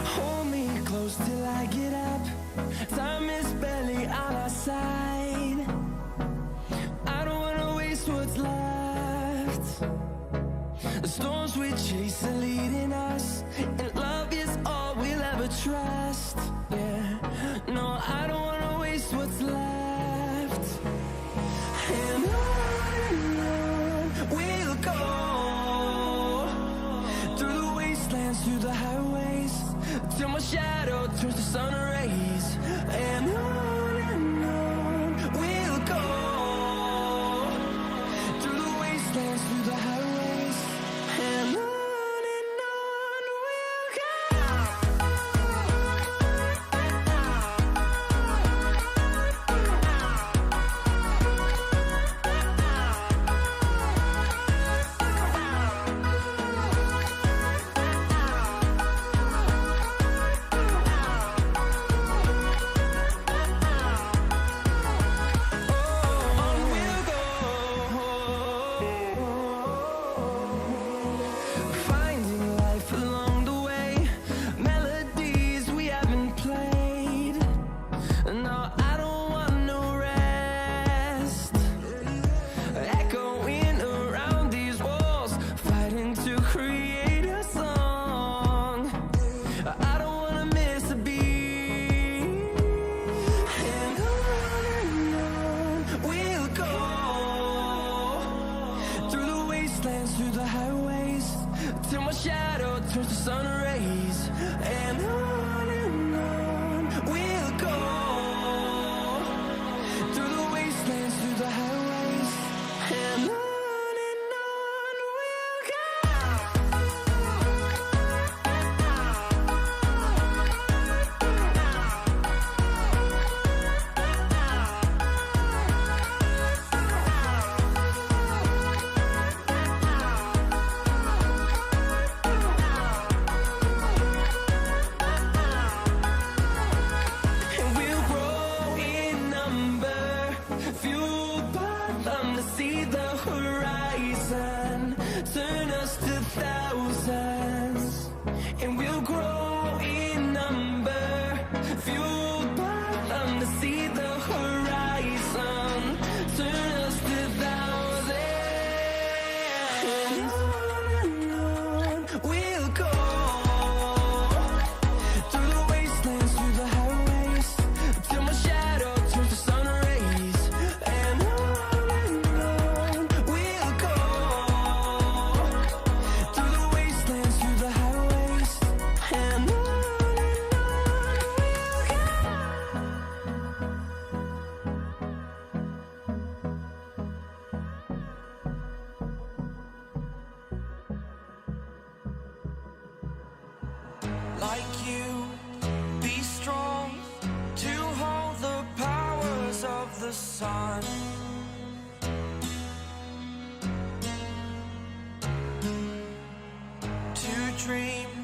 Hold me close till I get up. Time is barely on our side. I don't wanna waste what's left. The storms we chase are leading us, and love is all we'll ever trust. Yeah, no, I don't wanna waste what's left. And on we'll go, through the wastelands, through the highways, till my shadow turns to sun rays. And on we'll go, through the wastelands, through the highways, and on we'll go. Finding life along the way, melodies we haven't played. No, I don't want no rest. Echoing around these walls, fighting to create a song. I don't wanna miss a beat. And on we'll go, through the wastelands, through the highways, till my shadow turns to sun rays. And on we'll go, through the wastelands, through the highways, and on we'll go. the sun. To dream